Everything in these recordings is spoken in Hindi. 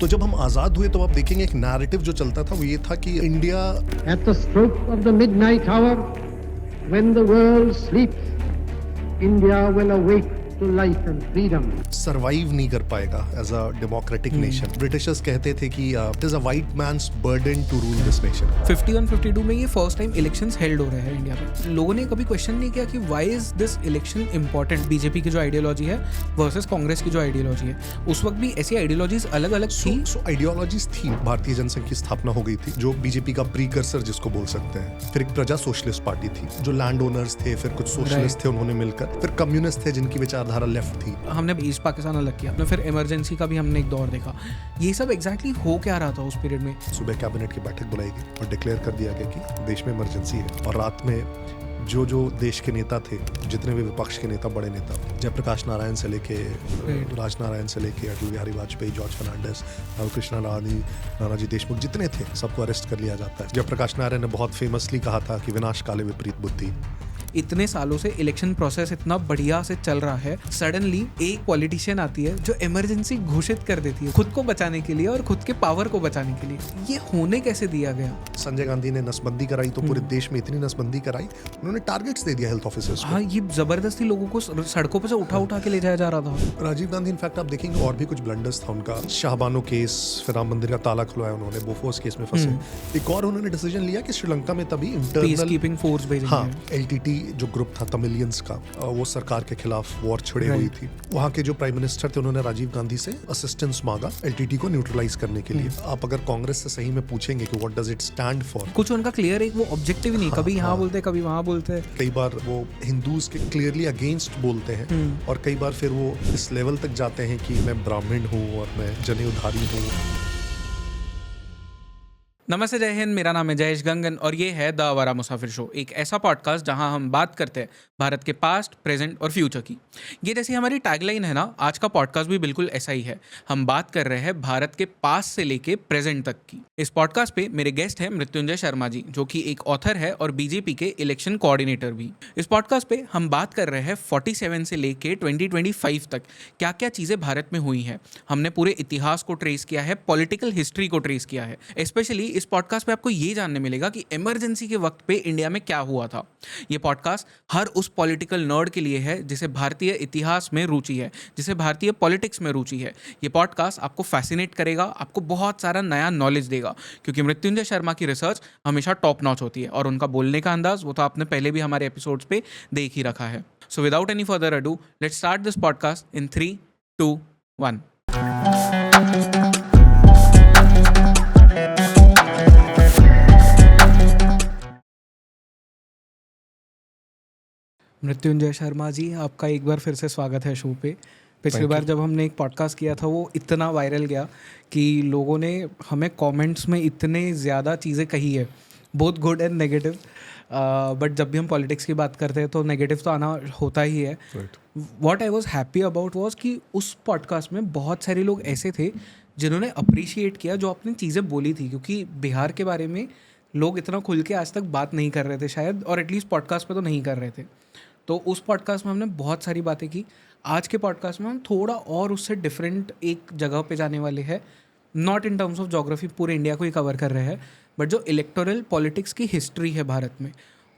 तो जब हम आजाद हुए तो आप देखेंगे एक नैरेटिव जो चलता था वो ये था कि India At the stroke of the midnight hour, when the world sleeps, India will awake to life and freedom. Survive नहीं कर पाएगा as a democratic nation. Britishers कहते थे कि it is a white man's burden to rule this nation. 51-52 में ये फर्स्ट टाइम इलेक्शंस हेल्ड हो रहे हैं इंडिया में। लोगों ने कभी क्वेश्चन नहीं किया कि why is this election important, BJP की जो आइडियोलॉजी है वर्सेस कांग्रेस की जो आइडियोलॉजी है। उस वक्त भी ऐसी आइडियोलॉजीज अलग अलग थी। सो आइडियोलॉजीज थी। भारतीय जनसंघ की स्थापना हो गई थी जो बीजेपी का प्रीकर्सर जिसको बोल सकते हैं। फिर एक प्रजा सोशलिस्ट पार्टी थी जो लैंड ओनर्स थे, फिर कुछ सोशलिस्ट थे उन्होंने मिलकर, फिर कम्युनिस्ट थे जिनकी विचारधारा लेफ्ट थी। हमने ईस्ट पाकिस्तान अलग किया, फिर इमरजेंसी का भी हमने एक दौर देखा। ये सब एग्जैक्टली हो क्या रहा था उस पीरियड में। सुबह कैबिनेट की बैठक बुलाई गई और डिक्लेयर कर दिया गया कि देश में इमरजेंसी है। और रात में जो देश के नेता थे, जितने भी विपक्ष के नेता, बड़े नेता, जयप्रकाश नारायण से लेके राजनारायण से लेके अटल बिहारी वाजपेयी, जॉर्ज फर्नांडिस, लालकृष्ण आडवाणी, नानाजी देशमुख, जितने थे सबको अरेस्ट कर लिया जाता है। जयप्रकाश नारायण ने बहुत फेमसली कहा था कि विनाश काले विपरीत बुद्धि। इतने सालों से इलेक्शन प्रोसेस इतना बढ़िया से चल रहा है, सडनली एक पॉलिटिशियन आती है जो इमरजेंसी घोषित कर देती है खुद को बचाने के लिए और खुद के पावर को बचाने के लिए। ये होने कैसे दिया गया? संजय गांधी ने नसबंदी कराई तो पूरे देश में इतनी नसबंदी कराई, उन्होंने टारगेट्स दे दिया हेल्थ ऑफिसर्स को। हाँ, ये जबरदस्ती लोगों को सड़कों पर से उठा के ले जाया जा रहा था। राजीव गांधी इनफैक्ट आप देखेंगे और भी कुछ ब्लंडर्स था उनका। शाहबानो केस, फिर राम मंदिर का ताला खुलवाया उन्होंने, बोफोर्स केस में फंसे। एक और उन्होंने डिसीजन लिया कि श्रीलंका में तभी इंटरनल पीसकीपिंग फोर्स भेजेंगे। हाँ, एलटीटी जो ग्रुप था तमिलियंस का, वो सरकार के खिलाफ वॉर छिड़े हुई थी। वहाँ के जो प्राइम मिनिस्टर थे उन्होंने राजीव गांधी से असिस्टेंस मांगा एलटीटी को न्यूट्रलाइज करने के लिए। आप अगर कांग्रेस से सही में पूछेंगे कि what does it stand for, कुछ उनका क्लियर एक वो ऑब्जेक्टिव नहीं, कभी यहाँ बोलते कभी वहाँ बोलते। कई बार वो हिंदूज के क्लियरली अगेंस्ट बोलते हैं और कई बार फिर वो इस लेवल तक जाते हैं कि मैं ब्राह्मण हूँ और मैं जनेऊधारी हूँ। नमस्ते, जय हिंद। मेरा नाम है जयेश गंगन और ये है द आवारा मुसाफिर शो, एक ऐसा पॉडकास्ट जहां हम बात करते हैं भारत के पास्ट, प्रेजेंट और फ्यूचर की। ये जैसी हमारी टैगलाइन है ना, आज का पॉडकास्ट भी बिल्कुल ऐसा ही है। हम बात कर रहे हैं भारत के पास्ट से लेके प्रेजेंट तक की। इस पॉडकास्ट पे मेरे गेस्ट हैं मृत्युंजय शर्मा जी, जो कि एक ऑथर है और बीजेपी के इलेक्शन कोऑर्डिनेटर भी। इस पॉडकास्ट पे हम बात कर रहे हैं 47 से लेके 2025 तक क्या क्या चीज़ें भारत में हुई हैं। हमने पूरे इतिहास को ट्रेस किया है, पॉलिटिकल हिस्ट्री को ट्रेस किया है। स्पेशली इस पॉडकास्ट पे आपको ये जानने मिलेगा कि इमरजेंसी के वक्त पे इंडिया में क्या हुआ था। ये पॉडकास्ट हर उस पॉलिटिकल नर्ड के लिए है जिसे भारतीय इतिहास में रुचि है, जिसे भारतीय पॉलिटिक्स में रुचि है। ये पॉडकास्ट आपको फैसिनेट करेगा, आपको बहुत सारा नया नॉलेज देगा, क्योंकि मृत्युंजय शर्मा की रिसर्च हमेशा टॉप नॉच होती है और उनका बोलने का अंदाज वो तो आपने पहले भी हमारे एपिसोड्स पे देख ही रखा है। So without any further ado, let's start this podcast in 3, 2, 1। Mrityunjay Sharma ji, आपका एक बार फिर से स्वागत है शो पे। पिछली बार जब हमने एक पॉडकास्ट किया था वो इतना वायरल गया कि लोगों ने हमें कमेंट्स में इतने ज़्यादा चीज़ें कही है, both good and negative. But जब भी हम पॉलिटिक्स की बात करते हैं तो नेगेटिव तो आना होता ही है। What I was happy about was कि उस पॉडकास्ट में बहुत सारे लोग ऐसे थे जिन्होंने अप्रिशिएट किया जो आपने चीज़ें बोली थी, क्योंकि बिहार के बारे में लोग इतना खुल के आज तक बात नहीं कर रहे थे शायद, और एटलीस्ट पॉडकास्ट पे तो नहीं कर रहे थे। तो उस पॉडकास्ट में हमने बहुत सारी बातें की। आज के पॉडकास्ट में हम थोड़ा और उससे डिफरेंट एक जगह पे जाने वाले हैं, not in terms of geography, पूरे इंडिया को ही कवर कर रहे हैं, बट जो इलेक्टोरल पॉलिटिक्स की हिस्ट्री है भारत में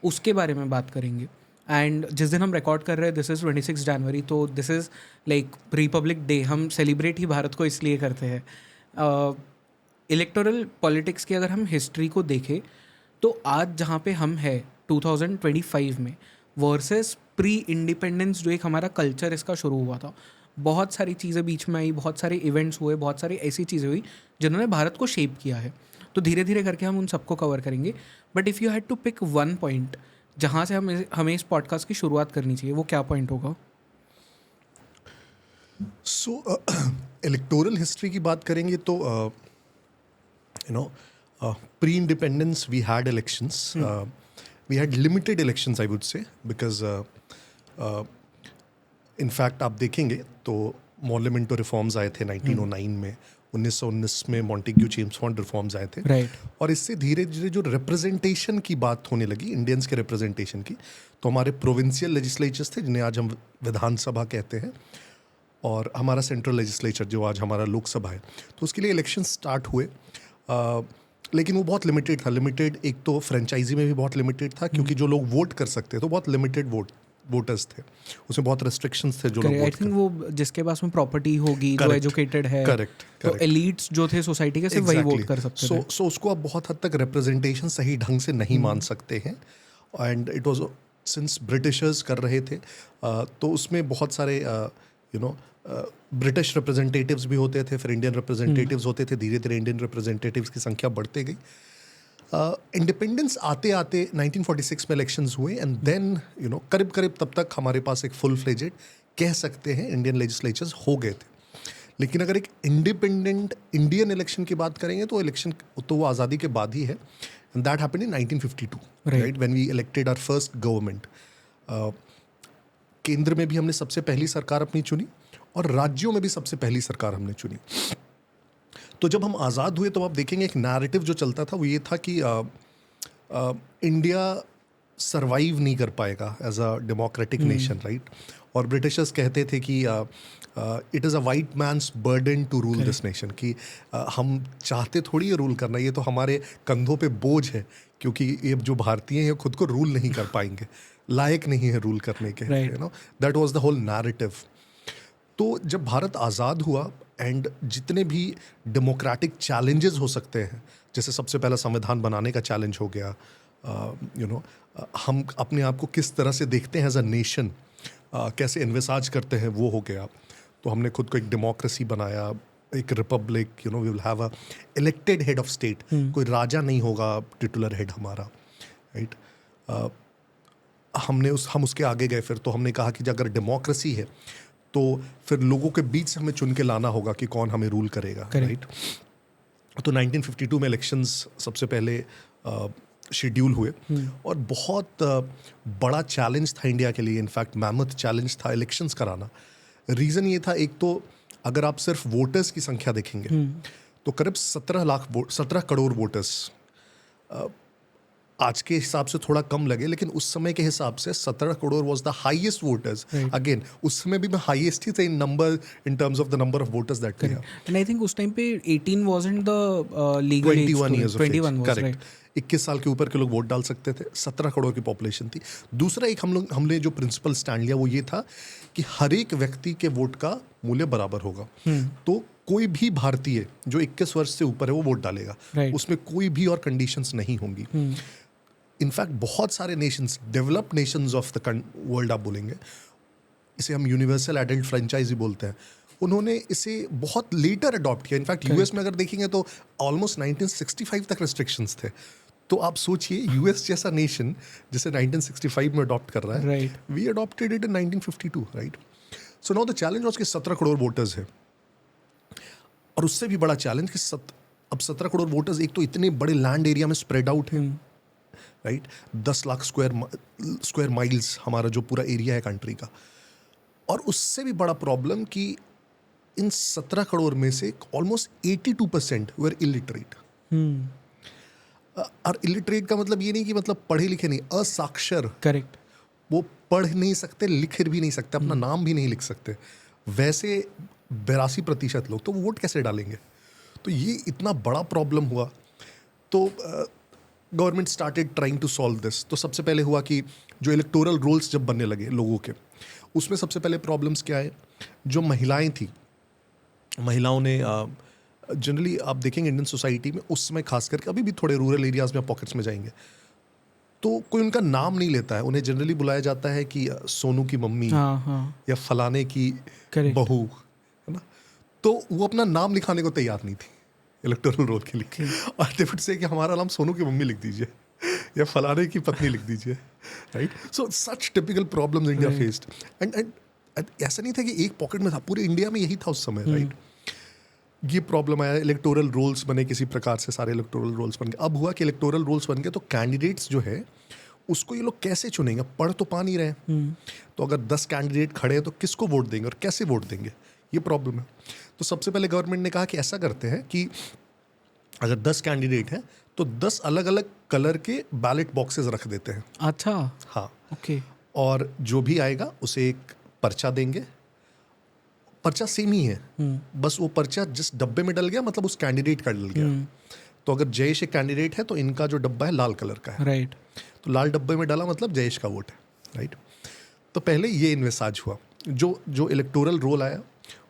उसके बारे में बात करेंगे। एंड जिस दिन हम रिकॉर्ड कर रहे हैं दिस इज़ 26 जनवरी, तो this is like Republic day. हम सेलिब्रेट ही भारत को इसलिए करते हैं। इलेक्टोरल पॉलिटिक्स की अगर हम हिस्ट्री को देखें तो आज जहाँ पे हम हैं 2025 में वर्सेस प्री इंडिपेंडेंस जो एक हमारा कल्चर इसका शुरू हुआ था, बहुत सारी चीज़ें बीच में आई, बहुत सारे इवेंट्स हुए, बहुत सारी ऐसी चीज़ें हुई जिन्होंने भारत को शेप किया है। तो धीरे धीरे करके हम उन सबको कवर करेंगे। But if you had to pick one point जहाँ से हमें इस पॉडकास्ट की शुरुआत करनी चाहिए, वो क्या पॉइंट होगा? सो इलेक्टोरल हिस्ट्री की बात करेंगे तो pre independence we had elections, we had limited elections I would say, because in fact आप देखेंगे तो मॉर्लिमेंटो रिफॉर्म्स आए थे 1909 में, 1919 में मॉन्टेग्यू चेम्सफोर्ड रिफॉर्म्स आए थे। Right. और इससे धीरे धीरे जो रिप्रेजेंटेशन की बात होने लगी, इंडियंस के रिप्रेजेंटेशन की, तो हमारे प्रोविंशियल लेजिस्लेचर्स थे जिन्हें आज हम विधानसभा कहते हैं, और हमारा सेंट्रल लेजिस्लेचर जो आज हमारा लोकसभा है, तो उसके लिए इलेक्शन स्टार्ट हुए। लेकिन वो बहुत लिमिटेड था। लिमिटेड, एक तो फ्रेंचाइजी में भी बहुत लिमिटेड था, क्योंकि जो लोग वोट कर सकते तो बहुत लिमिटेड वोटर्स थे, उसमें बहुत रेस्ट्रिक्शंस थे जो लोग आई वोट थिंक वो जिसके पास में प्रॉपर्टी होगी, जो Correct. एजुकेटेड है, करेक्ट तो एलिट्स जो थे सोसाइटी के सिर्फ वही वोट कर सकते थे। सो उसको आप बहुत हद तक रिप्रेजेंटेशन सही ढंग से नहीं मान सकते हैं। And it was since Britishers कर रहे थे, तो उसमें बहुत सारे ब्रिटिश रिप्रेजेंटेटिव्स भी होते थे, फिर इंडियन रिप्रेजेंटेटिव्स होते थे। धीरे धीरे इंडियन रिप्रेजेंटेटिव्स की संख्या बढ़ते गई। इंडिपेंडेंस आते आते 1946 में इलेक्शंस हुए, एंड देन करीब करीब तब तक हमारे पास एक फुल फ्लेजेड कह सकते हैं इंडियन लेजिस्लेचर्स हो गए थे। लेकिन अगर एक इंडिपेंडेंट इंडियन इलेक्शन की बात करेंगे तो इलेक्शन तो वो आज़ादी के बाद ही है, and that happened in 1952, right, when we elected our first government. केंद्र में भी हमने सबसे पहली सरकार अपनी चुनी, और राज्यों में भी सबसे पहली सरकार हमने चुनी। तो जब हम आज़ाद हुए तो आप देखेंगे एक नैरेटिव जो चलता था वो ये था कि इंडिया सरवाइव नहीं कर पाएगा as a democratic nation, right. और ब्रिटिशर्स कहते थे कि it is a white man's burden to rule this nation, कि हम चाहते थोड़ी ये रूल करना, ये तो हमारे कंधों पे बोझ है, क्योंकि ये जो भारतीय हैं ये खुद को रूल नहीं कर पाएंगे, लायक नहीं है रूल करने के, that was the whole narrative. तो जब भारत आज़ाद हुआ एंड जितने भी डेमोक्रेटिक चैलेंजेस हो सकते हैं, जैसे सबसे पहला संविधान बनाने का चैलेंज हो गया, हम अपने आप को किस तरह से देखते हैं एज अ नेशन, कैसे इन्विसाज करते हैं, वो हो गया। तो हमने खुद को एक डेमोक्रेसी बनाया, एक republic, we will have a elected head of state, कोई राजा नहीं होगा टिटुलर हेड हमारा, राइट। हम उसके आगे गए, फिर तो हमने कहा कि अगर डेमोक्रेसी है तो फिर लोगों के बीच से हमें चुन के लाना होगा कि कौन हमें रूल करेगा, राइट। तो 1952 में इलेक्शंस सबसे पहले शेड्यूल हुए, और बहुत बड़ा चैलेंज था इंडिया के लिए, इनफैक्ट मैमथ चैलेंज था इलेक्शंस कराना। रीज़न ये था, एक तो अगर आप सिर्फ वोटर्स की संख्या देखेंगे तो करीब 17 करोड़ वोटर्स। आज के हिसाब से थोड़ा कम लगे, लेकिन उस समय के हिसाब से 17 crore was the highest voters. Again उस समय भी मैं हाईएस्ट ही थे in number, in terms of the number of voters that we have. And I think उस टाइम पे 18 wasn't the legal age, 21 years of age, 21 was, correct. 21 साल के ऊपर के लोग वोट डाल सकते थे। 17 करोड़ की पॉपुलेशन थी। दूसरा एक हमने जो प्रिंसिपल स्टैंड लिया वो ये था कि हर एक व्यक्ति के वोट का मूल्य बराबर होगा। तो कोई भी भारतीय जो 21 वर्ष से ऊपर है वो वोट डालेगा, उसमें कोई भी और कंडीशंस नहीं होंगी। इनफैक्ट बहुत सारे Nations, developed Nations of the world आप बोलेंगे, इसे हम यूनिवर्सल एडल्ट फ्रेंचाइजी बोलते हैं, उन्होंने इसे बहुत लेटर अडॉप्ट किया। इनफैक्ट यूएस में अगर देखेंगे तो ऑलमोस्ट 1965 तक रिस्ट्रिक्शंस थे। तो आप सोचिए, यूएस जैसा नेशन जिसे 1965 में अडॉप्ट कर रहा है, we adopted it in 1952, right. So now the challenge was कि 17 करोड़ वोटर्स है, और उससे भी बड़ा चैलेंज कि अब 17 करोड़ वोटर्स एक तो इतने बड़े लैंड एरिया में स्प्रेड आउट है, राइट। 10 लाख स्क्वायर माइल्स हमारा जो पूरा एरिया है कंट्री का। और उससे भी बड़ा प्रॉब्लम कि इन 17 करोड़ में से ऑलमोस्ट 82% वर इलिटरेट। और इलिटरेट का मतलब ये नहीं कि मतलब पढ़े लिखे नहीं, असाक्षर, करेक्ट। वो पढ़ नहीं सकते, लिख भी नहीं सकते, अपना नाम भी नहीं लिख सकते। वैसे 82% लोग, तो वो वोट कैसे डालेंगे? तो ये इतना बड़ा प्रॉब्लम हुआ। तो government started trying to solve this. तो सबसे पहले हुआ कि जो इलेक्टोरल रोल्स जब बनने लगे लोगों के, उसमें सबसे पहले प्रॉब्लम्स क्या है, जो महिलाएं थी, महिलाओं ने जनरली आप देखेंगे इंडियन सोसाइटी में उस समय खास करके, अभी भी थोड़े रूरल एरियाज में पॉकेट्स में जाएंगे तो कोई उनका नाम नहीं लेता है, उन्हें जनरली बुलाया जाता है कि सोनू की मम्मी, या फलाने की बहू, है ना। तो वो अपना नाम लिखाने को तैयार नहीं थी इलेक्टोरल रोल के लिए, और दे वुड से कि हमारा नाम सोनू की मम्मी लिख दीजिए या फलाने की पत्नी लिख दीजिए, right. So such typical problems India faced. And ऐसा नहीं था कि एक पॉकेट में था, पूरे इंडिया में यही था उस समय, राइट। ये प्रॉब्लम आया, इलेक्टोरल रोल्स बने किसी प्रकार से, सारे इलेक्टोरल रोल्स बन गए। अब हुआ कि इलेक्टोरल रोल्स बन गए तो कैंडिडेट्स जो है उसको ये लोग कैसे चुनेंगे? पढ़ तो पा नहीं रहे, तो अगर 10 कैंडिडेट खड़े हैं तो किसको वोट देंगे और कैसे वोट देंगे, ये प्रॉब्लम है। तो सबसे पहले गवर्नमेंट ने कहा कि ऐसा करते हैं कि अगर 10 कैंडिडेट हैं तो 10 अलग अलग कलर के बैलेट बॉक्सेस रख देते हैं। अच्छा, हाँ, ओके। और जो भी आएगा उसे एक पर्चा देंगे, पर्चा सेम ही है, बस वो पर्चा जिस डब्बे में डल गया मतलब उस कैंडिडेट का डल गया। तो अगर जयेश एक कैंडिडेट है तो इनका जो डब्बा है लाल कलर का है, राइट। तो लाल डब्बे में डाला मतलब जयेश का वोट है, राइट। तो पहले ये इन्वेसाज हुआ। जो इलेक्टोरल रोल आया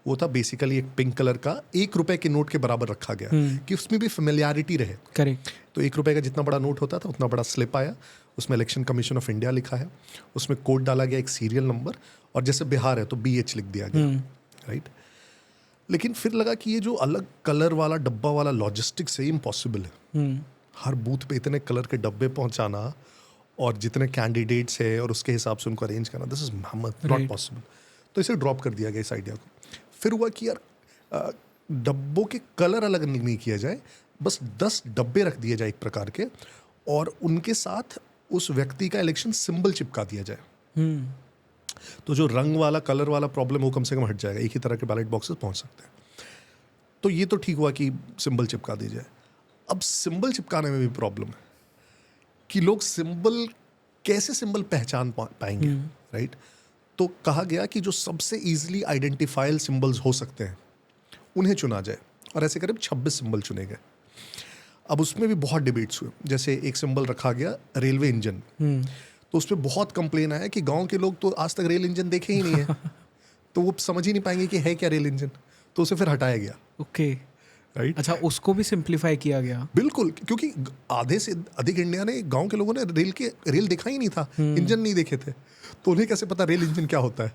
वो था बेसिकली एक पिंक कलर का ₹1 के नोट के बराबर रखा गया कि उसमें भी फेमिलियरिटी रहे। करेक्ट। तो ₹1 का जितना बड़ा नोट होता था उतना बड़ा स्लिप आया, उसमें इलेक्शन कमीशन ऑफ इंडिया लिखा है, उसमें कोड डाला गया, एक सीरियल नंबर, और जैसे बिहार है तो BH लिख दिया गया, राइट। लेकिन फिर लगा कि ये जो अलग कलर वाला डब्बा वाला लॉजिस्टिक्स है इम्पॉसिबल है। हर बूथ पे इतने कलर के डब्बे पहुंचाना और जितने कैंडिडेट्स है और उसके हिसाब से उनको अरेंज करना, दिस इज नॉट पॉसिबल। तो इसे ड्रॉप कर दिया गया इस आइडिया को। फिर हुआ कि यार डब्बों के कलर अलग नहीं किया जाए, बस 10 डब्बे रख दिए जाए एक प्रकार के, और उनके साथ उस व्यक्ति का इलेक्शन सिंबल चिपका दिया जाए। तो जो रंग वाला कलर वाला प्रॉब्लम वो कम से कम हट जाएगा, एक ही तरह के बैलेट बॉक्सेस पहुंच सकते हैं। तो ये तो ठीक हुआ कि सिंबल चिपका दी जाए। अब सिंबल चिपकाने में भी प्रॉब्लम है कि लोग कैसे सिंबल पहचान पाएंगे, राइट। तो कहा गया कि जो सबसे इजीली आइडेंटिफाइबल सिंबल्स हो सकते हैं उन्हें चुना जाए, और ऐसे करीब 26 सिंबल चुने गए। अब उसमें भी बहुत डिबेट्स हुए। जैसे एक सिंबल रखा गया रेलवे इंजन, तो उस पर बहुत कंप्लेन आया कि गांव के लोग तो आज तक रेल इंजन देखे ही नहीं है तो वो समझ ही नहीं पाएंगे कि है क्या रेल इंजन, तो उसे फिर हटाया गया। Okay, right. अच्छा, उसको भी सिंप्लीफाई किया गया। बिल्कुल, क्योंकि आधे से अधिक इंडिया ने, गांव के लोगों ने रेल देखा ही नहीं था, इंजन नहीं देखे थे, तो उन्हें कैसे पता रेल इंजन क्या होता है,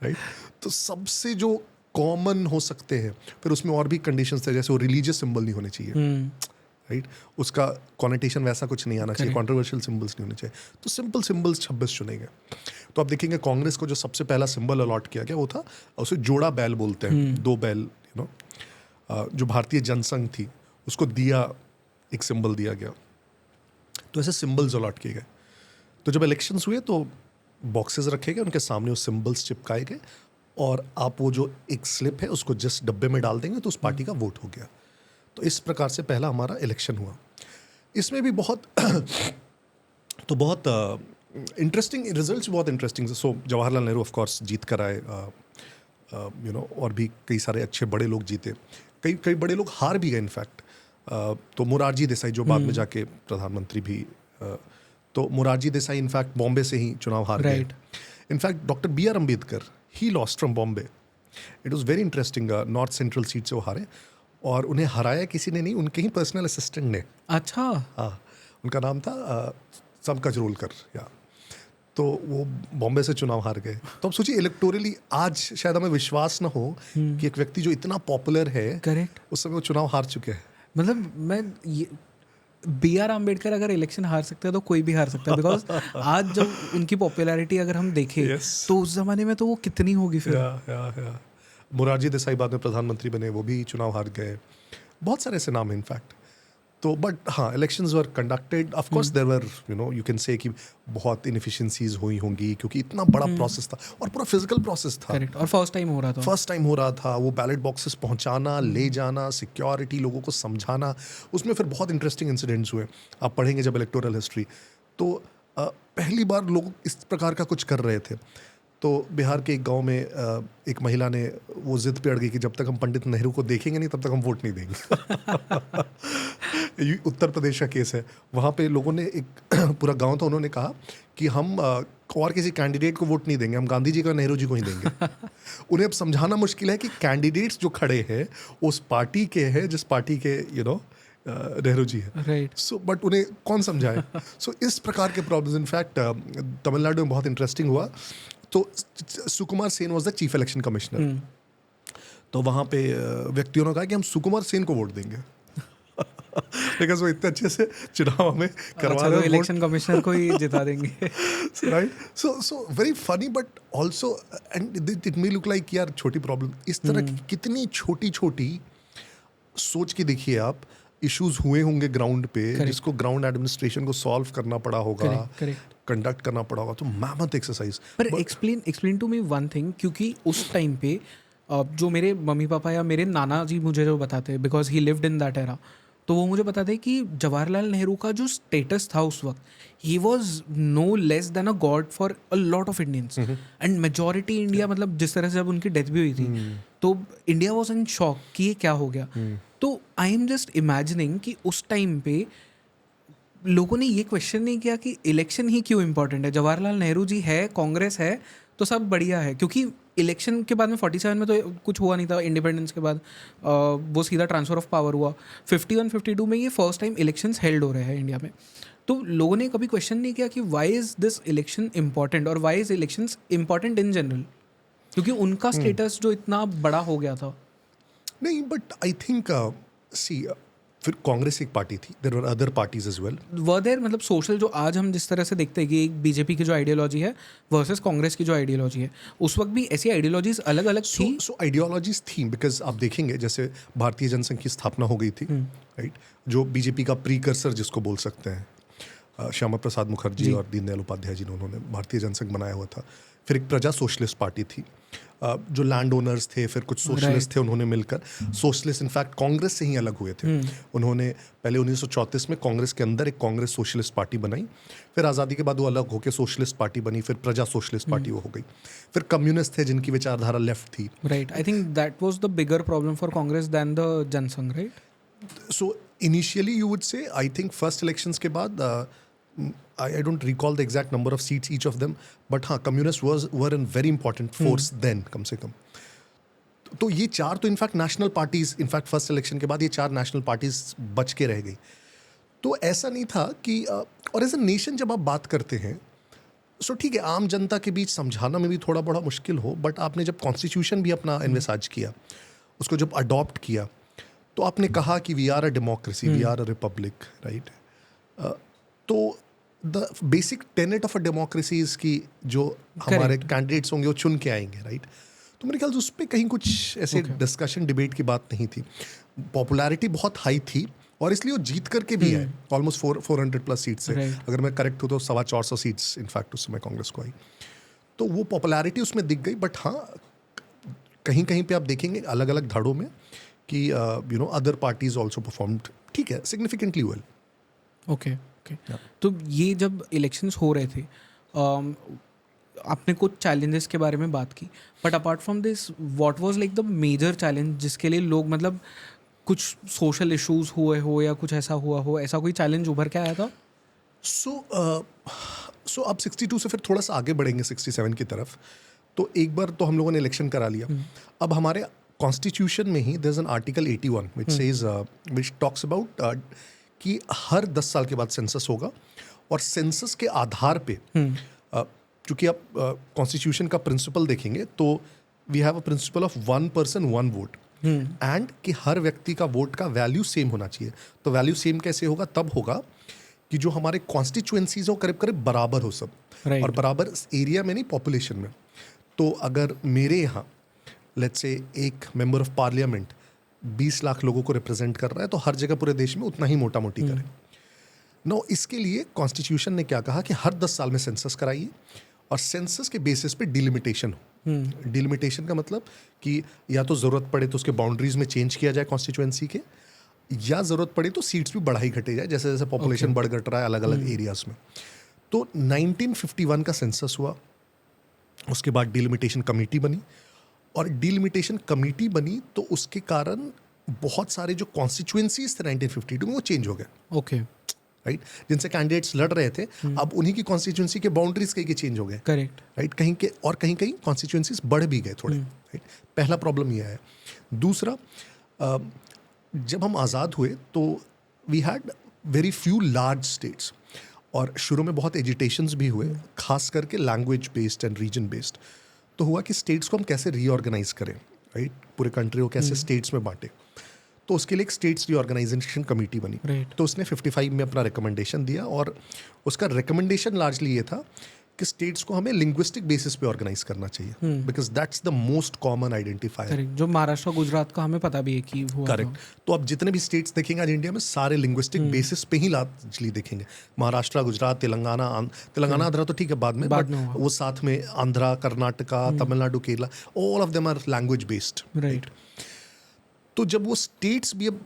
राइट। तो सबसे जो कॉमन हो सकते हैं, फिर उसमें और भी कंडीशंस थे, जैसे वो रिलीजियस सिंबल नहीं होने चाहिए, राइट, उसका कॉनेटेशन वैसा कुछ नहीं आना चाहिए, कंट्रोवर्शियल सिंबल्स नहीं होने चाहिए। तो सिंपल सिंबल्स 26 चुने गए। तो आप देखेंगे कांग्रेस को जो सबसे पहला सिंबल अलॉट किया गया वो था, उसे जोड़ा बैल बोलते हैं, 2 बैल, जो भारतीय जनसंघ थी उसको दिया, एक सिंबल दिया गया। तो ऐसे सिंबल्स अलॉट किए गए। तो जब इलेक्शंस हुए तो बॉक्सेस रखे गए, उनके सामने वो सिंबल्स चिपकाए गए, और आप वो जो एक स्लिप है उसको जिस डब्बे में डाल देंगे तो उस पार्टी का वोट हो गया। तो इस प्रकार से पहला हमारा इलेक्शन हुआ। इसमें भी बहुत इंटरेस्टिंग रिजल्ट्स, बहुत interesting. So Jawaharlal Nehru of course जीत कर आए, और भी कई सारे अच्छे बड़े लोग जीते, कई बड़े लोग हार भी गए इनफैक्ट। तो मोरारजी देसाई जो बाद में जाके प्रधानमंत्री भी, तो मोरारजी देसाई इनफैक्ट बॉम्बे से ही चुनाव हार गए। In fact doctor BR Ambedkar he lost from Bombay. It was very interesting. North central seat से वो हारे, और उन्हें हराया किसी ने नहीं, उनके ही पर्सनल असिस्टेंट ने। अच्छा। हाँ, उनका नाम था समकजरोलकर, या तो वो बॉम्बे से चुनाव हार गए। तो अब सोचिए इलेक्टोरली आज शायद हमें विश्वास ना हो कि एक व्यक्ति जो इतना पॉपुलर है, करेक्ट, उस समय वो चुनाव हार चुके हैं। मतलब मैं BR अम्बेडकर अगर इलेक्शन हार सकता है तो कोई भी हार सकता है, बिकॉज आज जब उनकी पॉपुलैरिटी अगर हम देखें तो उस जमाने में तो वो कितनी होगी फिर। मोरारजी देसाई बाद में प्रधानमंत्री बने, वो भी चुनाव हार गए। बहुत सारे ऐसे नाम हैं इनफैक्ट। तो बट हाँ, elections were conducted, of course there were, you can say कि बहुत इनएफिशिएंसीज हुई होंगी, क्योंकि इतना बड़ा प्रोसेस था और पूरा फिजिकल प्रोसेस था। करेक्ट, और फर्स्ट टाइम हो रहा था। वो बैलेट बॉक्सेस पहुंचाना, ले जाना, सिक्योरिटी, लोगों को समझाना, उसमें फिर बहुत इंटरेस्टिंग इंसिडेंट्स हुए। आप पढ़ेंगे जब इलेक्टोरल हिस्ट्री, तो पहली बार लोग इस प्रकार का कुछ कर रहे थे। तो बिहार के एक गांव में एक महिला ने वो जिद पे अड़ गई कि जब तक हम पंडित नेहरू को देखेंगे नहीं तब तक हम वोट नहीं देंगे। उत्तर प्रदेश का केस है। वहाँ पे लोगों ने, एक पूरा गांव था, उन्होंने कहा कि हम और किसी कैंडिडेट को वोट नहीं देंगे, हम गांधी जी को, नेहरू जी को ही देंगे। उन्हें अब समझाना मुश्किल है कि कैंडिडेट्स जो खड़े हैं उस पार्टी के हैं जिस पार्टी के नेहरू जी है, राइट। सो बट उन्हें कौन समझाए। सो इस प्रकार के प्रॉब्लम्स इनफैक्ट तमिलनाडु में बहुत इंटरेस्टिंग हुआ। तो Sukumar Sen was the chief election commissioner. तो वहाँ पे व्यक्तियों ने कहा कि हम सुकुमार सेन को वोट देंगे बिकॉज वो इतने अच्छे से चुनाव हमें करवा रहे हैं, इलेक्शन कमिश्नर को ही जिता देंगे। Right. So very funny but also and it may look like यार छोटी प्रॉब्लम। इस तरह की कितनी छोटी छोटी सोच के देखिए आप, इश्यूज हुए होंगे ग्राउंड पे, जिसको ग्राउंड एडमिनिस्ट्रेशन को सॉल्व करना पड़ा होगा, कंडक्ट करना पड़ा होगा। तो मैमथ एक्सरसाइज। पर explain to me one thing, क्योंकि उस टाइम पे जो मेरे मम्मी पापा या मेरे नाना जी मुझे जो बताते हैं, because he lived in that era, तो वो मुझे बता दें कि जवाहरलाल नेहरू का जो स्टेटस था उस वक्त, he was no less than a god for a lot of Indians and majority India, मतलब जिस तरह से जब उनकी डेथ भी हुई थी तो इंडिया वॉज इन शॉक कि ये क्या हो गया। तो आई एम जस्ट इमेजिनिंग कि उस टाइम पे लोगों ने ये क्वेश्चन नहीं किया कि इलेक्शन ही क्यों इम्पोर्टेंट है, जवाहरलाल नेहरू जी है, कांग्रेस है तो सब बढ़िया है। क्योंकि इलेक्शन के बाद में 47 में तो कुछ हुआ नहीं था, इंडिपेंडेंस के बाद वो सीधा ट्रांसफर ऑफ पावर हुआ। 51-52 में ये फर्स्ट टाइम इलेक्शंस हेल्ड हो रहे हैं इंडिया में। तो लोगों ने कभी क्वेश्चन नहीं किया कि why is this election important और why is elections important in general, क्योंकि उनका स्टेटस जो इतना बड़ा हो गया था। नहीं, बट आई थिंक सी फिर कांग्रेस एक पार्टी थी, there were other parties as well. Were there, मतलब सोशल जो आज हम जिस तरह से देखते हैं कि एक बीजेपी की जो आइडियोलॉजी है वर्सेस कांग्रेस की जो आइडियोलॉजी है, उस वक्त भी ऐसी आइडियोलॉजीज अलग अलग थी। सो आइडियोलॉजीज थी, बिकॉज आप देखेंगे जैसे भारतीय जनसंघ की स्थापना हो गई थी, राइट, जो बीजेपी का प्रीकर्सर जिसको बोल सकते हैं, श्यामा प्रसाद मुखर्जी और दीनदयाल उपाध्याय जी ने उन्होंने भारतीय जनसंघ बनाया हुआ था। फिर एक प्रजा सोशलिस्ट पार्टी थी, जो लैंड ओनर्स थे, फिर कुछ सोशलिस्ट थे, उन्होंने मिलकर सोशलिस्ट इनफैक्ट कांग्रेस से ही अलग हुए थे। उन्होंने पहले 1934 में कांग्रेस के अंदर एक कांग्रेस सोशलिस्ट पार्टी बनाई, फिर आज़ादी के बाद वो अलग होकर सोशलिस्ट पार्टी बनी, फिर प्रजा सोशलिस्ट पार्टी वो हो गई। फिर कम्युनिस्ट थे जिनकी विचारधारा लेफ्ट थी। Right, I think that was the bigger problem for Congress than the Jana Sangh, right. So initially you would say, I think first elections के बाद I don't recall the exact number of seats each of them, but हाँ, communists were a very important force then, कम से कम। तो ये चार तो in fact national parties, in fact first election के बाद ये चार नेशनल पार्टीज बच के रह गई। तो ऐसा नहीं था कि और एज ए नेशन जब आप बात करते हैं, सो ठीक है, आम जनता के बीच समझाना में भी थोड़ा बड़ा मुश्किल हो, बट आपने जब कॉन्स्टिट्यूशन भी अपना एनविसाज किया, उसको जब अडॉप्ट किया, तो आपने कहा कि we are a democracy, we are a republic, right. तो the basic tenet of a democracy is कि जो हमारे कैंडिडेट्स होंगे वो चुन के आएंगे, राइट। तो मेरे ख्याल से उस पर कहीं कुछ ऐसे डिस्कशन डिबेट की बात नहीं थी। पॉपुलैरिटी बहुत हाई थी और इसलिए वो जीत करके भी है ऑलमोस्ट 400 प्लस सीट से, अगर मैं करेक्ट हूँ तो 425 सीट्स इनफैक्ट उस समय कांग्रेस को आई। तो वो पॉपुलैरिटी उसमें दिख गई। बट हाँ, कहीं कहीं पे आप देखेंगे अलग अलग धड़ों में कि you know other parties also performed, ठीक है, सिग्निफिकेंटली वेल। ओके। तो ये जब इलेक्शंस हो रहे थे, आपने कुछ चैलेंजेस के बारे में बात की, but apart from this what was like the major challenge जिसके लिए लोग, मतलब कुछ सोशल इश्यूज हुए हो या कुछ ऐसा हुआ हो, ऐसा कोई चैलेंज उभर के आया था? सो अब 62 से फिर थोड़ा सा आगे बढ़ेंगे 67 की तरफ। तो एक बार तो हम लोगों ने इलेक्शन करा लिया। अब हमारे कॉन्स्टिट्यूशन में ही there is an article 81 which says, which talks about कि हर 10 साल के बाद सेंसस होगा और सेंसस के आधार पे, क्योंकि आप कॉन्स्टिट्यूशन का प्रिंसिपल देखेंगे तो we have a principle of 1 person 1 vote, and कि हर व्यक्ति का वोट का वैल्यू सेम होना चाहिए। तो वैल्यू सेम कैसे होगा? तब होगा कि जो हमारे कॉन्स्टिट्यूएंसीज हो करीब करीब बराबर हो सब, और बराबर एरिया में नहीं, पॉपुलेशन में। तो अगर मेरे यहाँ लेट्स से एक मेंबर ऑफ पार्लियामेंट 20 लाख लोगों को रिप्रेजेंट कर रहा है, तो हर जगह पूरे देश में उतना ही मोटा मोटी करे। नो, इसके लिए कॉन्स्टिट्यूशन ने क्या कहा कि हर 10 साल में सेंसस कराइए और सेंसस के बेसिस पे डिलिमिटेशन हो। डिलिमिटेशन का मतलब कि या तो ज़रूरत पड़े तो उसके बाउंड्रीज में चेंज किया जाए कॉन्स्टिट्यूएंसी के, या ज़रूरत पड़े तो सीट्स भी बढ़ाई घटे जाए, जैसे जैसे पॉपुलेशन बढ़ घट रहा है अलग अलग एरियाज में। तो 1951 का सेंसस हुआ, उसके बाद डिलिमिटेशन कमेटी बनी, और डिलिमिटेशन कमेटी बनी तो उसके कारण बहुत सारे जो कॉन्स्टिट्यूएंसीज थे 1952 में वो चेंज हो गए। ओके, राइट, जिनसे कैंडिडेट्स लड़ रहे थे, अब उन्हीं की कॉन्स्टिट्यूएंसी के बाउंड्रीज कहीं के चेंज हो गए। करेक्ट, राइट, कहीं के, और कहीं कहीं कॉन्स्टिट्यूएंसीज बढ़ भी गए थोड़े। राइट, पहला प्रॉब्लम यह है। दूसरा, जब हम आज़ाद हुए तो we had very few large states, और शुरू में बहुत एजिटेशंस भी हुए, खास करके language based and region based. तो हुआ कि स्टेट्स को हम कैसे रीऑर्गेनाइज करें, राइट, पूरे कंट्री को कैसे स्टेट्स में बांटे। तो उसके लिए एक स्टेट्स रीऑर्गेनाइजेशन कमेटी बनी। तो उसने 55 में अपना रिकमेंडेशन दिया, और उसका रिकमेंडेशन लार्जली ये था कि स्टेट्स को हमें लिंग्विस्टिक बेसिस पे ऑर्गेनाइज करना चाहिए, because that's the most common identifier. जो महाराष्ट्र गुजरात का हमें पता भी है कि हुआ। करेक्ट। तो अब जितने भी स्टेट्स देखेंगे आज इंडिया में, सारे लिंग्विस्टिक बेसिस पे ही लार्जली देखेंगे। महाराष्ट्र, गुजरात, तेलंगाना, आंध्रा तो ठीक है बाद में, बट वो साथ में Andhra, Karnataka, Tamil Nadu, Kerala, all of them are language based. Right. तो जब वो स्टेट्स भी अब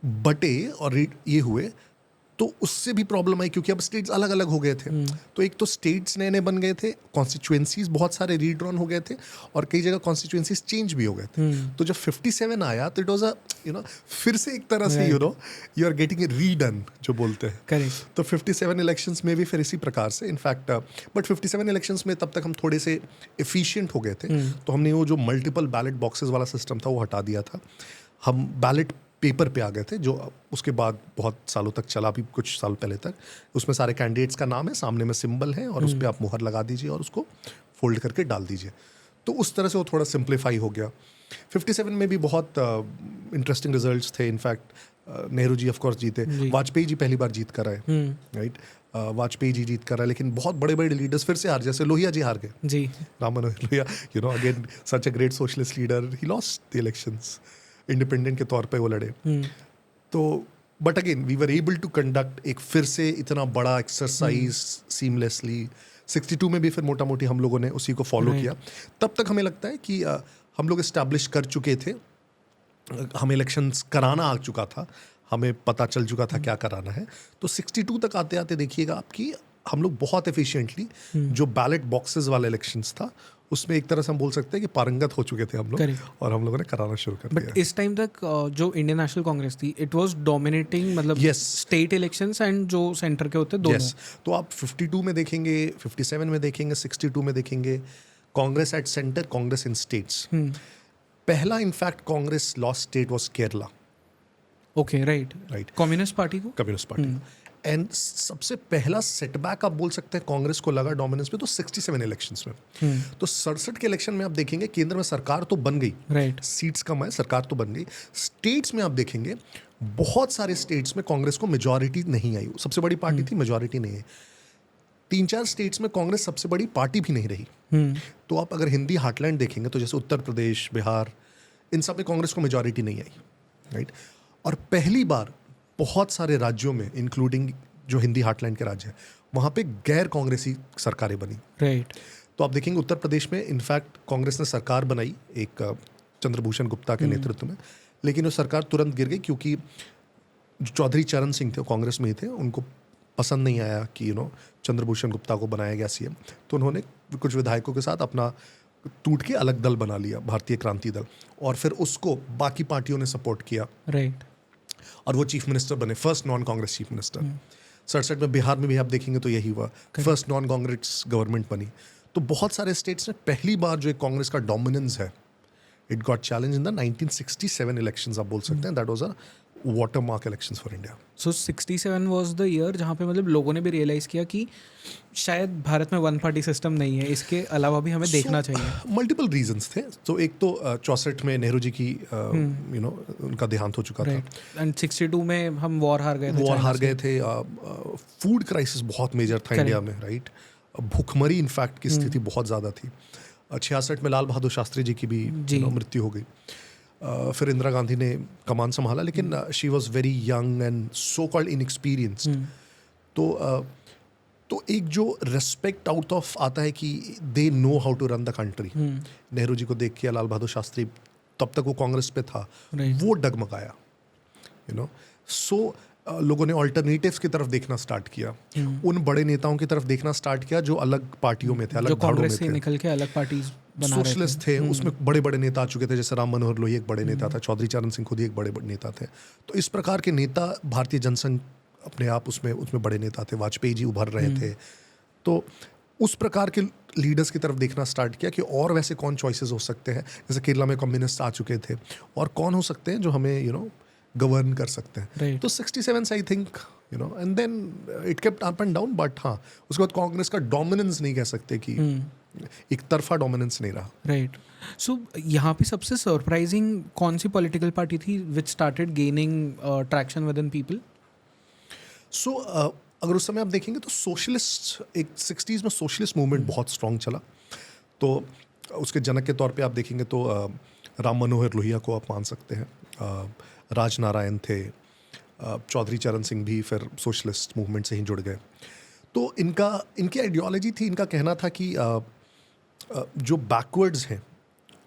बटे और ये हुए तो उससे भी प्रॉब्लम आई, क्योंकि अब स्टेट्स अलग अलग हो गए थे। तो एक तो स्टेट्स नए नए बन गए थे, कॉन्स्टिट्यूएंसीज बहुत सारे रीड्रॉन हो गए थे, और कई जगह कॉन्स्टिट्यूएंसीज चेंज भी हो गए थे। तो जब 57 आया तो इट वाज अ फिर से एक तरह से यू आर गेटिंग ए रीडन जो बोलते हैं। करेक्ट। तो 57 इलेक्शंस में भी फिर इसी प्रकार से इनफैक्ट बट 57 इलेक्शंस में तब तक हम थोड़े से एफिशिएंट हो गए थे। तो हमने वो जो मल्टीपल बैलेट बॉक्सेस वाला सिस्टम था वो हटा दिया था। हम बैलेट पेपर पे आ गए थे, जो उसके बाद बहुत सालों तक चला, भी कुछ साल पहले तक। उसमें सारे कैंडिडेट्स का नाम है, सामने में सिंबल है, और उस पर आप मुहर लगा दीजिए और उसको फोल्ड करके डाल दीजिए। तो उस तरह से वो थोड़ा सिंप्लीफाई हो गया। 57 में भी बहुत इंटरेस्टिंग रिजल्ट्स थे। In fact Nehru ji of course जीते, वाजपेयी जी पहली बार जीत कर आए, राइट। वाजपेयी जी जीत कर आए, लेकिन बहुत बड़े बड़े लीडर्स फिर से हार, जैसे लोहिया जी हार गए जी। Ram Manohar Lohia, again such a great socialist leader, he lost the elections, independent के तौर पे वो लड़े। तो but again we were able to conduct एक फिर से इतना बड़ा एक्सरसाइज सीमलेसली। 62 में भी फिर मोटा मोटी हम लोगों ने उसी को फॉलो किया। तब तक हमें लगता है कि हम लोग इस्टेब्लिश कर चुके थे, हमें इलेक्शंस कराना आ चुका था, हमें पता चल चुका था क्या कराना है। तो 62 तक आते आते देखिएगा आपकी हम लोग बहुत एफिशिएंटली जो बैलेट बॉक्सेस वाला इलेक्शंस था उसमें एक तरह से हम बोल सकते हैं कि पारंगत हो चुके थे हम लोग, और हम लोगों ने कराना शुरू कर दिया। बट इस टाइम तक जो इंडियन नेशनल कांग्रेस थी, इट वाज डोमिनेटिंग, मतलब स्टेट इलेक्शंस एंड जो सेंटर के होते दोनों। तो आप 52 में देखेंगे, 57 में देखेंगे, 62 में देखेंगे, Congress at centre, Congress in states. पहला in fact Congress lost state was Kerala. Okay, right. Communist party को एंड सबसे पहला सेटबैक आप बोल सकते हैं कांग्रेस को लगा डोमिनेंस पे तो 67 इलेक्शंस में। तो 67 के इलेक्शन में आप देखेंगे केंद्र में सरकार तो बन गई, राइट, सीट्स कम है, सरकार तो बन गई। स्टेट्स में आप देखेंगे बहुत सारे स्टेट्स में कांग्रेस को मेजॉरिटी नहीं आई। सबसे बड़ी पार्टी थी, मेजॉरिटी नहीं है। 3-4 स्टेट्स में कांग्रेस सबसे बड़ी पार्टी भी नहीं रही। तो आप अगर हिंदी हार्टलैंड देखेंगे तो जैसे उत्तर प्रदेश, बिहार, इन सब में कांग्रेस को मेजॉरिटी नहीं आई, राइट। और पहली बार बहुत सारे राज्यों में, इंक्लूडिंग जो हिंदी हार्टलैंड के राज्य हैं, वहाँ पे गैर कांग्रेसी सरकारें बनी, राइट। तो आप देखेंगे उत्तर प्रदेश में इनफैक्ट कांग्रेस ने सरकार बनाई एक चंद्रभूषण गुप्ता के नेतृत्व में, लेकिन वो सरकार तुरंत गिर गई क्योंकि जो चौधरी चरण सिंह थे, कांग्रेस में ही थे, उनको पसंद नहीं आया कि चंद्रभूषण गुप्ता को बनाया गया सीएम। तो उन्होंने कुछ विधायकों के साथ अपना टूट के अलग दल बना लिया, भारतीय क्रांति दल, और फिर उसको बाकी पार्टियों ने सपोर्ट किया, राइट। और वो चीफ मिनिस्टर बने, first non Congress chief minister. 67 में बिहार में भी आप देखेंगे तो यही हुआ, फर्स्ट नॉन कांग्रेस गवर्नमेंट बनी। तो बहुत सारे स्टेट्स में पहली बार जो एक कांग्रेस का डोमिनेंस है, it got challenge in the 1967 elections, आप बोल सकते हैं। That was a watermark elections for India. So 67 was the year जहाँ पे मतलब लोगों ने भी रियलाइज़ किया कि शायद भारत में वन पार्टी सिस्टम नहीं है, इसके अलावा भी हमें देखना चाहिए। मल्टीपल रीजंस थे। तो एक तो 64 में नेहरू जी की उनका देहांत हो चुका था, एंड 62 में हम वॉर हार गए थे। फूड क्राइसिस बहुत मेजर था इंडिया में, राइट। भूखमरी इनफैक्ट की स्थिति बहुत ज़्यादा थी। 66 में लाल बहादुर शास्त्री जी की भी मृत्यु हो गई। फिर इंदिरा गांधी ने कमान संभाला, लेकिन she was very young and so called inexperienced. तो एक जो रेस्पेक्ट आउट ऑफ आता है कि they know how to run the country, Nehru ji को देख के लाल बहादुर शास्त्री, तब तक वो कांग्रेस पे था, वो डगमगाया, सो लोगों ने ऑल्टरनेटिव्स की तरफ देखना स्टार्ट किया, उन बड़े नेताओं की तरफ देखना स्टार्ट किया जो अलग पार्टियों में थे, अलग धाड़ों में थे, निकल के अलग पार्टीज बना रहे थे। सोशलिस्ट थे, उसमें बड़े बड़े नेता आ चुके थे, जैसे राम मनोहर लोहिया एक बड़े नेता था, चौधरी चरण सिंह खुद ही एक बड़े नेता थे। तो इस प्रकार के नेता, भारतीय जनसंघ अपने आप उसमें बड़े नेता थे, वाजपेयी जी उभर रहे थे। तो उस प्रकार के लीडर्स की तरफ देखना स्टार्ट किया कि और वैसे कौन चॉइसेस हो सकते हैं, जैसे केरला में कम्युनिस्ट आ चुके थे, और कौन हो सकते हैं जो हमें गवर्न कर सकते हैं। तो 67 I think, and then it kept up and down, but हाँ, उसके बाद कांग्रेस का डोमिनेंस नहीं कह सकते कि एक तरफा डोमिनेंस नहीं रहा, राइट। सो यहाँ पे सबसे सरप्राइजिंग कौन सी पॉलिटिकल पार्टी थी which started gaining traction within people? So अगर उस समय आप देखेंगे तो सोशलिस्ट, एक 60s में सोशलिस्ट मूवमेंट बहुत स्ट्रॉन्ग चला। तो उसके जनक के तौर पे आप देखेंगे तो राम मनोहर लोहिया को आप मान सकते हैं, राजनारायण थे, चौधरी चरण सिंह भी फिर सोशलिस्ट मूवमेंट से ही जुड़ गए। तो इनकी आइडियोलॉजी थी, इनका कहना था कि जो बैकवर्ड्स हैं,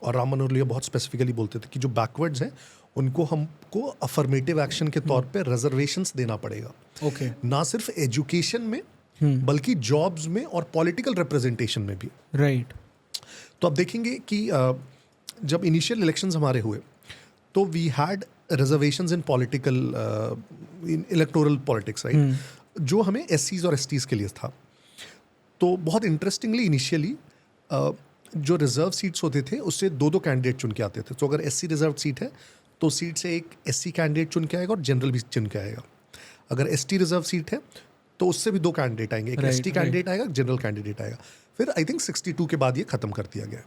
और राम मनोहर लोहिया बहुत स्पेसिफिकली बोलते थे कि जो बैकवर्ड्स हैं उनको हमको अफर्मेटिव एक्शन के तौर पे रिजर्वेशंस देना पड़ेगा, ओके ना सिर्फ एजुकेशन में बल्कि जॉब्स में और पॉलिटिकल रिप्रेजेंटेशन में भी। राइट तो आप देखेंगे कि जब इनिशियल इलेक्शंस हमारे हुए तो we had reservations in political in electoral politics, right, जो हमें एससीज और एसटीज के लिए था। तो बहुत इंटरेस्टिंगली इनिशियली जो रिजर्व सीट्स होते थे उससे दो दो कैंडिडेट चुन के आते थे। तो अगर एससी रिजर्व सीट है तो सीट से एक एससी कैंडिडेट चुन के आएगा और जनरल भी चुन के आएगा। अगर एसटी रिजर्व सीट है तो उससे भी दो कैंडिडेट आएंगे, एक Right, एसटी कैंडिडेट आएगा, जनरल कैंडिडेट आएगा। फिर आई थिंक 62 के बाद ये खत्म कर दिया गया।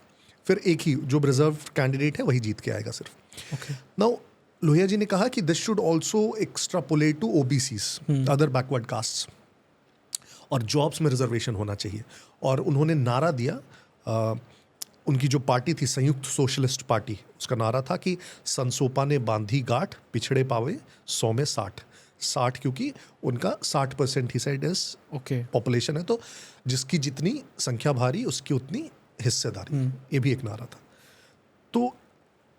फिर एक ही जो रिजर्व कैंडिडेट है वही जीत के आएगा सिर्फ। ओके नाउ लोहिया जी ने कहा कि this should also extrapolate to OBCs, other backward caste, और जॉब्स में रिजर्वेशन होना चाहिए। और उन्होंने नारा दिया, उनकी जो पार्टी थी संयुक्त सोशलिस्ट पार्टी, उसका नारा था कि संसोपा ने बांधी गांठ, पिछड़े पावे 100 में 60 क्योंकि उनका 60% ही साइड ओके पॉपुलेशन है, तो जिसकी जितनी संख्या भारी उसकी उतनी हिस्सेदारी, ये भी एक नारा था। तो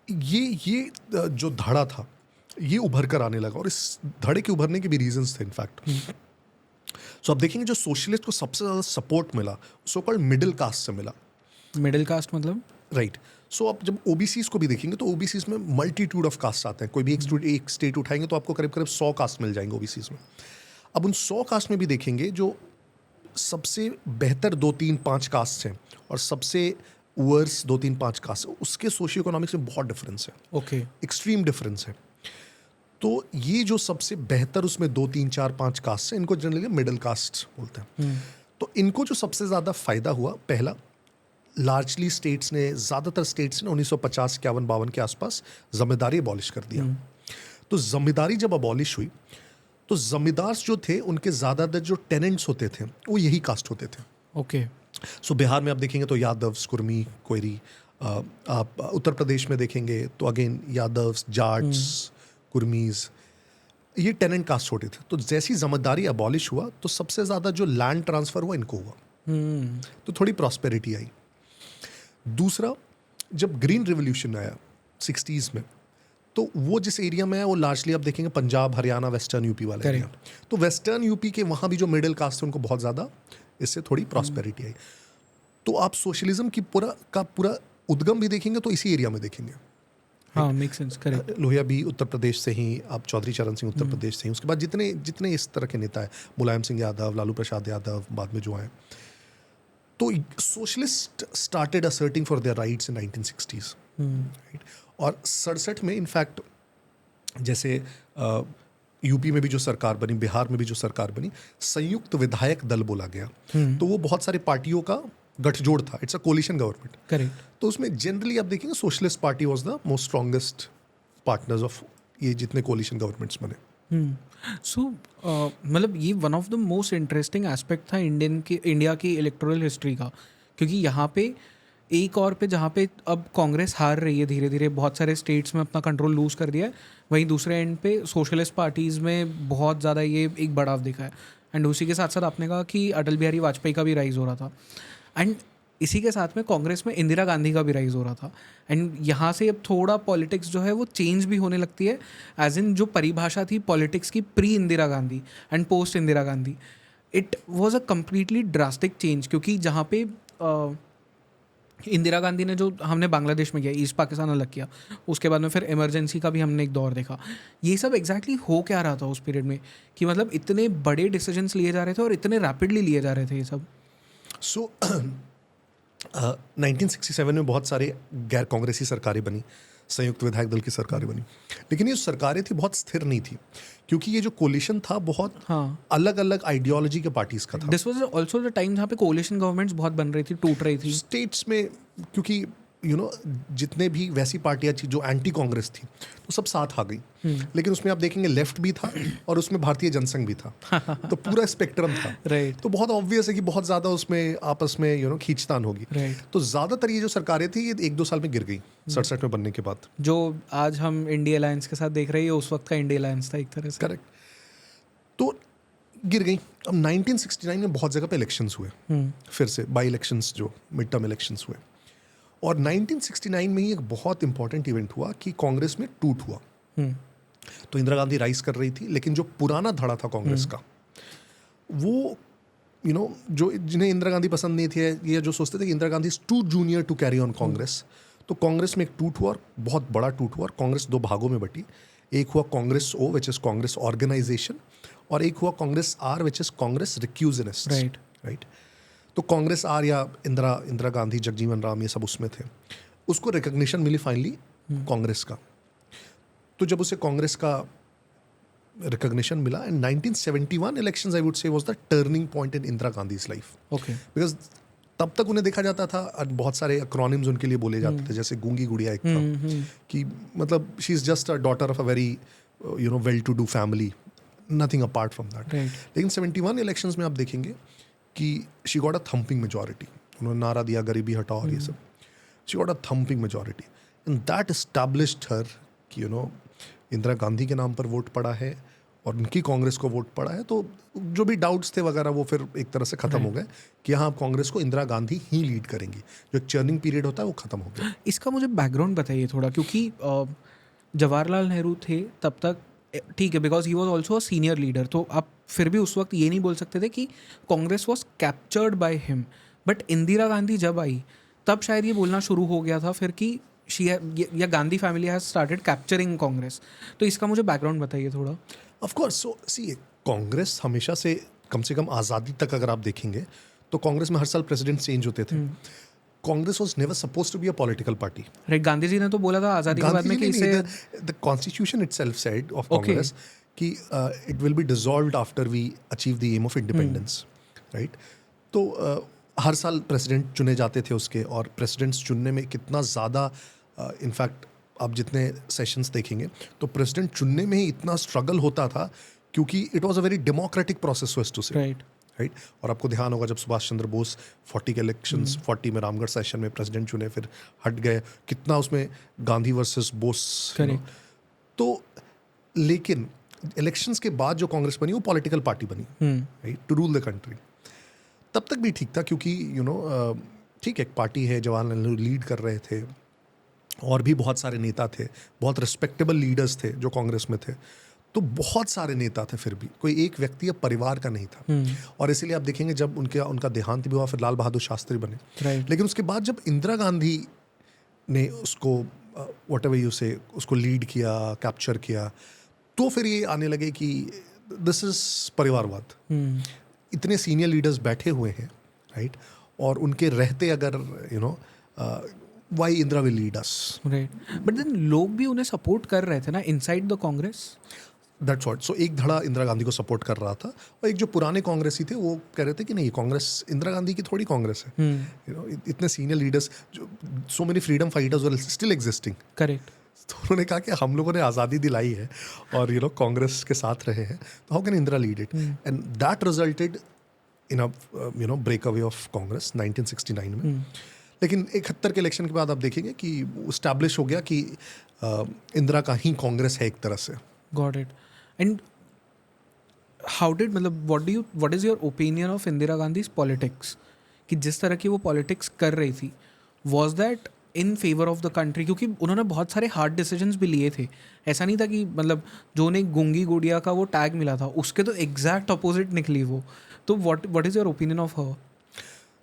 ये जो धड़ा था ये उभर कर आने लगा, और इस धड़े के उभरने के भी रीजंस थे इनफैक्ट। सो आप देखेंगे जो सोशलिस्ट को सबसे ज़्यादा सपोर्ट मिला सो कॉल्ड मिडिल कास्ट से मिला। मिडिल कास्ट मतलब? राइट। सो आप जब ओबीसीज को भी देखेंगे तो ओबीसीज में मल्टीट्यूड ऑफ कास्ट आते हैं। कोई भी एक स्टेट उठाएंगे तो आपको करीब करीब 100 कास्ट मिल जाएंगे ओबीसीज में। अब उन 100 कास्ट में भी देखेंगे जो सबसे बेहतर 2-3-5 कास्ट हैं और सबसे वर्स 2-3-5 कास्ट, उसके सोशियो इकोनॉमिक्स में बहुत डिफरेंस है, ओके एक्सट्रीम डिफरेंस है। तो ये जो सबसे बेहतर उसमें 2-3-4-5 कास्ट हैं, इनको जनरली मिडिल कास्ट बोलते हैं। तो इनको जो सबसे ज़्यादा फायदा हुआ, पहला लार्जली स्टेट्स ने, ज़्यादातर स्टेट्स ने 1950, 51, 52 के आसपास जमींदारी अबॉलिश कर दिया। तो जमींदारी जब अबॉलिश हुई तो जमींदार जो थे उनके ज़्यादातर जो टेनेंट्स होते थे वो यही कास्ट होते थे। ओके सो बिहार में आप देखेंगे तो यादव्स, कुर्मी, कोयरी। आप उत्तर प्रदेश में देखेंगे तो अगेन यादव्स, जाट्स, कुर्मीज, ये टेनेंट कास्ट होते थे। तो जैसी जमींदारी अबॉलिश हुआ तो सबसे ज़्यादा जो लैंड ट्रांसफ़र हुआ इनको हुआ, तो थोड़ी प्रॉस्पेरिटी आई। दूसरा, जब ग्रीन रिवोल्यूशन आया 60s में, तो वो जिस एरिया में है वो लार्जली आप देखेंगे पंजाब, हरियाणा, वेस्टर्न यूपी वाले एरिया। तो वेस्टर्न यूपी के वहाँ भी जो मिडिल कास्ट है उनको बहुत ज़्यादा इससे थोड़ी प्रॉस्पेरिटी आई। तो आप सोशलिज्म की पूरा उद्गम भी देखेंगे तो इसी एरिया में देखेंगे। हाँ, मेक सेंस, करेक्ट। लोहिया भी उत्तर प्रदेश से ही, आप चौधरी चरण सिंह उत्तर प्रदेश से ही, उसके बाद जितने इस तरह के नेता है, मुलायम सिंह यादव, लालू प्रसाद यादव बाद में जो आए, तो socialist started asserting for their rights in 1960s, right. और 67 में इनफैक्ट जैसे यूपी में भी जो सरकार बनी, बिहार में भी जो सरकार बनी, संयुक्त विधायक दल बोला गया। तो वो बहुत सारी पार्टियों का गठजोड़ था, it's a coalition government. Correct. तो उसमें जनरली आप देखेंगे socialist party was the most strongest partners of ये जितने कोलिशन गवर्नमेंट्स बने। सो मतलब ये one of the most interesting aspect था इंडिया की इलेक्टोरल हिस्ट्री का, क्योंकि यहाँ पे एक और पे जहाँ पे अब कांग्रेस हार रही है धीरे धीरे, बहुत सारे स्टेट्स में अपना कंट्रोल लूज़ कर दिया है, वहीं दूसरे एंड पे सोशलिस्ट पार्टीज़ में बहुत ज़्यादा ये एक बढ़ाव दिखा है। एंड उसी के साथ साथ आपने कहा कि अटल बिहारी वाजपेयी का भी राइज हो रहा था, एंड इसी के साथ में कांग्रेस में इंदिरा गांधी का भी राइज हो रहा था। एंड यहाँ से अब थोड़ा पॉलिटिक्स जो है वो चेंज भी होने लगती है, एज इन जो परिभाषा थी पॉलिटिक्स की pre Indira Gandhi and post Indira Gandhi, it was a completely drastic change. क्योंकि जहाँ पे इंदिरा गांधी ने जो हमने बांग्लादेश में किया, ईस्ट पाकिस्तान अलग किया, उसके बाद में फिर इमरजेंसी का भी हमने एक दौर देखा, ये सब एग्जैक्टली हो क्या रहा था उस पीरियड में, कि मतलब इतने बड़े डिसीजंस लिए जा रहे थे और इतने रैपिडली लिए जा रहे थे ये सब। सो 1967 में बहुत सारे गैर कांग्रेसी सरकारें बनी, संयुक्त विधायक दल की सरकारें बनी, लेकिन ये सरकारें थी बहुत स्थिर नहीं थी, क्योंकि ये जो कोलिशन था बहुत अलग अलग आइडियोलॉजी के पार्टीज का था। This was also the time जहाँ पे कोलिशन गवर्नमेंट्स बहुत बन रही थी, टूट रही थी स्टेट्स में, क्योंकि जितने भी वैसी पार्टियां थी जो एंटी कांग्रेस थी तो सब साथ आ गई। लेकिन उसमें आप देखेंगे लेफ्ट भी था और उसमें भारतीय जनसंघ भी था, तो पूरा स्पेक्ट्रम था। राइट। तो बहुत ऑब्वियस है कि बहुत ज़्यादा उसमें आपस में खींचतान होगी। तो ज़्यादातर ये जो सरकारें थी ये 1-2 साल में गिर गई 67 में बनने के बाद। जो आज हम इंडिया अलायंस के साथ देख रहे हैं, उस वक्त का इंडिया अलायंस था एक तरह से। करेक्ट। तो गिर गई। अब 1969 में बहुत जगह पे इलेक्शंस हुए, फिर से बाई इलेक्शंस, जो मिड टर्म इलेक्शंस हुए, और 1969 में ही एक बहुत इंपॉर्टेंट इवेंट हुआ कि कांग्रेस में टूट हुआ। तो इंदिरा गांधी राइज कर रही थी, लेकिन जो पुराना धड़ा था कांग्रेस का, वो जो जिन्हें इंदिरा गांधी पसंद नहीं थी, ये जो सोचते थे कि Indira Gandhi is too junior to carry on Congress, तो कांग्रेस में एक टूट हुआ, और बहुत बड़ा टूट हुआ, और कांग्रेस दो भागों में बटी। एक हुआ Congress O, which is Congress organisation, और एक हुआ Congress R, which is Congress requisitionist. Right. तो कांग्रेस आर या इंदिरा गांधी, जगजीवन राम, ये सब उसमें थे। उसको रिकग्निशन मिली फाइनली कांग्रेस का। तो जब उसे कांग्रेस का रिकग्निशन मिला, एंड 1971 इलेक्शंस आई वुड से was the turning point in Indira Gandhi's life. Okay. Because तब तक उन्हें देखा जाता था, और बहुत सारे एक्रोनिम्स उनके लिए बोले जाते थे, जैसे गूंगी गुड़िया एक था, कि मतलब she is just a daughter of a very well to do family, nothing apart from that. लेकिन 71 इलेक्शंस में आप देखेंगे कि she got a thumping majority. उन्होंने नारा दिया गरीबी हटाओ और ये सब, she got a thumping majority, and that established her कि इंदिरा गांधी के नाम पर वोट पड़ा है और उनकी कांग्रेस को वोट पड़ा है, तो जो भी डाउट्स थे वगैरह वो फिर एक तरह से खत्म हो गए कि हाँ, कांग्रेस को इंदिरा गांधी ही लीड करेंगी। जो एक चर्निंग पीरियड होता है वो खत्म हो गया। इसका मुझे बैकग्राउंड बताइए थोड़ा, क्योंकि जवाहरलाल नेहरू थे तब तक, ठीक है, because he was also a senior leader, तो आप फिर भी उस वक्त ये नहीं बोल सकते थे कि Congress was captured by him. But Indira Gandhi जब आई तब शायद ये बोलना शुरू हो गया था फिर कि या Gandhi family has started capturing Congress. तो इसका मुझे बैकग्राउंड बताइए थोड़ा। ऑफ कोर्स, सो सी, कांग्रेस हमेशा से कम आज़ादी तक अगर आप देखेंगे तो कांग्रेस में हर साल प्रेसिडेंट चेंज होते थे। Congress was never supposed to be a political party. Right, Gandhi ji ने तो बोला था आज़ादी के बाद में कि इसे the constitution itself said of Congress कि it will be dissolved after we achieve the aim of independence. Right. तो हर साल प्रेसिडेंट चुने जाते थे उसके, और प्रेसिडेंट्स चुनने में कितना ज़्यादा, इनफैक्ट आप जितने सेशंस देखेंगे तो प्रेसिडेंट चुनने में ही इतना स्ट्रगल होता था, क्योंकि it was a very democratic process was to say. Right. और आपको ध्यान होगा जब सुभाष चंद्र बोस 40 के इलेक्शंस 40 में रामगढ़ सेशन में प्रेसिडेंट चुने, फिर हट गए, कितना उसमें गांधी वर्सेस बोस। तो लेकिन इलेक्शंस के बाद जो कांग्रेस बनी वो पॉलिटिकल पार्टी बनी, right, to rule the country. तब तक भी ठीक था, क्योंकि ठीक, एक पार्टी है, जवाहरलाल नेहरू लीड कर रहे थे, और भी बहुत सारे नेता थे, बहुत रिस्पेक्टेबल लीडर्स थे जो कांग्रेस में थे। तो बहुत सारे नेता थे, फिर भी कोई एक व्यक्ति या परिवार का नहीं था। और इसीलिए आप देखेंगे जब उनका देहांत भी हुआ, फिर लाल बहादुर शास्त्री बने। लेकिन उसके बाद जब इंदिरा गांधी ने उसको व्हाटएवर यू से उसको लीड किया, कैप्चर किया, तो फिर ये आने लगे कि दिस इज परिवारवाद। इतने सीनियर लीडर्स बैठे हुए हैं, राइट, और उनके रहते अगर why Indira will lead us. Right, but then लोग भी उन्हें सपोर्ट कर रहे थे ना inside the Congress. That's what. So एक धड़ा इंदिरा गांधी को सपोर्ट कर रहा था, और एक जो पुराने कांग्रेसी थे वो कह रहे थे कि नहीं, कांग्रेस इंदिरा गांधी की थोड़ी कांग्रेस है। इतने senior leaders, so many freedom fighters were still existing. Correct. तो उन्होंने कहा कि हम लोगों ने आज़ादी दिलाई है और कांग्रेस के साथ रहे हैं, तो how can Indira lead it? And that resulted in a break away of Congress 1969 में। लेकिन 71 के इलेक्शन के बाद आप देखेंगे कि इस्टेब्लिश हो गया कि इंदिरा का ही कांग्रेस है एक तरह से। Got it. And how did, मतलब what is your opinion of Indira Gandhi's politics, कि जिस तरह की वो पॉलिटिक्स कर रही थी, was that in favour of the country? क्योंकि उन्होंने बहुत सारे हार्ड डिसीजंस भी लिए थे। ऐसा नहीं था कि मतलब जो उन्हें गूंगी गुड़िया का वो टैग मिला था उसके तो एग्जैक्ट अपोजिट निकली वो। तो what is your opinion of her?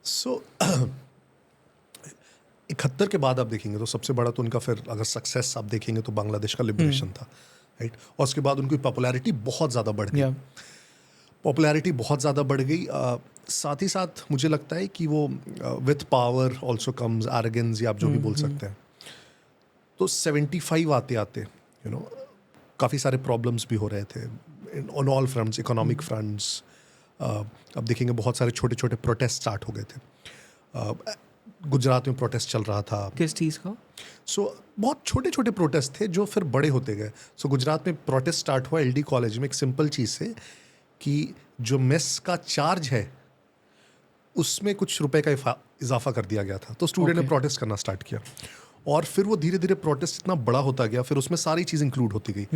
So 71 के बाद आप देखेंगे तो सबसे बड़ा तो उनका, फिर अगर सक्सेस आप देखेंगे तो बांग्लादेश का लिबरेशन था, राइट। और उसके बाद उनकी पॉपुलैरिटी बहुत ज़्यादा बढ़ गई। पॉपुलैरिटी बहुत ज़्यादा बढ़ गई। साथ ही साथ मुझे लगता है कि वो with power also comes arrogance, या आप जो भी बोल सकते हैं। तो 75 आते आते काफ़ी सारे प्रॉब्लम्स भी हो रहे थे on all fronts, economic fronts. अब देखेंगे बहुत सारे छोटे छोटे प्रोटेस्ट स्टार्ट हो गए थे। गुजरात में प्रोटेस्ट चल रहा था। किस चीज़ का? सो बहुत छोटे छोटे प्रोटेस्ट थे जो फिर बड़े होते गए। सो गुजरात में प्रोटेस्ट स्टार्ट हुआ LD कॉलेज में, एक सिंपल चीज़ से कि जो मेस का चार्ज है उसमें कुछ रुपए का इजाफा कर दिया गया था। तो स्टूडेंट ने प्रोटेस्ट करना स्टार्ट किया, और फिर वो धीरे धीरे प्रोटेस्ट इतना बड़ा होता गया, फिर उसमें सारी चीज़ इंक्लूड होती गई।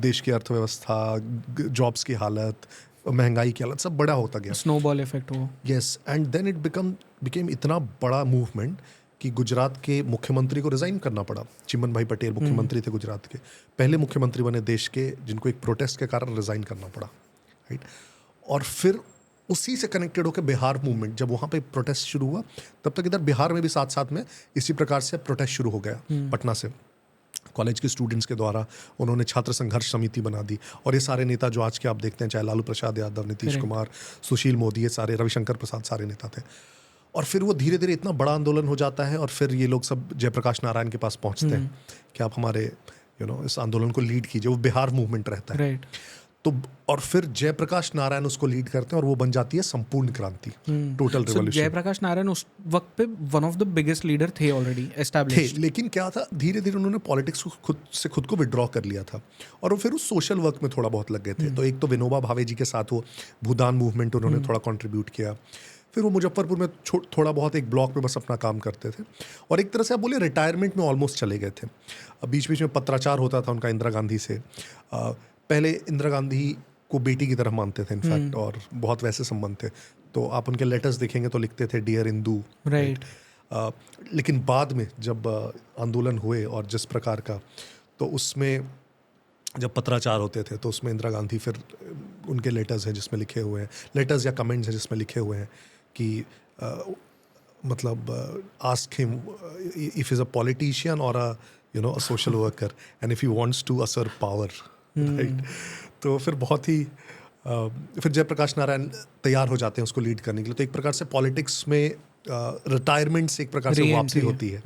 देश की अर्थव्यवस्था, जॉब्स की हालत, महंगाई की हालत, सब बड़ा होता गया। स्नोबॉल इफेक्ट हो। Yes, and then it became इतना बड़ा मूवमेंट कि गुजरात के मुख्यमंत्री को रिज़ाइन करना पड़ा। चिमन भाई पटेल मुख्यमंत्री थे गुजरात के, पहले मुख्यमंत्री बने देश के जिनको एक प्रोटेस्ट के कारण रिज़ाइन करना पड़ा, राइट। और फिर उसी से कनेक्टेड होकर बिहार मूवमेंट, जब वहाँ पे प्रोटेस्ट शुरू हुआ तब तक इधर बिहार में भी साथ साथ में इसी प्रकार से प्रोटेस्ट शुरू हो गया। पटना से कॉलेज के स्टूडेंट्स के द्वारा उन्होंने छात्र संघर्ष समिति बना दी, और ये सारे नेता जो आज के आप देखते हैं, चाहे लालू प्रसाद यादव, नीतीश कुमार, सुशील मोदी, ये सारे, रविशंकर प्रसाद, सारे नेता थे। और फिर वो धीरे धीरे इतना बड़ा आंदोलन हो जाता है, और फिर ये लोग सब जयप्रकाश नारायण के पास पहुंचते हैं कि आप हमारे इस आंदोलन को लीड कीजिए। वो बिहार मूवमेंट रहता है, तो और फिर जयप्रकाश नारायण उसको लीड करते हैं, और वो बन जाती है संपूर्ण क्रांति, टोटल रिवॉल्यूशन। जयप्रकाश नारायण उस वक्त पे one of the biggest leader थे, ऑलरेडी एस्टैब्लिश्ड थे, लेकिन क्या था, धीरे धीरे उन्होंने पॉलिटिक्स को खुद को विड्रॉ कर लिया था, और वो फिर उस सोशल वर्क में थोड़ा बहुत लग गए थे। तो एक तो विनोबा भावे जी के साथ वो भूदान मूवमेंट उन्होंने थोड़ा कॉन्ट्रीब्यूट किया, फिर वो मुजफ्फरपुर में थोड़ा बहुत एक ब्लॉक में बस अपना काम करते थे, और एक तरह से आप बोले रिटायरमेंट में ऑलमोस्ट चले गए थे। बीच बीच में पत्राचार होता था उनका इंदिरा गांधी से। पहले इंदिरा गांधी को बेटी की तरह मानते थे इनफैक्ट, और बहुत वैसे संबंध थे। तो आप उनके लेटर्स देखेंगे तो लिखते थे डियर इंदू, राइट। लेकिन बाद में जब आंदोलन हुए और जिस प्रकार का, तो उसमें जब पत्राचार होते थे तो उसमें इंदिरा गांधी, फिर उनके लेटर्स हैं जिसमें लिखे हुए हैं, लेटर्स या कमेंट्स हैं जिसमें लिखे हुए हैं कि मतलब ask him if is a politician और a social worker and if he wants to assert power, right. तो फिर बहुत ही फिर जयप्रकाश नारायण तैयार हो जाते हैं उसको लीड करने के लिए। तो एक प्रकार से पॉलिटिक्स में रिटायरमेंट से एक प्रकार से वापसी होती है,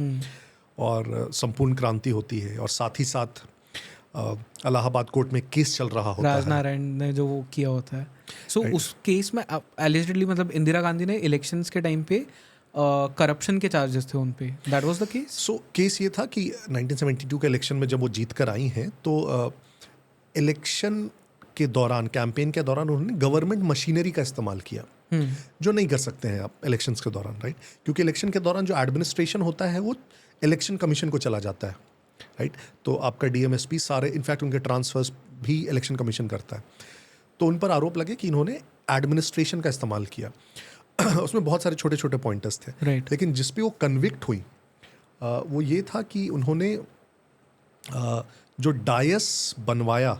और संपूर्ण क्रांति होती है, और साथ ही साथ इलाहाबाद कोर्ट में केस चल रहा होता है, राजनारायण ने जो वो किया होता है। सो उस केस में एलिजिडली मतलब इंदिरा गांधी ने इलेक्शंस के टाइम पे करप्शन के चार्जेस थे उन पे, that was the case. So case ये था कि 1972 के इलेक्शन में जब वो जीत कर आई हैं, तो इलेक्शन के दौरान, कैंपेन के दौरान उन्होंने गवर्नमेंट मशीनरी का इस्तेमाल किया, जो नहीं कर सकते हैं आप इलेक्शंस के दौरान, राइट। क्योंकि इलेक्शन के दौरान जो एडमिनिस्ट्रेशन होता है वो इलेक्शन कमीशन को चला जाता है, राइट। तो आपका डीएमएसपी सारे, इनफैक्ट उनके ट्रांसफर्स भी इलेक्शन कमीशन करता है। तो उन पर आरोप लगे कि इन्होंने एडमिनिस्ट्रेशन का इस्तेमाल किया। उसमें बहुत सारे छोटे छोटे पॉइंटर्स थे, right. लेकिन जिस पे वो कन्विक्ट हुई वो ये था कि उन्होंने जो डायस बनवाया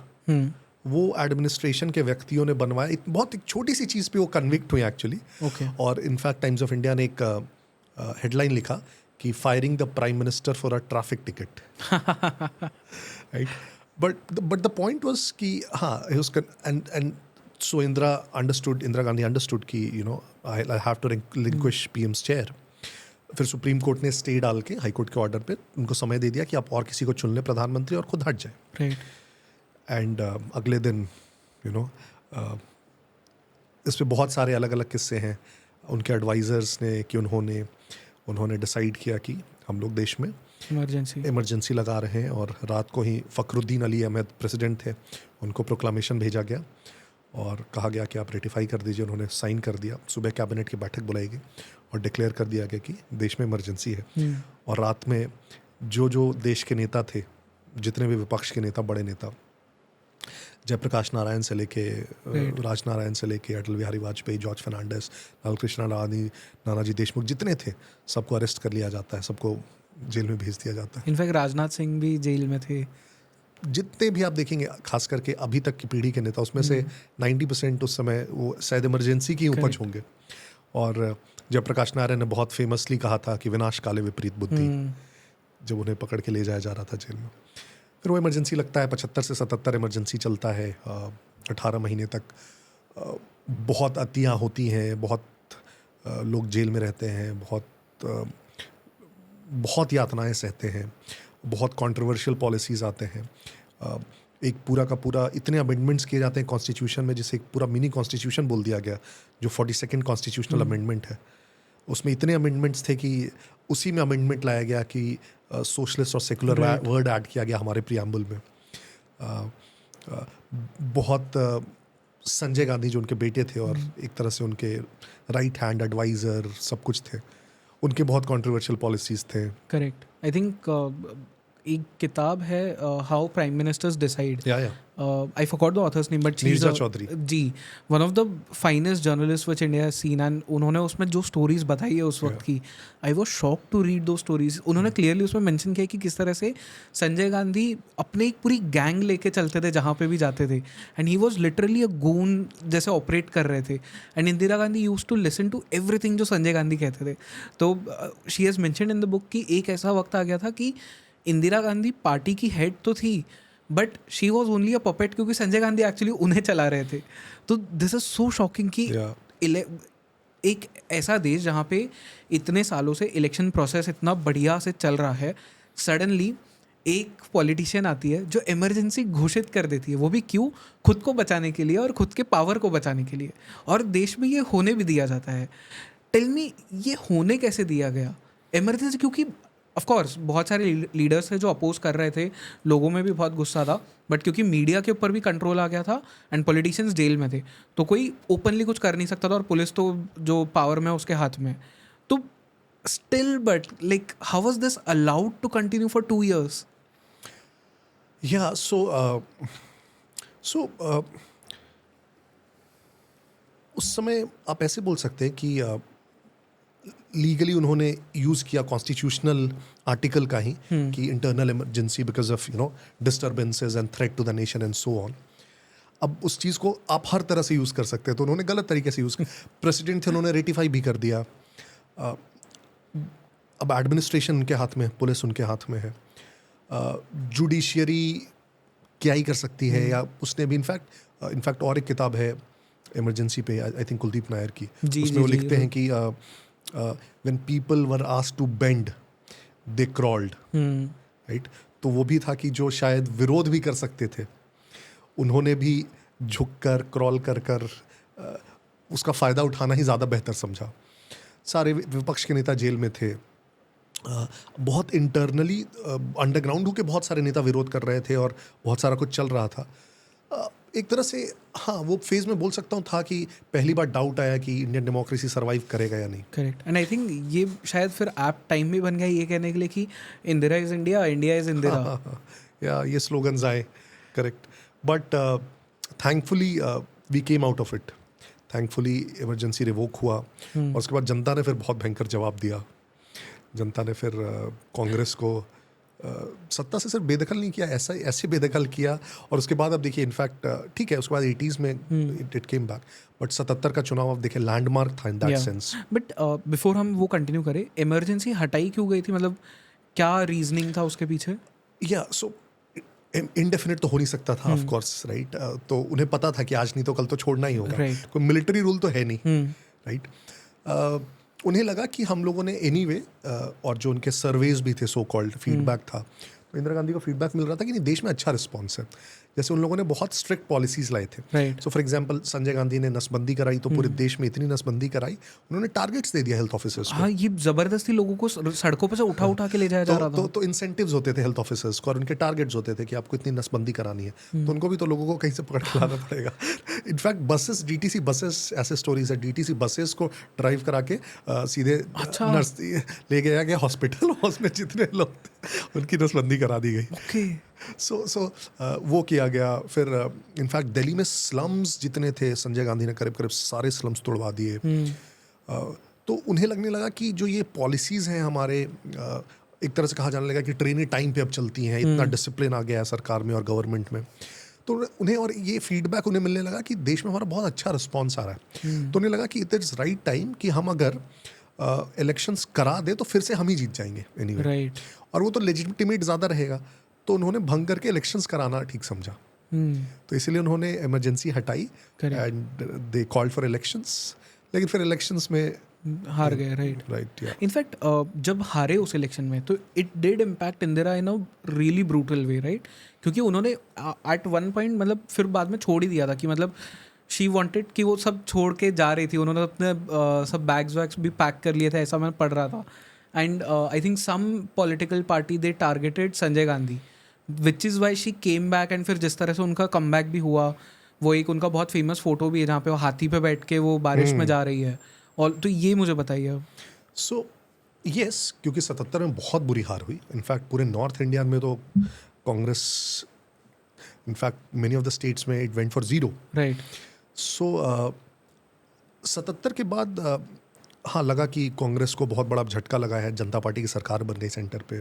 वो एडमिनिस्ट्रेशन के व्यक्तियों ने बनवाया। बहुत एक छोटी सी चीज़ पे वो कन्विक्ट हुए एक्चुअली, और इनफैक्ट टाइम्स ऑफ इंडिया ने एक हेडलाइन लिखा कि firing the prime minister for a traffic ticket, right. But the point was कि हाँ, and so Indira Gandhi understood कि I have to relinquish PM's chair. फिर सुप्रीम कोर्ट ने स्टे डाल के हाई कोर्ट के ऑर्डर पे उनको समय दे दिया कि आप और किसी को चुन लें प्रधानमंत्री और खुद हट जाए, राइट। एंड अगले दिन इस पे बहुत सारे अलग अलग किस्से हैं उनके एडवाइजर्स ने कि उन्होंने डिसाइड किया कि हम लोग देश में इमरजेंसी लगा रहे हैं, और रात को ही फखरुद्दीन अली अहमद प्रेसिडेंट थे, उनको प्रोक्लामेशन भेजा गया और कहा गया कि आप रेटिफाई कर दीजिए। उन्होंने साइन कर दिया। सुबह कैबिनेट की बैठक बुलाई गई और डिक्लेयर कर दिया गया कि देश में इमरजेंसी है। और रात में जो देश के नेता थे, जितने भी विपक्ष के नेता, बड़े नेता, जयप्रकाश नारायण से लेके राजनारायण से लेके अटल बिहारी वाजपेयी, जॉर्ज फर्नांडिस, लालकृष्ण अडवाणी, नानाजी देशमुख, जितने थे सबको अरेस्ट कर लिया जाता है, सबको जेल में भेज दिया जाता है। इनफैक्ट राजनाथ सिंह भी जेल में थे। जितने भी आप देखेंगे खास करके अभी तक की पीढ़ी के नेता, उसमें से 90% उस समय वो शायद इमरजेंसी की उपज होंगे। और जयप्रकाश नारायण ने बहुत फेमसली कहा था कि विनाश काले विपरीत बुद्धि, जब उन्हें पकड़ के ले जाया जा रहा था जेल में। फिर वो इमरजेंसी लगता है, 75 से 77 इमरजेंसी चलता है 18 महीने तक। बहुत अतियाँ होती हैं, बहुत लोग जेल में रहते हैं, बहुत यातनाएं सहते हैं, बहुत कंट्रोवर्शियल पॉलिसीज़ आते हैं। एक पूरा का पूरा इतने अमेंडमेंट्स किए जाते हैं कॉन्स्टिट्यूशन में, जिसे एक पूरा मिनी कॉन्स्टिट्यूशन बोल दिया गया, जो 42nd कॉन्स्टिट्यूशनल अमेंडमेंट है। उसमें इतने अमेंडमेंट्स थे कि उसी में अमेंडमेंट लाया गया कि सोशलिस्ट और सेकुलर वर्ड ऐड किया गया हमारे प्रियम्बल में। बहुत संजय गांधी जो उनके बेटे थे और एक तरह से उनके राइट हैंड एडवाइज़र सब कुछ थे, उनके बहुत कंट्रोवर्शियल पॉलिसीज़ थे। करेक्ट। आई थिंक एक किताब है हाउ प्राइम मिनिस्टर्स डिसाइड, या I forgot the author's name but Neerja Chowdhury ji, one of the finest journalist which India has seen, and उन्होंने उसमें जो स्टोरीज बताई है उस वक्त की, I was shock to read those stories. उन्होंने क्लियरली उसमें मेंशन किया कि किस तरह से संजय गांधी अपने एक पूरी गैंग लेके चलते थे जहाँ पे भी जाते थे, and he was literally a goon जैसे ऑपरेट कर रहे थे, and Indira Gandhi used to listen to everything जो संजय गांधी कहते थे. तो she has mentioned in the book कि एक ऐसा वक्त आ गया था कि इंदिरा गांधी पार्टी की हेड तो थी but she was only a puppet, क्योंकि संजय गांधी एक्चुअली उन्हें चला रहे थे. तो दिस इज सो शॉकिंग कि एक ऐसा देश जहाँ पे इतने सालों से इलेक्शन प्रोसेस इतना बढ़िया से चल रहा है, सडनली एक पॉलिटिशियन आती है जो इमरजेंसी घोषित कर देती है, वो भी क्यों? खुद को बचाने के लिए और खुद के पावर को बचाने के लिए, और देश में ये होने भी दिया जाता है. टेल मी, ये होने कैसे दिया गया इमरजेंसी? क्योंकि ऑफ कोर्स बहुत सारे लीडर्स थे जो अपोज कर रहे थे, लोगों में भी बहुत गुस्सा था, बट क्योंकि मीडिया के ऊपर भी कंट्रोल आ गया था एंड पॉलिटिशियंस जेल में थे, तो कोई ओपनली कुछ कर नहीं सकता था, और पुलिस तो जो पावर में है उसके हाथ में. तो still but like how was this allowed to continue for 2 years? या सो उस समय आप ऐसे बोल सकते हैं कि लीगली उन्होंने यूज़ किया कॉन्स्टिट्यूशनल आर्टिकल का ही कि internal emergency because of disturbances and threat to the nation and so on. अब उस चीज़ को आप हर तरह से यूज़ कर सकते हैं, तो उन्होंने गलत तरीके से यूज़ किया. प्रेसिडेंट थे, उन्होंने रेटिफाई भी कर दिया. अब एडमिनिस्ट्रेशन उनके हाथ में, पुलिस उनके हाथ में है, जुडिशियरी क्या ही कर सकती है, या उसने भी इनफैक्ट और एक किताब है इमरजेंसी पे, आई थिंक कुलदीप नायर की, उसमें वो लिखते हैं कि when people were asked to bend they crawled, right. तो वो भी था कि जो शायद विरोध भी कर सकते थे, उन्होंने भी झुक कर क्रॉल कर उसका फ़ायदा उठाना ही ज़्यादा बेहतर समझा. सारे विपक्ष के नेता जेल में थे, बहुत इंटरनली अंडरग्राउंड होकर बहुत सारे नेता विरोध कर रहे थे और बहुत सारा कुछ चल रहा था. एक तरह से हाँ, वो फेज़ में बोल सकता हूँ था कि पहली बार डाउट आया कि इंडियन डेमोक्रेसी सर्वाइव करेगा या नहीं. करेक्ट. एंड आई थिंक ये शायद फिर ऐप टाइम भी बन गया ये कहने के लिए कि Indira is India, India is Indira. या ये स्लोगन्स आए, correct. But thankfully we came out of it. Thankfully emergency revoke हुआ, और उसके बाद जनता ने फिर बहुत भयंकर जवाब दिया. जनता ने फिर कांग्रेस को सत्ता से सिर्फ बेदखल नहीं किया, ऐसे बेदखल किया. और उसके बाद अब देखिए, इनफैक्ट ठीक है, उसके बाद 80s में इट केम बैक, बट 77 का चुनाव अब देखिए लैंडमार्क था in that sense. But before हम वो कंटिन्यू करें, इमरजेंसी हटाई क्यों गई थी? मतलब क्या रीजनिंग था उसके पीछे? या सो इनडेफिनेट तो हो नहीं सकता था, ऑफ कोर्स, राइट. तो उन्हें पता था कि आज नहीं तो कल तो छोड़ना ही होगा. कोई मिलिट्री रूल तो है नहीं, राइट. उन्हें लगा कि हम लोगों ने एनीवे, और जो उनके सर्वेज भी थे, सो कॉल्ड फीडबैक था, तो इंदिरा गांधी को फीडबैक मिल रहा था कि नहीं, देश में अच्छा रिस्पॉन्स है. जैसे उन लोगों ने बहुत स्ट्रिक्ट पॉलिसीज लाए थे. So for example, Sanjay Gandhi ने नसबंदी कराई, तो पूरे देश में इतनी नसबंदी कराई, उन्होंने टारगेट्स दे दिया हेल्थ ऑफिसर्स को. हाँ, ये जबरदस्ती लोगों को सड़कों पर से उठा के ले जाया जा रहा था. तो इंसेंटिव्स होते थे हेल्थ ऑफिसर्स को, और उनके टारगेट्स होते थे कि आपको इतनी नसबंदी करानी है. तो उनको भी तो लोगों को कहीं से पकड़ के लाना पड़ेगा. इनफैक्ट बसेस, डीटीसी बसेस, ऐसे स्टोरीज है, डीटीसी बसेस को ड्राइव करा के सीधे नर्स ले गया गया हॉस्पिटल, उसमें जितने लोग थे उनकी नसबंदी करा दी गई. सो वो किया गया. फिर इनफैक्ट दिल्ली में स्लम्स जितने थे, संजय गांधी ने करीब सारे स्लम्स तोड़वा दिए. तो उन्हें लगने लगा कि जो ये पॉलिसीज़ हैं हमारे, एक तरह से कहा जाने लगा कि ट्रेनें टाइम पे अब चलती हैं, इतना डिसिप्लिन आ गया है सरकार में और गवर्नमेंट में. तो उन्हें, और ये फीडबैक उन्हें मिलने लगा कि देश में हमारा बहुत अच्छा रिस्पॉन्स आ रहा है. तो उन्हें लगा कि इट इज़ राइट टाइम कि हम अगर इलेक्शंस करा दे तो फिर से हम ही जीत जाएंगे एनीवे, राइट. और वो तो लेजिटिमेट ज़्यादा रहेगा. तो उन्होंने भंग करके इलेक्शंस कराना ठीक समझा. तो इसीलिए उन्होंने इमरजेंसी हटाई and they called for elections. लेकिन फिर इलेक्शंस में हार गए, राइट. इनफैक्ट जब हारे उस इलेक्शन में, तो it did impact Indira in a really brutal way, right. क्योंकि उन्होंने एट वन पॉइंट, मतलब फिर बाद में छोड़ ही दिया था कि मतलब शी वांटेड कि वो सब छोड़ के जा रही थी. उन्होंने अपने सब बैग्स वैग्स भी पैक कर लिए थे, ऐसा मैं पढ़ रहा था. And I think some political party they targeted Sanjay Gandhi, which is why she came back. And फिर जिस तरह से उनका कम बैक भी हुआ, वो एक उनका बहुत फेमस फोटो भी है जहाँ पे वो हाथी पे बैठ के वो बारिश में जा रही है. और तो ये मुझे बताइए. सो यस, क्योंकि 77 में बहुत बुरी हार हुई। इनफैक्ट पूरे नॉर्थ इंडिया में तो Congress, in fact many of the states में it went for zero. Right. So 77 के बाद हाँ लगा कि कांग्रेस को बहुत बड़ा झटका लगा है। जनता पार्टी की सरकार बन गई सेंटर पे,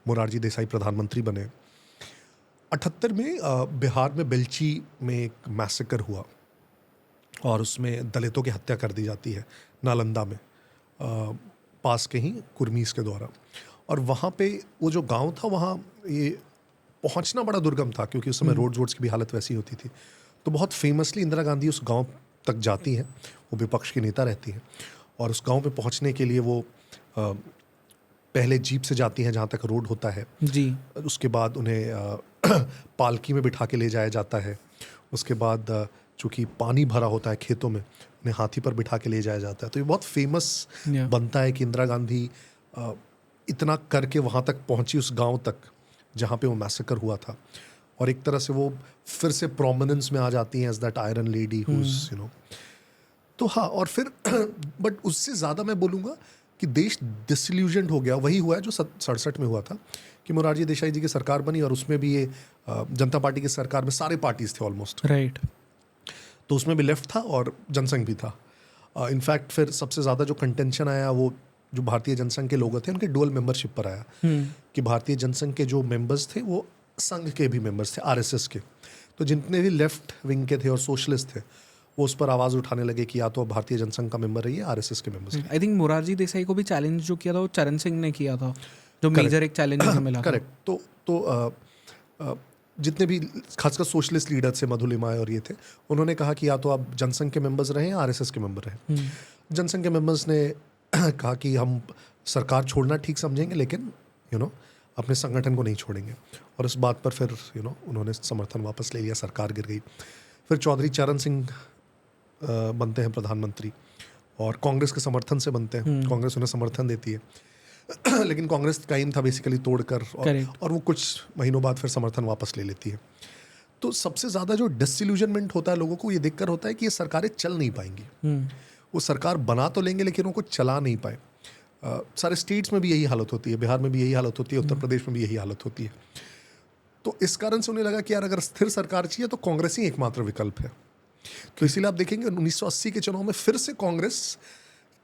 मोरारजी देसाई प्रधानमंत्री बने। 78 में बिहार में बेलची में एक मैसेकर हुआ और उसमें दलितों की हत्या कर दी जाती है नालंदा में, पास के ही कुर्मीस के द्वारा। और वहाँ पे वो जो गांव था वहाँ ये पहुँचना बड़ा दुर्गम था, क्योंकि उस समय रोड्स की भी हालत वैसी होती थी। तो बहुत फेमसली इंदिरा गांधी उस गांव तक जाती हैं, वो विपक्ष की नेता रहती हैं, और उस गांव पे पहुंचने के लिए वो पहले जीप से जाती हैं जहाँ तक रोड होता है जी। उसके बाद उन्हें पालकी में बिठा के ले जाया जाता है। उसके बाद चूँकि पानी भरा होता है खेतों में, उन्हें हाथी पर बिठा के ले जाया जाता है। तो ये बहुत फेमस बनता है कि इंदिरा गांधी इतना करके वहाँ तक पहुँची, उस गांव तक जहाँ पे वो मैसेकर हुआ था, और एक तरह से वो फिर से प्रोमिनेंस में आ जाती हैं as that iron lady who's you know. तो हाँ, और फिर बट उससे ज़्यादा मैं बोलूँगा कि देश डिसइल्यूजन्ड हो गया। वही हुआ है जो 67 में हुआ था कि मोरारजी देसाई जी की सरकार बनी, और उसमें भी ये जनता पार्टी की सरकार में सारे पार्टीज थे ऑलमोस्ट। राइट। तो उसमें भी लेफ्ट था और जनसंघ भी था। इनफैक्ट फिर सबसे ज़्यादा जो कंटेंशन आया वो जो भारतीय जनसंघ के लोग थे उनके डुअल मेंबरशिप पर आया, कि भारतीय जनसंघ के जो मेंबर्स थे वो संघ के भी मेंबर्स थे, आरएसएस के। तो जितने भी लेफ्ट विंग के थे और सोशलिस्ट थे वो उस पर आवाज़ उठाने लगे कि या तो भारतीय जनसंघ का मेंबर रहिए, आरएसएस के members. I think Morarji Desai को भी चैलेंज जो किया था वो चरण सिंह ने किया था, जो मेजर एक चैलेंज हमें मिला। करेक्ट। तो जितने भी खासकर सोशलिस्ट लीडर थे, मधु लिमाय और ये थे, उन्होंने कहा कि या तो आप जनसंघ के मेंबर्स रहें, आरएसएस के मेंबर रहें। जनसंघ के मेंबर्स ने कहा कि हम सरकार छोड़ना ठीक समझेंगे, लेकिन अपने संगठन को नहीं छोड़ेंगे। और इस बात पर फिर उन्होंने समर्थन वापस ले लिया, सरकार गिर गई। फिर चौधरी चरण सिंह बनते हैं प्रधानमंत्री, और कांग्रेस के समर्थन से बनते हैं। कांग्रेस उन्हें समर्थन देती है लेकिन कांग्रेस का एम था बेसिकली तोड़कर, और वो कुछ महीनों बाद फिर समर्थन वापस ले लेती है। तो सबसे ज़्यादा जो डिसइल्यूजनमेंट होता है लोगों को, ये देखकर होता है कि ये सरकारें चल नहीं पाएंगी। वो सरकार बना तो लेंगे लेकिन उनको चला नहीं पाए। सारे स्टेट्स में भी यही हालत होती है, बिहार में भी यही हालत होती है, उत्तर प्रदेश में भी यही हालत होती है। तो इस कारण से उन्हें लगा कि यार अगर स्थिर सरकार चाहिए तो कांग्रेस ही एकमात्र विकल्प है। तो इसीलिए आप देखेंगे 1980 के चुनाव में फिर से कांग्रेस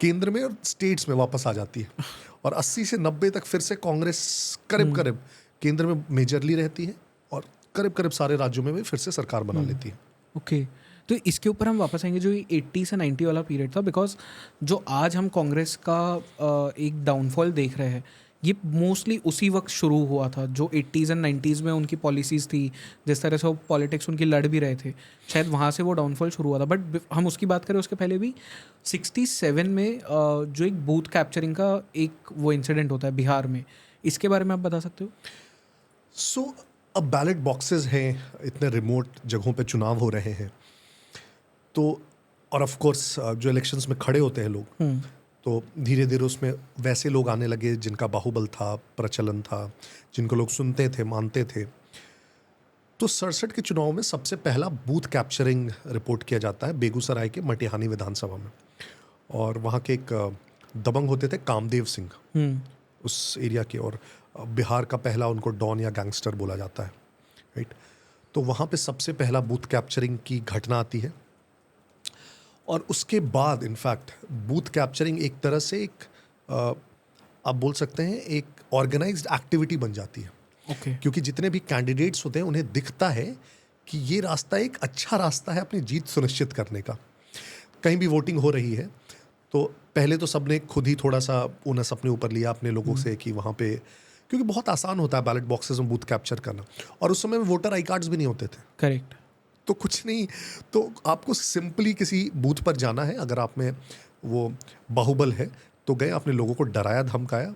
केंद्र में और स्टेट्स में वापस आ जाती है, और 80 से 90 तक फिर से कांग्रेस करीब केंद्र में मेजरली रहती है, और करीब सारे राज्यों में भी फिर से सरकार बना लेती है। ओके। तो इसके ऊपर हम वापस आएंगे जो 80 से 90 वाला पीरियड था, बिकॉज जो आज हम कांग्रेस का एक डाउनफॉल देख रहे हैं ये मोस्टली उसी वक्त शुरू हुआ था, जो 80s एंड 90s में उनकी पॉलिसीज़ थी, जिस तरह से वो पॉलिटिक्स उनकी लड़ भी रहे थे, शायद वहाँ से वो डाउनफॉल शुरू हुआ था। बट हम उसकी बात करें उसके पहले भी 67 में जो एक बूथ कैप्चरिंग का एक वो इंसिडेंट होता है बिहार में, इसके बारे में आप बता सकते हो? सो अब बैलेट बॉक्सेस हैं, इतने रिमोट जगहों पे चुनाव हो रहे हैं, तो और ऑफ कोर्स जो इलेक्शंस में खड़े होते हैं लोग, तो धीरे धीरे उसमें वैसे लोग आने लगे जिनका बाहुबल था, प्रचलन था, जिनको लोग सुनते थे, मानते थे। तो 67 के चुनाव में सबसे पहला बूथ कैप्चरिंग रिपोर्ट किया जाता है बेगूसराय के मटिहानी विधानसभा में, और वहाँ के एक दबंग होते थे कामदेव सिंह उस एरिया के, और बिहार का पहला उनको डॉन या गैंगस्टर बोला जाता है, राइट। तो वहाँ पे सबसे पहला बूथ कैप्चरिंग की घटना आती है, और उसके बाद इनफैक्ट बूथ कैप्चरिंग एक तरह से एक आप बोल सकते हैं एक ऑर्गेनाइज्ड एक्टिविटी बन जाती है। Okay. क्योंकि जितने भी कैंडिडेट्स होते हैं उन्हें दिखता है कि ये रास्ता एक अच्छा रास्ता है अपनी जीत सुनिश्चित करने का। कहीं भी वोटिंग हो रही है तो पहले तो सबने खुद ही थोड़ा सा उन्हें अपने ऊपर लिया अपने लोगों से कि वहाँ पे, क्योंकि बहुत आसान होता है बैलेट बॉक्सेस में बूथ कैप्चर करना, और उस समय में वोटर आई कार्ड्स भी नहीं होते थे। करेक्ट। तो कुछ नहीं, तो आपको सिंपली किसी बूथ पर जाना है, अगर आप में वो बाहुबल है तो गए, आपने लोगों को डराया धमकाया,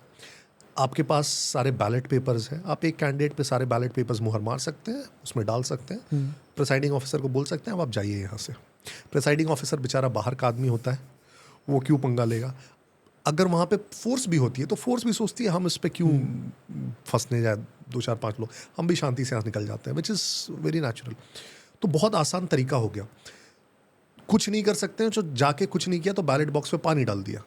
आपके पास सारे बैलेट पेपर्स हैं, आप एक कैंडिडेट पे सारे बैलेट पेपर्स मुहर मार सकते हैं, उसमें डाल सकते हैं, प्रिसाइडिंग ऑफिसर को बोल सकते हैं अब आप जाइए यहाँ से। प्रिसाइडिंग ऑफिसर बेचारा बाहर का आदमी होता है, वो क्यों पंगा लेगा। अगर वहाँ पे फोर्स भी होती है तो फोर्स भी सोचती है हम इस पर क्यों फंसने जाए, 2-4-5 लोग, हम भी शांति से यहाँ निकल जाते हैं, विच इज़ वेरी नेचुरल। तो बहुत आसान तरीका हो गया। कुछ नहीं कर सकते हैं, जो जाके कुछ नहीं किया तो बैलेट बॉक्स पे पानी डाल दिया।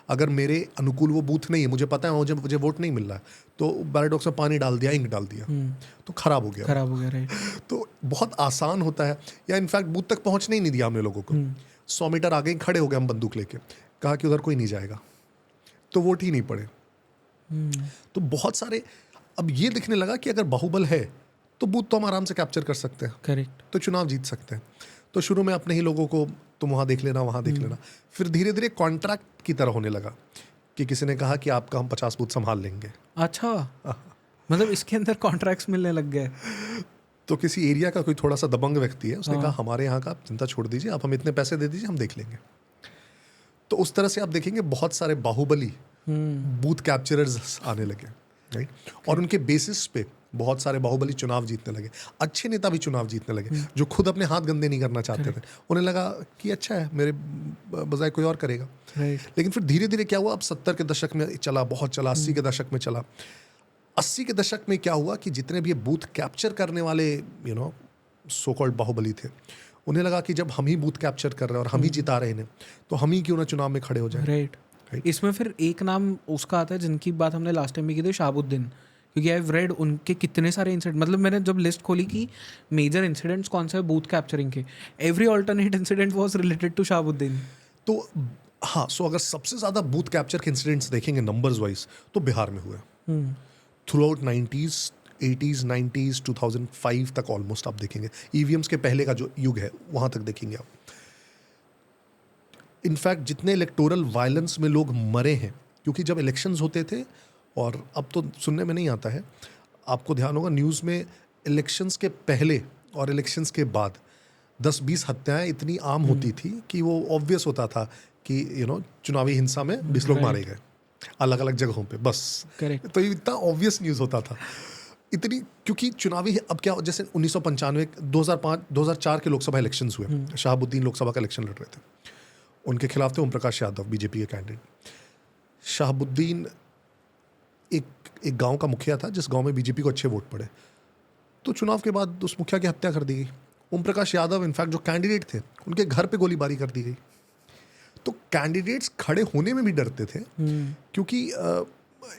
अगर मेरे अनुकूल वो बूथ नहीं है, मुझे पता है मुझे वोट नहीं मिल रहा है, तो बैलेट बॉक्स में पानी डाल दिया, इंक डाल दिया, तो खराब हो गया, राइट। तो बहुत आसान होता है। या इनफैक्ट बूथ तक पहुंचने ही नहीं दिया हमने लोगों को, 100 मीटर आगे ही खड़े हो गए हम बंदूक लेके, कहा कि उधर कोई नहीं जाएगा, तो वोट ही नहीं पड़े। तो बहुत सारे, अब ये दिखने लगा कि अगर बाहुबल है तो बूथ तो हम आराम से कैप्चर कर सकते हैं, करेक्ट। तो चुनाव जीत सकते हैं। तो शुरू में अपने ही लोगों को तुम वहाँ देख लेना, वहाँ देख लेना, फिर धीरे धीरे कॉन्ट्रैक्ट की तरह होने लगा कि किसी ने कहा कि आपका हम 50 बूथ संभाल लेंगे। अच्छा, मतलब इसके अंदर कॉन्ट्रैक्ट्स मिलने लग गए। तो किसी एरिया का कोई थोड़ा सा दबंग व्यक्ति है, उसने कहा हमारे यहाँ का आप चिंता छोड़ दीजिए, आप हम इतने पैसे दे दीजिए, हम देख लेंगे। तो उस तरह से आप देखेंगे बहुत सारे बाहुबली बूथ कैप्चरर्स आने लगे, राइट। और उनके बेसिस पे बहुत सारे बाहुबली चुनाव जीतने लगे, अच्छे नेता भी चुनाव जीतने लगे, जो खुद अपने हाथ गंदे नहीं करना चाहते थे। उन्हें लगा कि अच्छा है, मेरे बजाय कोई और करेगा। लेकिन फिर धीरे धीरे क्या हुआ, अब 70 के दशक में चला, बहुत चला, 80 के दशक में चला। 80 के दशक में क्या हुआ कि जितने भी ये बूथ कैप्चर करने वाले सो कॉल्ड बाहुबली थे, उन्हें लगा कि जब हम ही बूथ कैप्चर कर रहे हैं और हम ही जिता रहे हैं, तो हम ही क्यों ना चुनाव में खड़े हो जाए। राइट। इसमें फिर एक नाम उसका आता है जिनकी बात हमने लास्ट टाइम भी की थी, शहाबुद्दीन, क्योंकि आई हैव रेड उनके कितने सारे इंसिडेंट, मतलब मैंने जब लिस्ट खोली कि मेजर इंसिडेंट्स कौन से बूथ कैप्चरिंग के, every alternate incident was related to Shahabuddin. तो हाँ, सो अगर सबसे ज़्यादा बूथ कैप्चर के इंसिडेंट्स देखेंगे नंबर्स वाइज, तो बिहार में हुए through out 90s, 80s, 90s, 2005 तक ऑलमोस्ट आप देखेंगे। ईवीएम्स के पहले का जो युग है वहाँ तक देखेंगे आप। इनफैक्ट जितने इलेक्टोरल वायलेंस में लोग मरे हैं, क्योंकि जब इलेक्शंस होते थे, और अब तो सुनने में नहीं आता है, आपको ध्यान होगा न्यूज़ में इलेक्शंस के पहले और इलेक्शंस के बाद 10-20 हत्याएं इतनी आम होती थी कि वो ऑब्वियस होता था कि चुनावी हिंसा में 20 लोग मारे गए अलग अलग जगहों पे, बस। करेक्ट। तो ये इतना ऑब्वियस न्यूज़ होता था इतनी, क्योंकि चुनावी, अब क्या, जैसे 1995, 2005, 2004 के लोकसभा इलेक्शंस हुए, शहाबुद्दीन लोकसभा का इलेक्शन लड़ रहे थे, उनके खिलाफ थे ओम प्रकाश यादव, बीजेपी के कैंडिडेट। शहाबुद्दीन एक गांव का मुखिया था, जिस गांव में बीजेपी को अच्छे वोट पड़े, तो चुनाव के बाद उस मुखिया की हत्या कर दी गई। ओम प्रकाश यादव इनफैक्ट जो कैंडिडेट थे, उनके घर पे गोलीबारी कर दी गई। तो कैंडिडेट्स खड़े होने में भी डरते थे, क्योंकि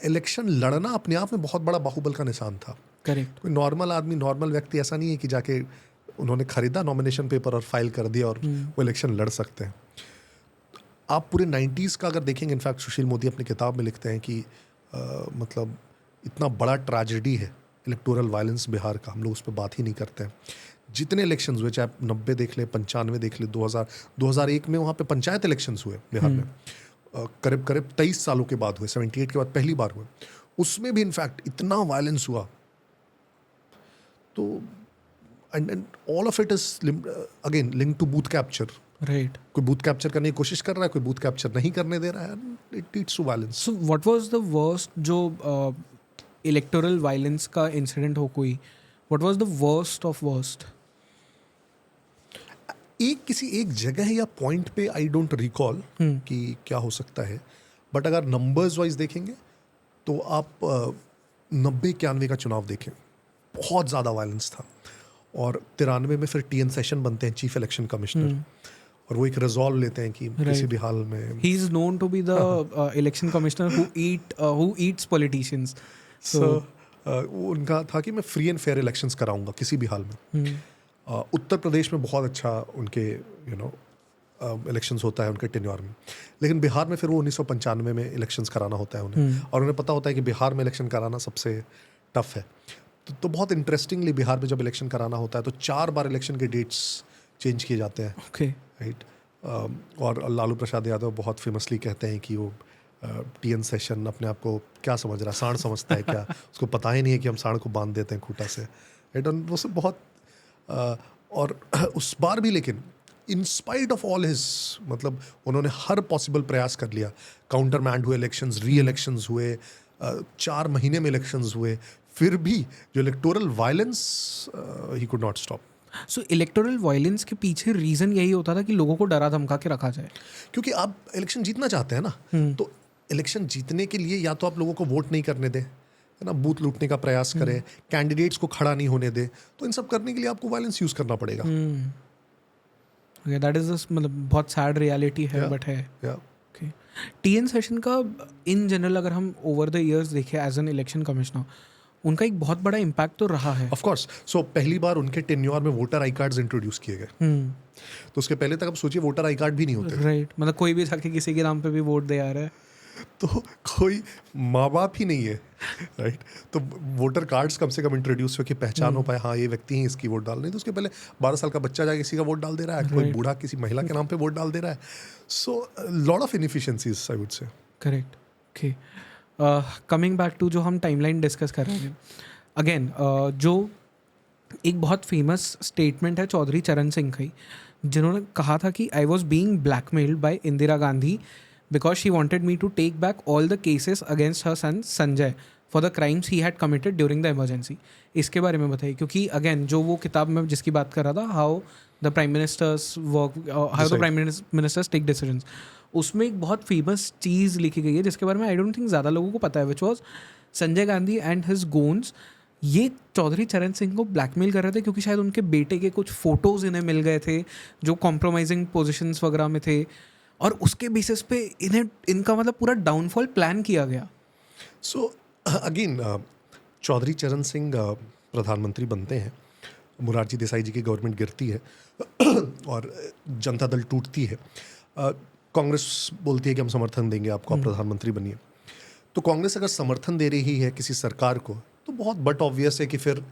इलेक्शन लड़ना अपने आप में बहुत बड़ा बाहुबल का निशान था। करेक्ट। कोई नॉर्मल आदमी, नॉर्मल व्यक्ति ऐसा नहीं है कि जाके उन्होंने खरीदा नॉमिनेशन पेपर और फाइल कर दिया और वो इलेक्शन लड़ सकते हैं। आप पूरे 90s का अगर देखेंगे, इनफैक्ट सुशील मोदी अपनी किताब में लिखते हैं कि मतलब इतना बड़ा ट्रेजेडी है इलेक्टोरल वायलेंस बिहार का, हम लोग उस पर बात ही नहीं करते हैं। जितने इलेक्शंस हुए, चाहे 90 देख ले, 95 देख ले, 2001 में वहाँ पे पंचायत इलेक्शंस हुए बिहार में, करीब 23 सालों के बाद हुए, 78 के बाद पहली बार हुए, उसमें भी इनफैक्ट इतना वायलेंस हुआ। तो and all of it is again link to booth capture. Right. कोई बूथ कैप्चर करने की कोशिश कर रहा है, कोई बूथ कैप्चर नहीं करने दे रहा है, it leads to violence. So what was the worst जो इलेक्टोरल वायलेंस का इंसिडेंट हो कोई, what was the worst of worst? किसी एक जगह या पॉइंट पे आई डोंट रिकॉल कि क्या हो सकता है, बट अगर नंबर्स वाइज देखेंगे तो आप 90-91 का चुनाव देखें, बहुत ज़्यादा वायलेंस था। और 93 में फिर TN सेशन बनते हैं, चीफ इलेक्शन कमिश्नर, और वो एक रिजॉल्व लेते हैं कि किसी भी हाल में, he is known to be the election commissioner who eats politicians. So उनका था कि मैं फ्री एंड फेयर इलेक्शंस कराऊंगा किसी भी हाल में। उत्तर प्रदेश में बहुत अच्छा उनके इलेक्शंस होता है उनके टेन्योर में, लेकिन बिहार में फिर वो 1995 में इलेक्शंस कराना होता है उन्हें, और उन्हें पता होता है कि बिहार में इलेक्शन कराना सबसे टफ है। तो बहुत इंटरेस्टिंगली बिहार में जब इलेक्शन कराना होता है तो 4 बार इलेक्शन के डेट्स चेंज किए जाते हैं। ओके। राइट। और लालू प्रसाद यादव बहुत फेमसली कहते हैं कि वो TN सेशन अपने आप को क्या समझ रहा है, सांड समझता है क्या, उसको पता ही नहीं है कि हम सांड को बांध देते हैं खूंटा से। वो सब बहुत और उस बार भी, लेकिन in spite of all his, मतलब उन्होंने हर पॉसिबल प्रयास कर लिया। काउंटर मैंड हुए इलेक्शंस, री इलेक्शंस हुए, 4 महीने में इलेक्शंस हुए, फिर भी जो electoral violence he could not stop. So electoral violence के पीछे रीजन यही होता था कि लोगों को डरा धमका के रखा जाए, क्योंकि आप इलेक्शन जीतना चाहते हैं ना, तो इलेक्शन जीतने के लिए या तो आप लोगों को वोट नहीं करने दें, है ना, बूथ लूटने का प्रयास करें, कैंडिडेट्स को खड़ा नहीं होने दे, तो इन सब करने के लिए आपको वायलेंस यूज करना पड़ेगा। दैट इज मतलब बहुत सैड रियलिटी है, बट है। टीएन सेशन का इन जनरल अगर हम ओवर द इयर्स देखें एज एन इलेक्शन कमिश्नर, उनका एक बहुत बड़ा इम्पैक्ट तो रहा है. Of course. सो पहली बार उनके टेन्योर में वोटर आई कार्ड्स इंट्रोड्यूस किए गए. तो उसके पहले तक आप सोचिए वोटर आई कार्ड भी नहीं होते थे. राइट, मतलब कोई भी जाके किसी के नाम पे भी वोट दे आ रहा है. तो कोई माँ बाप ही नहीं है, राइट. तो वोटर कार्ड्स कम से कम इंट्रोड्यूस हो कि पहचान हो पाए, हाँ ये व्यक्ति ही इसकी वोट डाल रहे. तो उसके पहले 12 साल का बच्चा जाके किसी का वोट डाल दे रहा है, कोई बूढ़ा किसी महिला के नाम पे वोट डाल दे रहा है. So lot of inefficiencies I would say. Correct. Okay, coming back to जो हम टाइमलाइन डिस्कस कर रहे हैं अगेन, जो एक बहुत फेमस स्टेटमेंट है चौधरी चरण सिंह की, जिन्होंने कहा था कि I was being blackmailed by Indira Gandhi because she wanted me to take back all the cases against her son Sanjay for the crimes he had committed during the emergency. इसके बारे में बताइए, क्योंकि अगेन जो वो किताब में जिसकी बात कर रहा था, how the prime ministers work, how the prime ministers take decisions, उसमें एक बहुत फेमस चीज़ लिखी गई है जिसके बारे में आई डोंट थिंक ज़्यादा लोगों को पता है, which was Sanjay Gandhi and his goons. ये चौधरी चरण सिंह को ब्लैकमेल कर रहे थे क्योंकि शायद उनके बेटे के कुछ फोटोज़ इन्हें मिल गए थे जो कॉम्प्रोमाइजिंग पोजीशंस वगैरह में थे, और उसके बेसिस पे इनका मतलब पूरा डाउनफॉल प्लान किया गया. सो अगेन चौधरी चरण सिंह प्रधानमंत्री बनते हैं, मोरारजी देसाई जी की गवर्नमेंट गिरती है और जनता दल टूटती है. कांग्रेस बोलती है कि हम समर्थन देंगे आपको, आप प्रधानमंत्री बनिए. तो कांग्रेस अगर समर्थन दे रही है किसी सरकार को तो बहुत बट ऑब्वियस है कि फिर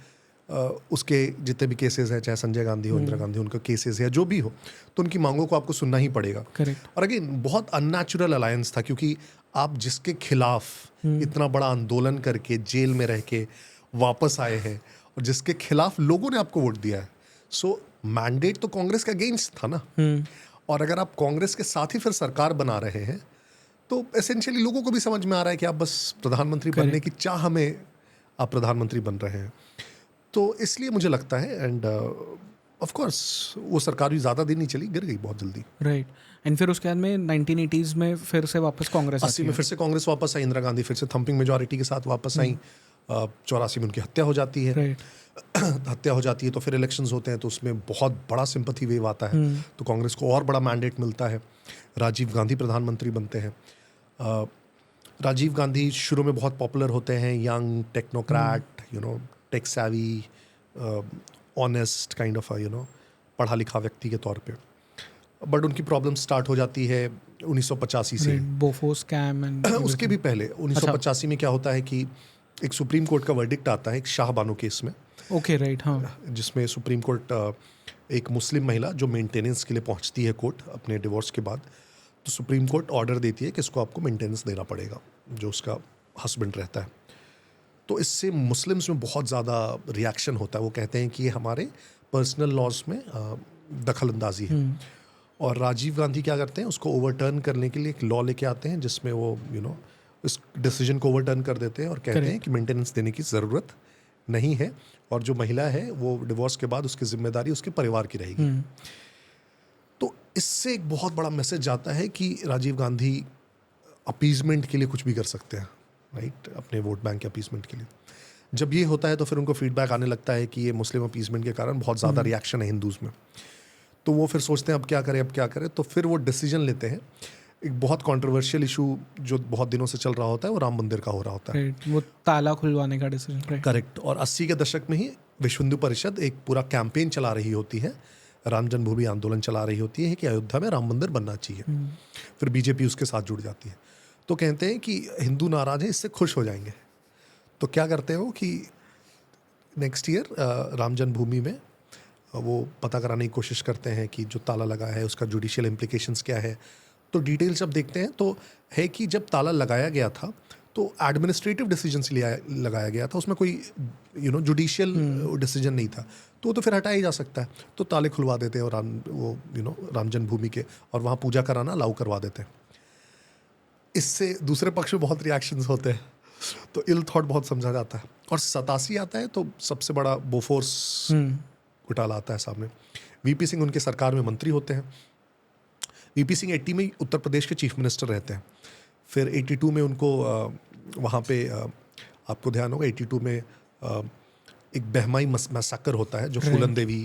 उसके जितने भी केसेस हैं, चाहे संजय गांधी हो, इंदिरा गांधी, उनका केसेस है जो भी हो, तो उनकी मांगों को आपको सुनना ही पड़ेगा. करेक्ट. और अगेन बहुत अननेचुरल अलायंस था, क्योंकि आप जिसके खिलाफ इतना बड़ा आंदोलन करके जेल में रह के वापस आए हैं और जिसके खिलाफ लोगों ने आपको वोट दिया है, सो मैंडेट तो कांग्रेस का अगेंस्ट था ना. और अगर आप कांग्रेस के साथ ही फिर सरकार बना रहे हैं तो एसेंशियली लोगों को भी समझ में आ रहा है कि आप बस प्रधानमंत्री बनने की चाह में आप प्रधानमंत्री बन रहे हैं. तो इसलिए मुझे लगता है, एंड ऑफ कोर्स वो सरकार भी ज़्यादा दिन नहीं चली, गिर गई बहुत जल्दी. राइट. एंड फिर उसके बाद में 1980s में फिर से वापस कांग्रेस 80 में फिर से कांग्रेस वापस आई, इंदिरा गांधी फिर से थम्पिंग मेजॉरिटी के साथ वापस आई. 84 में उनकी हत्या हो जाती है. राइट. हत्या हो जाती है तो फिर इलेक्शंस होते हैं, तो उसमें बहुत बड़ा सिंपैथी वेव आता है, तो कांग्रेस को और बड़ा मैंडेट मिलता है. राजीव गांधी प्रधानमंत्री बनते हैं. राजीव गांधी शुरू में बहुत पॉपुलर होते हैं, young technocrat, tech savvy, honest kind of पढ़ा लिखा व्यक्ति के तौर पे. बट उनकी प्रॉब्लम स्टार्ट हो जाती है 1985 से. बोफो स्कैम एंड उसके भी पहले 1985 में क्या होता है कि एक सुप्रीम कोर्ट का वर्डिक्ट आता है एक शाह बानो केस में. Okay, right. हाँ. जिसमें सुप्रीम कोर्ट एक मुस्लिम महिला जो मेंटेनेंस के लिए पहुंचती है कोर्ट अपने डिवोर्स के बाद, तो सुप्रीम कोर्ट ऑर्डर देती है कि इसको आपको मेंटेनेंस देना पड़ेगा जो उसका हस्बैंड रहता है. तो इससे मुस्लिम्स में बहुत ज़्यादा रिएक्शन होता है. वो कहते हैं कि ये हमारे पर्सनल लॉज में दखल अंदाजी है. और राजीव गांधी क्या करते हैं, उसको ओवरटर्न करने के लिए एक लॉ लेके आते हैं जिसमें वो इस डिसीजन को ओवरटर्न कर देते हैं और कहते हैं कि मेंटेनेंस देने की ज़रूरत नहीं है, और जो महिला है वो डिवोर्स के बाद उसकी जिम्मेदारी उसके परिवार की रहेगी. तो इससे एक बहुत बड़ा मैसेज जाता है कि राजीव गांधी अपीजमेंट के लिए कुछ भी कर सकते हैं, राइट, अपने वोट बैंक के अपीजमेंट के लिए. जब ये होता है तो फिर उनको फीडबैक आने लगता है कि ये मुस्लिम अपीजमेंट के कारण बहुत ज़्यादा रिएक्शन है हिंदूज़ में. तो वो फिर सोचते हैं अब क्या करें. तो फिर वो डिसीजन लेते हैं. एक बहुत कंट्रोवर्शियल इशू जो बहुत दिनों से चल रहा होता है वो राम मंदिर का हो रहा होता है. वो ताला खुलवाने का डिसीजन. करेक्ट. और 80 के दशक में ही विश्व हिंदू परिषद एक पूरा कैंपेन चला रही होती है, राम जन्मभूमि आंदोलन चला रही होती है कि अयोध्या में राम मंदिर बनना चाहिए. फिर बीजेपी उसके साथ जुड़ जाती है. तो कहते हैं कि हिंदू नाराज हैं, इससे खुश हो जाएंगे. तो क्या करते हो कि नेक्स्ट ईयर राम जन्मभूमि में वो पता कराने की कोशिश करते हैं कि जो ताला लगा है उसका जुडिशियल इम्प्लीकेशंस क्या है. तो डिटेल्स जब देखते हैं तो है कि जब ताला लगाया गया था तो एडमिनिस्ट्रेटिव डिसीजन से लगाया गया था, उसमें कोई जुडिशियल डिसीजन नहीं था. तो वो तो फिर हटाया ही जा सकता है. तो ताले खुलवा देते हैं और राम जन्मभूमि के, और वहाँ पूजा कराना अलाउ करवा देते हैं. इससे दूसरे पक्ष में बहुत रिएक्शंस होते हैं, तो इल थॉट बहुत समझा जाता है. और 87 आता है तो सबसे बड़ा बोफोर्स घोटाला आता है सामने. वीपी सिंह उनके सरकार में मंत्री होते हैं. वीपी सिंह 80 में उत्तर प्रदेश के चीफ मिनिस्टर रहते हैं. फिर 82 में उनको वहाँ पे आपको ध्यान होगा 82 में एक बहमाई मैसाकर होता है जो फूलन देवी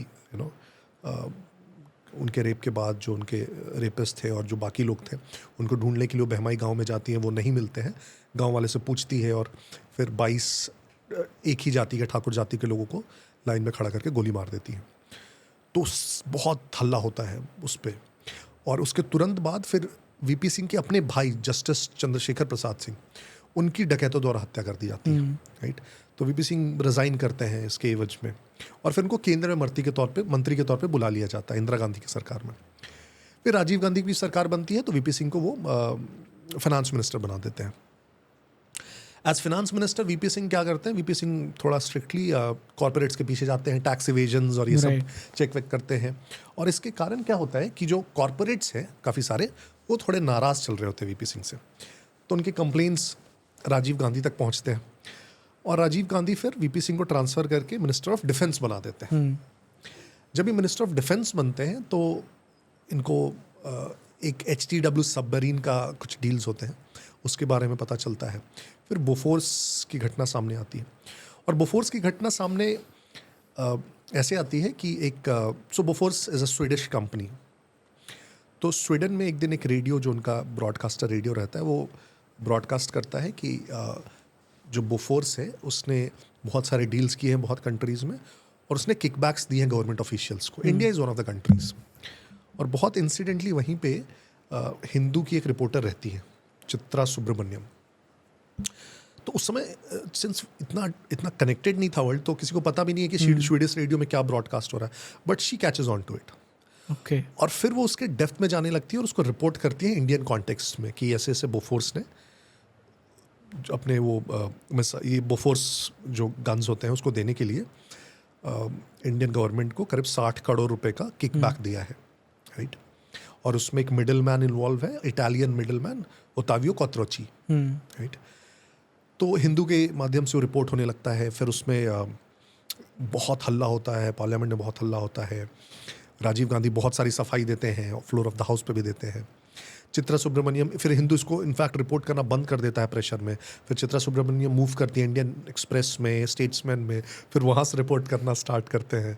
उनके रेप के बाद जो उनके रेपिस्ट थे और जो बाकी लोग थे उनको ढूंढने के लिए वो बहमाई गांव में जाती हैं, वो नहीं मिलते हैं, गांव वाले से पूछती है और फिर 22 एक ही जाति के ठाकुर जाति के लोगों को लाइन में खड़ा करके गोली मार देती है। तो बहुत हल्ला होता है उस पर। और उसके तुरंत बाद फिर वीपी सिंह के अपने भाई जस्टिस चंद्रशेखर प्रसाद सिंह, उनकी डकैतों द्वारा हत्या कर दी जाती है, राइट। तो वीपी सिंह रिजाइन करते हैं इसके एवज में और फिर उनको केंद्र में मंत्री के तौर पे बुला लिया जाता है इंदिरा गांधी की सरकार में। फिर राजीव गांधी की सरकार बनती है तो वीपी सिंह को वो फाइनेंस मिनिस्टर बना देते हैं। As finance minister VP Singh क्या करते हैं, वीपी सिंह थोड़ा स्ट्रिक्टली कॉर्पोरेट्स के पीछे जाते हैं, टैक्स इवेजन्स और ये सब चेक वेक करते हैं। और इसके कारण क्या होता है कि जो कॉर्पोरेट्स हैं काफ़ी सारे, वो थोड़े नाराज़ चल रहे होते हैं वीपी सिंह से, तो उनके कंप्लेंट्स राजीव गांधी तक पहुंचते हैं और राजीव गांधी फिर वीपी सिंह को ट्रांसफ़र करके मिनिस्टर ऑफ डिफेंस बना देते हैं। जब ये मिनिस्टर ऑफ डिफेंस बनते हैं तो इनको एक HTW सबमरीन का कुछ डील्स होते हैं, उसके बारे में पता चलता है। फिर बोफोर्स की घटना सामने आती है और बोफोर्स की घटना सामने ऐसे आती है कि so Bofors is a Swedish company. तो स्वीडन में एक दिन एक रेडियो, जो उनका ब्रॉडकास्टर रेडियो रहता है, वो ब्रॉडकास्ट करता है कि जो बोफोर्स है उसने बहुत सारे डील्स किए हैं बहुत कंट्रीज़ में और उसने किकबैक्स दिए हैं गवर्नमेंट ऑफिशियल्स को। India is one of the countries. और बहुत इंसिडेंटली वहीं पे हिंदू की एक रिपोर्टर रहती है, चित्रा सुब्रमण्यम। तो उस समय सिंस इतना कनेक्टेड नहीं था वर्ल्ड, तो किसी को पता भी नहीं है कि स्वीडिश रेडियो में क्या ब्रॉडकास्ट हो रहा है, but she catches on to it. Okay. और फिर वो उसके डेप्थ में जाने लगती है और उसको रिपोर्ट करती है इंडियन कॉन्टेक्स्ट में कि ऐसे ऐसे बोफोर्स ने अपने ये बोफोर्स जो गन्स होते हैं उसको देने के लिए इंडियन गवर्नमेंट को करीब 60 करोड़ रुपए का किकबैक दिया है, राइट। और उसमें एक मिडिल मैन इन्वॉल्व है, Italian middle man Ottavio Quattrocchi, right. तो हिंदू के माध्यम से वो रिपोर्ट होने लगता है। फिर उसमें बहुत हल्ला होता है, पार्लियामेंट में बहुत हल्ला होता है। राजीव गांधी बहुत सारी सफाई देते हैं, फ्लोर ऑफ द हाउस पे भी देते हैं। चित्रा सुब्रमण्यम, फिर हिंदू इसको इनफैक्ट रिपोर्ट करना बंद कर देता है प्रेशर में। फिर चित्रा सुब्रमण्यम मूव करती है इंडियन एक्सप्रेस में, स्टेट्समैन में, फिर वहाँ से रिपोर्ट करना स्टार्ट करते हैं।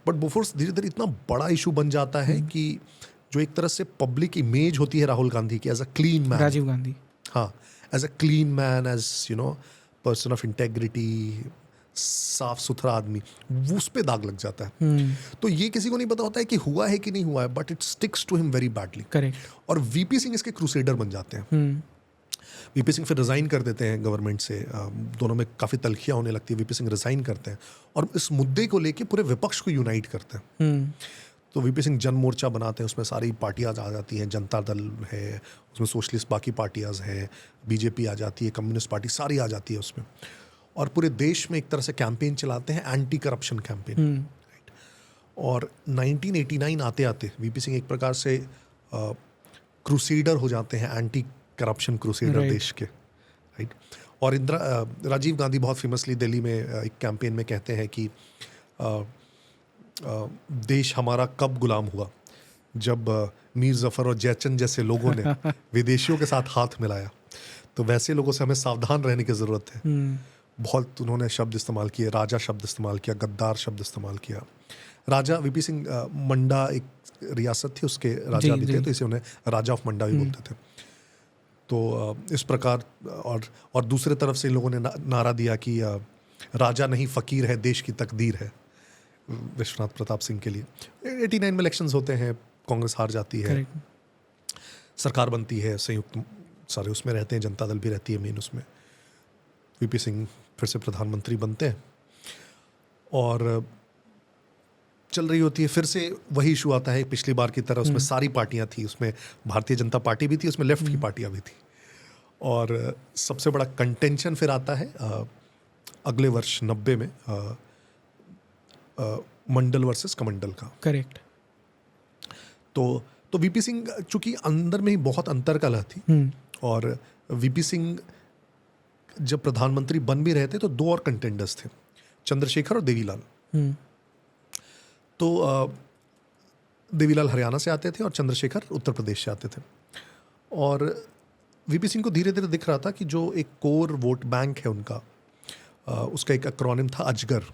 बट बोफोर्स धीरे धीरे इतना बड़ा इशू बन जाता है कि जो एक तरह से पब्लिक इमेज होती है राहुल गांधी की as a clean man, Rajiv Gandhi, हाँ, as a clean man, as you know person of integrity, साफ सुथरा आदमी, वो उस पर दाग लग जाता है। तो ये किसी को नहीं पता होता है कि हुआ है कि नहीं हुआ है, but it sticks to him very badly. Correct. और वीपी सिंह इसके क्रूसेडर बन जाते हैं। वीपी सिंह फिर रिज़ाइन कर देते हैं गवर्नमेंट से, दोनों में काफ़ी तलखियाँ होने लगती है। वीपी सिंह रिज़ाइन करते हैं और इस मुद्दे को लेके पूरे विपक्ष को यूनाइट करते हैं। तो वीपी सिंह जन मोर्चा बनाते हैं, उसमें सारी पार्टियाँ आ जाती हैं, जनता दल है उसमें, सोशलिस्ट बाकी पार्टियाँ हैं, बीजेपी आ जाती है, कम्युनिस्ट पार्टी सारी आ जाती है उसमें। और पूरे देश में एक तरह से कैंपेन चलाते हैं, एंटी करप्शन कैंपेन, राइट। और 1989 आते आते वीपी सिंह एक प्रकार से क्रूसेडर हो जाते हैं, एंटी करप्शन क्रूसेडर देश के, राइट। और राजीव गांधी बहुत फेमसली दिल्ली में एक कैंपेन में कहते हैं कि देश हमारा कब गुलाम हुआ, जब मीर जफर और जयचंद जैसे लोगों ने विदेशियों के साथ हाथ मिलाया। तो वैसे लोगों से हमें सावधान रहने की ज़रूरत है। बहुत उन्होंने शब्द इस्तेमाल किए, राजा शब्द इस्तेमाल किया, गद्दार शब्द इस्तेमाल किया। राजा, वीपी सिंह मंडा एक रियासत थी, उसके राजा भी थे, तो इसे उन्हें राजा ऑफ मंडा भी बोलते थे। तो इस प्रकार और दूसरे तरफ से इन लोगों ने नारा दिया कि राजा नहीं फ़कीर है, देश की तकदीर है, विश्वनाथ प्रताप सिंह के लिए। 89 में इलेक्शंस होते हैं, कांग्रेस हार जाती है, सरकार बनती है, संयुक्त सारे उसमें रहते हैं, जनता दल भी रहती है मेन उसमें। वीपी सिंह फिर से प्रधानमंत्री बनते हैं और चल रही होती है। फिर से वही इशू आता है पिछली बार की तरह, उसमें सारी पार्टियां थी, उसमें भारतीय जनता पार्टी भी थी, उसमें लेफ्ट की पार्टियां भी थी। और सबसे बड़ा कंटेंशन फिर आता है अगले वर्ष 90 में मंडल वर्सेस कमंडल का। करेक्ट। तो वीपी सिंह चूंकि अंदर में ही बहुत अंतर्कलह थी और वीपी सिंह जब प्रधानमंत्री बन भी रहे थे तो दो और कंटेंडर्स थे, चंद्रशेखर और देवीलाल। तो देवीलाल हरियाणा से आते थे और चंद्रशेखर उत्तर प्रदेश से आते थे। और वीपी सिंह को धीरे धीरे दिख रहा था कि जो एक कोर वोट बैंक है उनका, उसका एक एक्रोनिम था अजगर।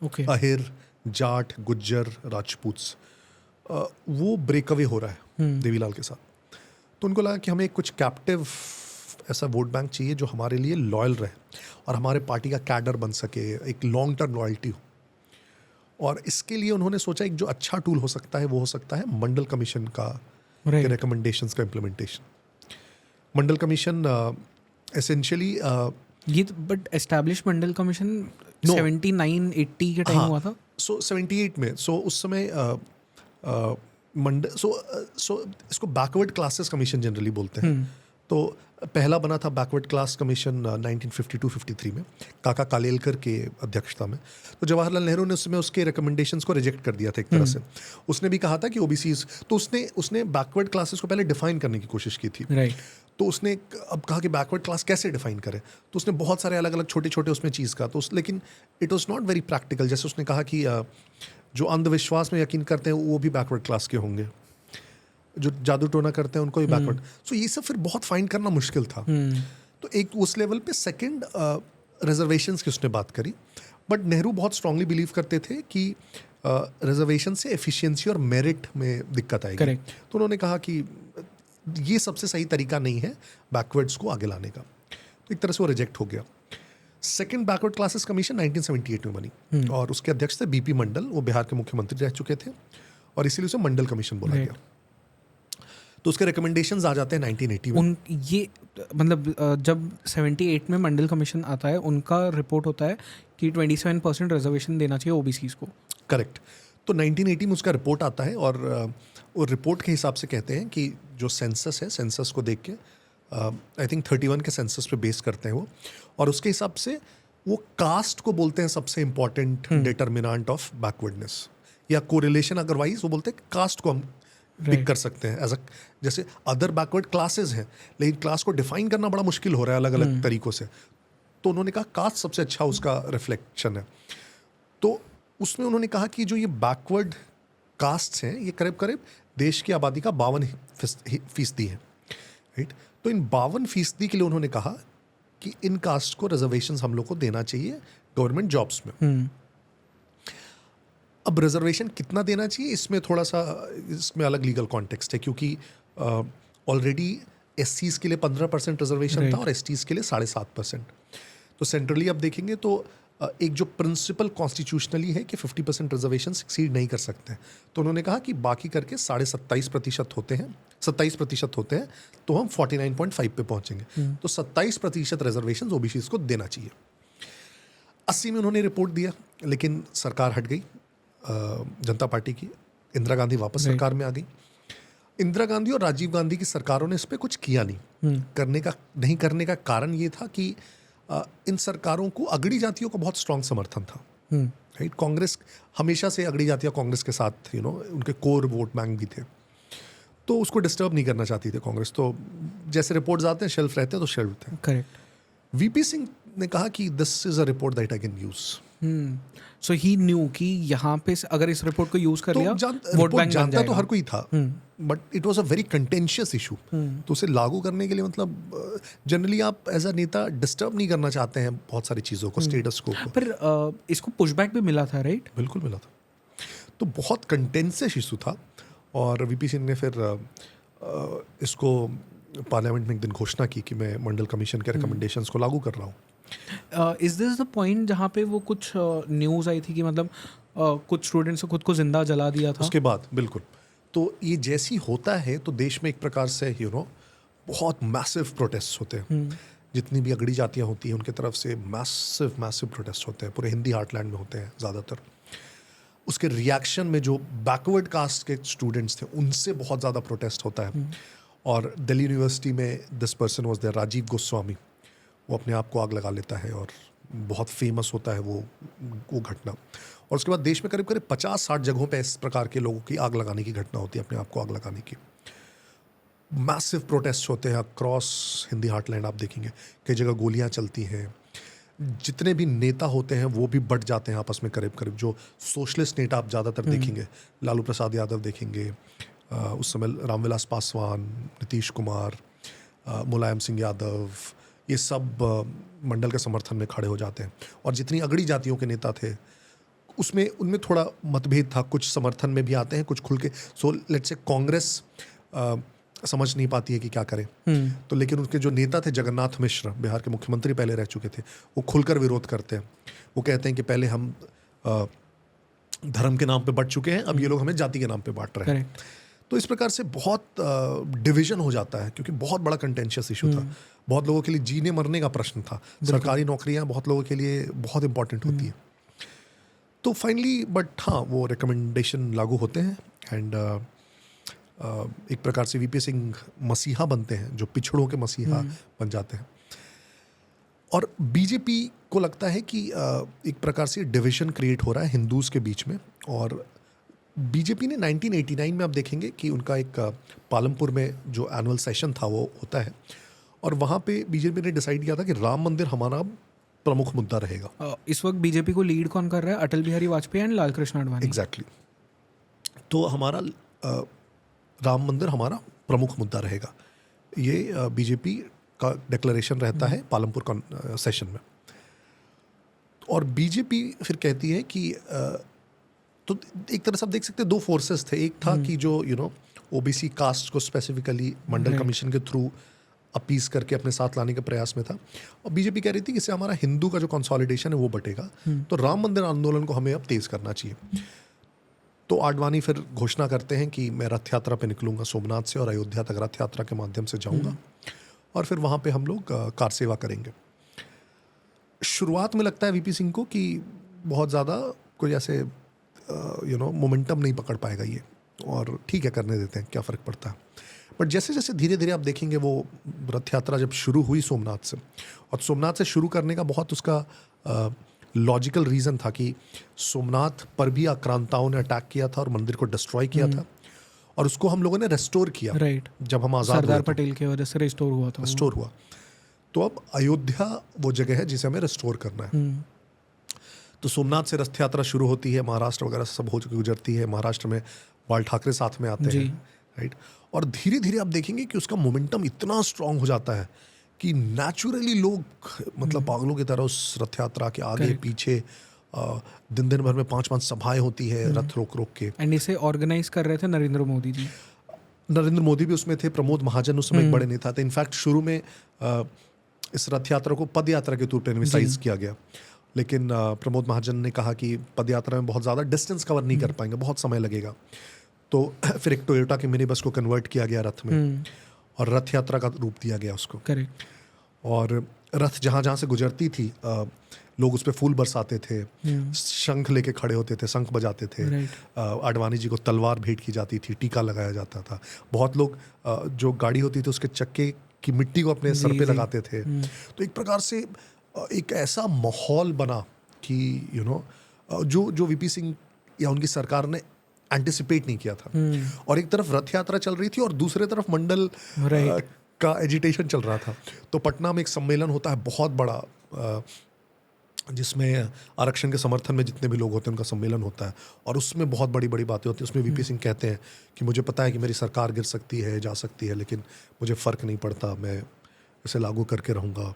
ओके। अहिर, जाट, गुज्जर, राजपूत, वो ब्रेकअवे हो रहा है देवीलाल के साथ। तो उनको लगा कि हमें कुछ कैप्टिव ऐसा वोट बैंक चाहिए जो हमारे लिए लॉयल रहे और हमारे पार्टी का कैडर बन सके, एक लॉन्ग टर्म लॉयल्टी हो। और इसके लिए उन्होंने सोचा एक जो अच्छा टूल हो सकता है वो हो सकता है मंडल कमीशन का रिकमेंडेशंस का इम्प्लीमेंटेशन। मंडल कमीशन एसेंशियली ये but establish Mandal commission No. 79-80 के टाइम हुआ था। सो 78 में, सो उस समय मंडल सो इसको बैकवर्ड क्लासेस कमीशन जनरली बोलते हैं। तो पहला बना था बैकवर्ड क्लास कमीशन 1952-53 में काका कालेलकर के अध्यक्षता में। तो जवाहरलाल नेहरू ने उसमें उसके रिकमेंडेशंस को रिजेक्ट कर दिया था एक तरह से। उसने भी कहा था कि ओबीसीज, तो उसने बैकवर्ड क्लासेस को पहले डिफाइन करने की कोशिश की थी। राइट। तो उसने अब कहा कि बैकवर्ड क्लास कैसे डिफाइन करें, तो उसने बहुत सारे अलग अलग छोटे छोटे उसमें चीज़ का, तो लेकिन it was not very practical. जैसे उसने कहा कि जो अंधविश्वास में यकीन करते हैं वो भी बैकवर्ड क्लास के होंगे, जो जादू टोना करते हैं उनको भी बैकवर्ड। सो ये सब फिर बहुत फाइंड करना मुश्किल था। तो एक उस लेवल पे सेकंड रिजर्वेशंस की उसने बात करी, बट नेहरू बहुत स्ट्रांगली बिलीव करते थे कि रिजर्वेशन से एफिशिएंसी और मेरिट में दिक्कत आएगी। Correct. तो उन्होंने कहा कि ये सबसे सही तरीका नहीं है बैकवर्ड्स को आगे लाने का। तो एक तरह से वो रिजेक्ट हो गया। सेकंड बैकवर्ड क्लासेस कमीशन 1978 में बनी और उसके अध्यक्ष थे बीपी मंडल। वो बिहार के मुख्यमंत्री रह चुके थे और इसीलिए उसे मंडल कमीशन बोला गया। तो उसके रिकमेंडेशंस आ जाते हैं 1980 में। ये मतलब जब 78 में मंडल कमीशन आता है, उनका रिपोर्ट होता है कि 27% रिजर्वेशन देना चाहिए ओबीसीज को। करेक्ट। तो 1980 में उसका रिपोर्ट आता है और वो रिपोर्ट के हिसाब से कहते हैं कि जो सेंसस है, सेंसस को देख के आई थिंक 31 के सेंसस पे बेस करते हैं वो, और उसके हिसाब से वो कास्ट को बोलते हैं सबसे इंपॉर्टेंट डिटर्मिनेंट ऑफ बैकवर्डनेस या कोरिलेशन। अदरवाइज वो बोलते हैं कास्ट को हम पिक कर सकते हैं एज अ, जैसे अदर बैकवर्ड क्लासेस हैं लेकिन क्लास को डिफाइन करना बड़ा मुश्किल हो रहा है अलग अलग तरीकों से। तो उन्होंने कहा कास्ट सबसे अच्छा उसका रिफ्लेक्शन है। तो उसमें उन्होंने कहा कि जो ये बैकवर्ड कास्ट हैं ये करीब करीब देश की आबादी का 52% है, राइट। तो इन 52% के लिए उन्होंने कहा कि इन कास्ट को रिजर्वेशंस हम लोग को देना चाहिए गवर्नमेंट जॉब्स में। अब रिजर्वेशन कितना देना चाहिए, इसमें थोड़ा सा इसमें अलग लीगल कॉन्टेक्स्ट है, क्योंकि ऑलरेडी एससीज के लिए 15% रिजर्वेशन था और एसटीज के लिए 7.5%। तो सेंट्रली अब देखेंगे तो एक जो प्रिंसिपल कॉन्स्टिट्यूशनली है कि 50% रिजर्वेशन सक्सीड नहीं कर सकते हैं। तो उन्होंने कहा कि बाकी करके 27.5% होते हैं, 27% होते हैं, तो हम 49.5 पे पहुंचेंगे। तो 27% रिजर्वेशन ओबीसी को देना चाहिए। 80 में उन्होंने रिपोर्ट दिया लेकिन सरकार हट गई जनता पार्टी की। इंदिरा गांधी वापस सरकार में आ गई। इंदिरा गांधी और राजीव गांधी की सरकारों ने इस पर कुछ किया नहीं। नहीं करने का कारण ये था कि इन सरकारों को अगड़ी जातियों का बहुत स्ट्रांग समर्थन था, राइट। कांग्रेस हमेशा से अगड़ी जातियां कांग्रेस के साथ उनके कोर वोट बैंक भी थे, तो उसको डिस्टर्ब नहीं करना चाहती थी कांग्रेस। तो जैसे रिपोर्ट्स आते हैं शेल्फ रहते हैं तो शेल्फ थे। करेक्ट। वीपी सिंह ने कहा कि this is a report that I can use. So he new कि यहाँ पे अगर इस रिपोर्ट को यूज कर लिया वोट बैंक जानता तो हर कोई था, but it was a very contentious issue. तो उसे लागू करने के लिए मतलब जनरली आप एज अ नेता डिस्टर्ब नहीं करना चाहते हैं बहुत सारी चीज़ों को, स्टेटस को। पर इसको पुशबैक भी मिला था, राइट? बिल्कुल मिला था। तो बहुत कंटेंशियस इशू था और वीपी सिंह ने फिर इसको पार्लियामेंट में एक दिन घोषणा की कि मैं मंडल कमीशन के रिकमेंडेशंस को लागू कर रहा हूँ। इज दिस द पॉइंट जहाँ पे वो कुछ न्यूज़ आई थी कि मतलब कुछ स्टूडेंट्स ने खुद को जिंदा जला दिया था? उसके बाद बिल्कुल। तो ये जैसी होता है तो देश में एक प्रकार से बहुत मैसिव प्रोटेस्ट होते हैं। जितनी भी अगड़ी जातियाँ होती हैं उनके तरफ से मैसिव प्रोटेस्ट होते हैं, पूरे हिंदी हार्टलैंड में होते हैं ज़्यादातर। उसके रिएक्शन में जो बैकवर्ड कास्ट के स्टूडेंट्स थे उनसे बहुत ज़्यादा प्रोटेस्ट होता है। और दिल्ली यूनिवर्सिटी में this person was there, Rajiv Goswami, वो अपने आप को आग लगा लेता है और बहुत फेमस होता है वो घटना। और उसके बाद देश में करीब 50-60 जगहों पे इस प्रकार के लोगों की आग लगाने की घटना होती है, अपने आप को आग लगाने की। मैसिव प्रोटेस्ट होते हैं अक्रॉस हिंदी हार्टलैंड। आप देखेंगे कई जगह गोलियां चलती हैं। जितने भी नेता होते हैं वो भी बट जाते हैं आपस में करीब। जो सोशलिस्ट नेता आप ज़्यादातर देखेंगे, लालू प्रसाद यादव देखेंगे, उस समय रामविलास पासवान, नीतीश कुमार, मुलायम सिंह यादव, ये सब मंडल के समर्थन में खड़े हो जाते हैं। और जितनी अगड़ी जातियों के नेता थे उसमें उनमें थोड़ा मतभेद था, कुछ समर्थन में भी आते हैं, कुछ खुल के। सो लेट्स से कांग्रेस समझ नहीं पाती है कि क्या करे, तो लेकिन उनके जो नेता थे जगन्नाथ मिश्र, बिहार के मुख्यमंत्री पहले रह चुके थे, वो खुलकर विरोध करते हैं। वो कहते हैं कि पहले हम धर्म के नाम पे बंट चुके हैं, अब ये लोग हमें जाति के नाम पे बांट रहे हैं। तो इस प्रकार से बहुत डिवीजन हो जाता है, क्योंकि बहुत बड़ा कंटेंशियस इशू था। बहुत लोगों के लिए जीने मरने का प्रश्न था। सरकारी नौकरियां बहुत लोगों के लिए बहुत इंपॉर्टेंट होती है। तो फाइनली बट हाँ, वो रिकमेंडेशन लागू होते हैं एंड एक प्रकार से वीपी सिंह मसीहा बनते हैं, जो पिछड़ों के मसीहा बन जाते हैं। और बीजेपी को लगता है कि एक प्रकार से डिवीजन क्रिएट हो रहा है हिंदूज के बीच में। और बीजेपी ने 1989 में आप देखेंगे कि उनका एक पालमपुर में जो एनुअल सेशन था वो होता है, और वहाँ पे बीजेपी ने डिसाइड किया था कि राम मंदिर हमारा प्रमुख मुद्दा रहेगा। इस वक्त बीजेपी को लीड कौन कर रहा है? अटल बिहारी वाजपेयी एंड लाल कृष्ण आडवाणी। एग्जैक्टली। तो हमारा राम मंदिर हमारा प्रमुख मुद्दा रहेगा, ये बीजेपी का डिक्लेरेशन रहता है पालमपुर सेशन में। और बीजेपी फिर कहती है कि तो एक तरह से आप देख सकते हैं दो फोर्सेस थे। एक था कि जो ओबीसी कास्ट को स्पेसिफिकली मंडल कमीशन के थ्रू अपीस करके अपने साथ लाने के प्रयास में था, और बीजेपी कह रही थी कि इससे हमारा हिंदू का जो कंसोलिडेशन है वो बटेगा, तो राम मंदिर आंदोलन को हमें अब तेज करना चाहिए। तो आडवाणी फिर घोषणा करते हैं कि मैं रथ यात्रा पे निकलूंगा सोमनाथ से और अयोध्या तक रथ यात्रा के माध्यम से जाऊंगा, और फिर वहाँ पे हम लोग कार सेवा करेंगे। शुरुआत में लगता है वीपी सिंह को कि बहुत ज़्यादा कोई ऐसे मोमेंटम नहीं पकड़ पाएगा ये, और ठीक है करने देते हैं, क्या फ़र्क पड़ता है। बट जैसे जैसे धीरे धीरे आप देखेंगे वो रथ यात्रा जब शुरू हुई सोमनाथ से, और सोमनाथ से शुरू करने का बहुत उसका लॉजिकल रीज़न था कि सोमनाथ पर भी आक्रांताओं ने अटैक किया था और मंदिर को डिस्ट्रॉय किया था, और उसको हम लोगों ने रेस्टोर किया। राइट। जब हम आज़ाद सरदार पटेल की वजह से रिस्टोर हुआ था। रेस्टोर हुआ, तो अब अयोध्या वो जगह है जिसे हमें रेस्टोर करना है। तो सोमनाथ से रथ यात्रा शुरू होती है, महाराष्ट्र वगैरह सब हो गुजरती है। महाराष्ट्र में बाल ठाकरे साथ में आते हैं, राइट। और धीरे धीरे आप देखेंगे कि उसका मोमेंटम इतना स्ट्रांग हो जाता है कि नेचुरली लोग मतलब पागलों की तरह उस रथ यात्रा के आगे पीछे दिन भर में 5-5 सभाएं होती है रथ रोक रोक के। एंड इसे ऑर्गेनाइज कर रहे थे नरेंद्र मोदी जी। नरेंद्र मोदी भी उसमें थे, प्रमोद महाजन उस समय एक बड़े नेता थे। इनफैक्ट शुरू में इस रथ यात्रा को पद यात्रा के तौर पर इनिशियलाइज किया गया, लेकिन प्रमोद महाजन ने कहा कि पद यात्रा में बहुत ज़्यादा डिस्टेंस कवर नहीं कर पाएंगे, बहुत समय लगेगा। तो फिर एक टोयोटा की मिनी बस को कन्वर्ट किया गया रथ में, और रथ यात्रा का रूप दिया गया उसको। करेक्ट। और रथ जहाँ जहाँ से गुजरती थी लोग उस पर फूल बरसाते थे, शंख लेके खड़े होते थे, शंख बजाते थे। आडवाणी जी को तलवार भेंट की जाती थी, टीका लगाया जाता था। बहुत लोग जो गाड़ी होती थी उसके चक्के की मिट्टी को अपने सर पे लगाते थे। तो एक प्रकार से एक ऐसा माहौल बना कि जो वीपी सिंह या उनकी सरकार ने एंटिसिपेट नहीं किया था। और एक तरफ रथ यात्रा चल रही थी और दूसरे तरफ मंडल का एजिटेशन चल रहा था। तो पटना में एक सम्मेलन होता है बहुत बड़ा, जिसमें आरक्षण के समर्थन में जितने भी लोग होते हैं उनका सम्मेलन होता है, और उसमें बहुत बड़ी बड़ी बातें होती हैं। उसमें वीपी सिंह कहते हैं कि मुझे पता है कि मेरी सरकार गिर सकती है, जा सकती है, लेकिन मुझे फ़र्क नहीं पड़ता, मैं इसे लागू करके रहूँगा।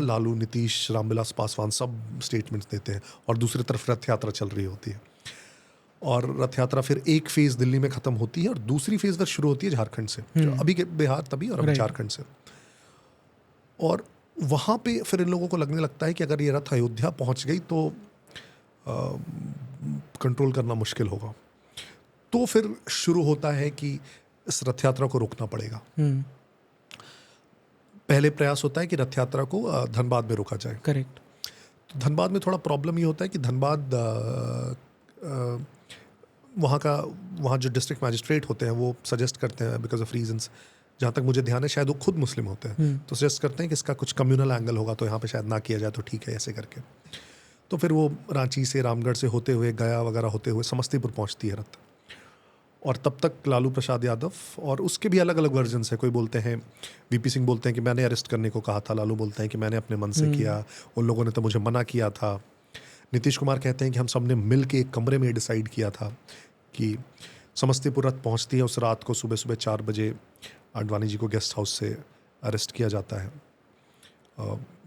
लालू, नीतीश, रामविलास पासवान सब स्टेटमेंट्स देते हैं, और दूसरी तरफ रथ यात्रा चल रही होती है। और रथ यात्रा फिर एक फेज़ दिल्ली में ख़त्म होती है और दूसरी फेज़ फिर शुरू होती है झारखंड से, अभी के बिहार तभी और अभी झारखंड से। और वहाँ पे फिर इन लोगों को लगने लगता है कि अगर ये रथ अयोध्या पहुँच गई तो कंट्रोल करना मुश्किल होगा। तो फिर शुरू होता है कि इस रथ यात्रा को रोकना पड़ेगा। पहले प्रयास होता है कि रथ यात्रा को धनबाद में रोका जाए। करेक्ट। तो धनबाद में थोड़ा प्रॉब्लम ये होता है कि धनबाद वहाँ जो डिस्ट्रिक्ट मैजिस्ट्रेट होते हैं वो सजेस्ट करते हैं, बिकॉज ऑफ रीजंस, जहाँ तक मुझे ध्यान है शायद वो खुद मुस्लिम होते हैं, तो सजेस्ट करते हैं कि इसका कुछ कम्युनल एंगल होगा तो यहाँ पे शायद ना किया जाए तो ठीक है, ऐसे करके। तो फिर वो रांची से, रामगढ़ से होते हुए, गया वगैरह होते हुए समस्तीपुर पहुँचती है रथ। और तब तक लालू प्रसाद यादव, और उसके भी अलग अलग वर्जन्स हैं। कोई बोलते हैं, वीपी सिंह बोलते हैं कि मैंने अरेस्ट करने को कहा था, लालू बोलते हैं कि मैंने अपने मन से किया, उन लोगों ने तो मुझे मना किया था। नीतीश कुमार कहते हैं कि हम सब ने मिल के एक कमरे में डिसाइड किया था कि समस्तीपुर रथ पहुंचती है, उस रात को सुबह 4 बजे आडवाणी जी को गेस्ट हाउस से अरेस्ट किया जाता है।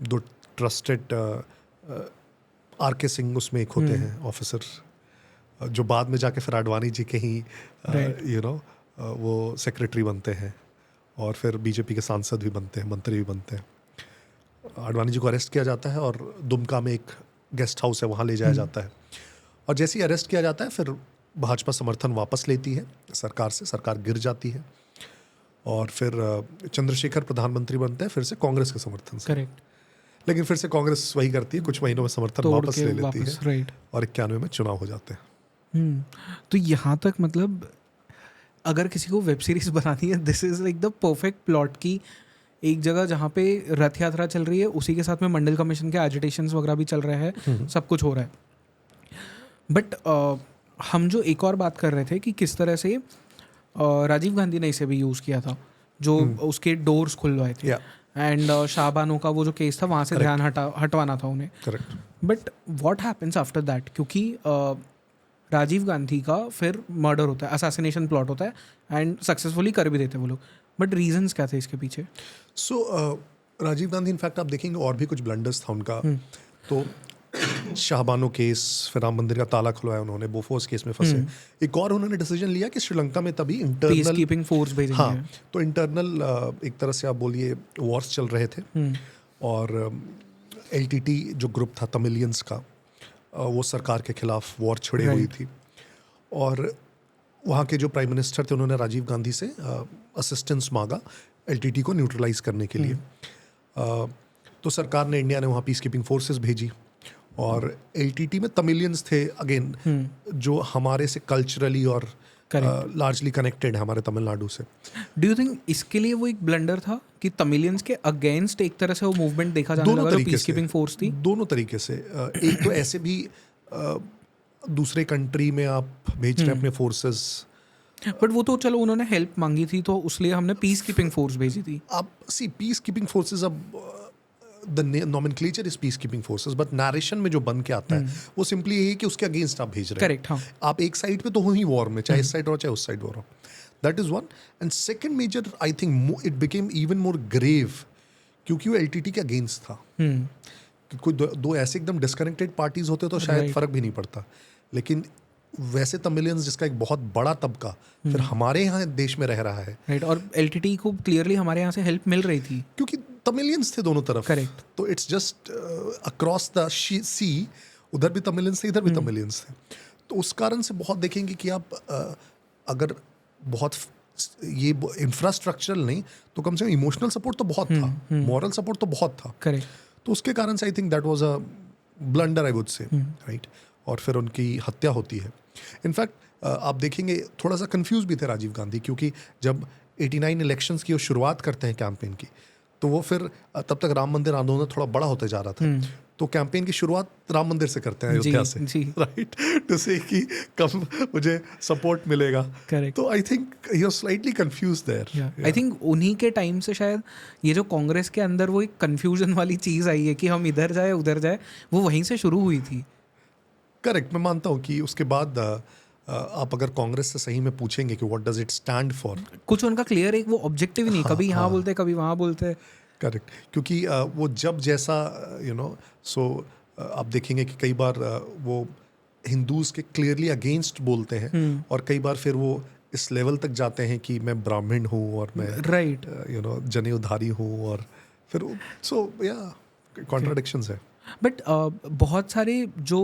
2 ट्रस्टेड आर.के. सिंह उसमें एक होते हैं ऑफिसर, जो बाद में जाके फिर आडवाणी जी के ही वो सेक्रेटरी बनते हैं और फिर बीजेपी के सांसद भी बनते हैं, मंत्री भी बनते हैं। आडवाणी जी को अरेस्ट किया जाता है और दुमका में एक गेस्ट हाउस है, वहाँ ले जाया जाता है। और जैसे ही अरेस्ट किया जाता है फिर भाजपा समर्थन वापस लेती है सरकार से, सरकार गिर जाती है और फिर चंद्रशेखर प्रधानमंत्री बनते हैं फिर से कांग्रेस के समर्थन से। करेक्ट। लेकिन फिर से कांग्रेस वही करती है, कुछ महीनों में समर्थन वापस ले लेती है राइट। और 91 में चुनाव हो जाते हैं। तो यहाँ तक मतलब अगर किसी को वेब सीरीज बनानी है, this is like the perfect plot की एक जगह जहाँ पे रथ यात्रा चल रही है, उसी के साथ में मंडल कमीशन के एजिटेशंस वगैरह भी चल रहे हैं, सब कुछ हो रहा है। बट हम जो एक और बात कर रहे थे कि किस तरह से राजीव गांधी ने इसे भी यूज़ किया था, जो उसके डोर्स खुलवाए थे एंड शाहबानो का वो जो केस था वहाँ से ध्यान हटवाना था उन्हें। Correct. But what happens after that, क्योंकि राजीव गांधी का फिर मर्डर होता है, असैसिनेशन प्लॉट होता है एंड सक्सेसफुली कर भी देते वो लोग। बट रीजंस क्या थे इसके पीछे? सो राजीव गांधी इनफैक्ट आप देखेंगे और भी कुछ ब्लंडर्स था उनका। तो शाहबानो केस, फिर राम मंदिर का ताला खुलवाया उन्होंने, बोफोर्स केस में फंसे। एक और उन्होंने डिसीजन लिया कि श्रीलंका में तभी इंटरनल पीसकीपिंग फोर्स भेजेंगे। हाँ, तो इंटरनल एक तरह से आप बोलिए वॉर्स चल रहे थे और एलटीटी जो ग्रुप था तमिलियंस का, वो सरकार के खिलाफ वॉर छिड़े हुई थी और वहाँ के जो प्राइम मिनिस्टर थे उन्होंने राजीव गांधी से असिस्टेंस मांगा एलटीटी को न्यूट्रलाइज करने के लिए। तो सरकार ने, इंडिया ने वहाँ पीस कीपिंग फोर्सेस भेजी और एलटीटी में तमिलियंस थे अगेन, जो हमारे से कल्चरली और लार्जली कनेक्टेड है हमारे तमिलनाडु से। डू यू थिंक इसके लिए वो एक ब्लंडर था कि तमिलियंस के अगेंस्ट एक तरह से वो मूवमेंट देखा जाने लगा, जो पीसकीपिंग फोर्स थी? दोनों तरीके से। एक तो ऐसे भी दूसरे कंट्री में आप भेज रहे हैं अपने फोर्सेस, बट वो तो चलो उन्होंने हेल्प मांगी थी तो उसलिए हमने पीस कीपिंग फोर्स भेजी थी। आप सी पीस कीपिंग फोर्सेस, अब the nomenclature is peace keeping forces, but narration में जो बन के आता है वो सिंपली यही है कि उसके अगेंस्ट आप भेज रहे हैं। करेक्ट, हाँ। आप एक साइड पे तो हो ही वॉर में, चाहे इस साइड हो चाहे उस साइड वॉर हो। That is one. And second major, I think it became even more grave क्योंकि वो एलटीटी के अगेंस्ट था। कोई दो ऐसे एकदम डिस्कनेक्टेड पार्टीज होते तो शायद फर्क भी नहीं पड़ता, लेकिन वैसे तमिलियंस जिसका एक बहुत बड़ा तबका फिर हमारे यहाँ देश में रह रहा है, राइट, और एलटीटी को क्लियरली हमारे यहाँ से हेल्प मिल रही थी क्योंकि तमिलियंस थे दोनों तरफ। करेक्ट। तो इट्स जस्ट अक्रॉस द सी, उधर भी तमिलियंस थे, इधर भी तमिलियंस थे। तो उस कारण से बहुत देखेंगे कि आप अगर बहुत ये इंफ्रास्ट्रक्चरल नहीं तो कम से कम इमोशनल सपोर्ट तो बहुत था, मॉरल सपोर्ट तो बहुत था। करेक्ट। तो उसके कारण से I think that was a blunder, I would से, राइट। और फिर उनकी हत्या होती है। इनफैक्ट आप देखेंगे थोड़ा सा कंफ्यूज भी थे राजीव गांधी, क्योंकि जब 89 इलेक्शंस की वो शुरुआत करते हैं कैंपेन की, तो वो फिर तब तक राम मंदिर आंदोलन थोड़ा बड़ा होते जा रहा था, तो कैंपेन की शुरुआत राम मंदिर से करते हैं, अयोध्या से, राइट, टू से कि कब मुझे सपोर्ट मिलेगा। करेक्ट। तो I think he was slightly confused there. I think उन्हीं के टाइम से शायद ये जो कांग्रेस के अंदर वो एक कंफ्यूजन वाली चीज़ आई है कि हम इधर जाए उधर जाए, वो वहीं से शुरू हुई थी। करेक्ट। मैं मानता हूँ कि उसके बाद आप अगर कांग्रेस से सही में पूछेंगे कि what does it stand for, कुछ उनका क्लियर एक वो ऑब्जेक्टिव ही नहीं, कभी यहाँ बोलते कभी वहाँ बोलते। करेक्ट। क्योंकि वो जब जैसा सो आप देखेंगे कि कई बार वो हिंदूज के क्लियरली अगेंस्ट बोलते हैं और कई बार फिर वो इस लेवल तक जाते हैं कि मैं ब्राह्मण हूँ और मैं राइट जनेऊधारी हूँ, और फिर सो या कॉन्ट्राडिक्शंस है। बट बहुत सारे जो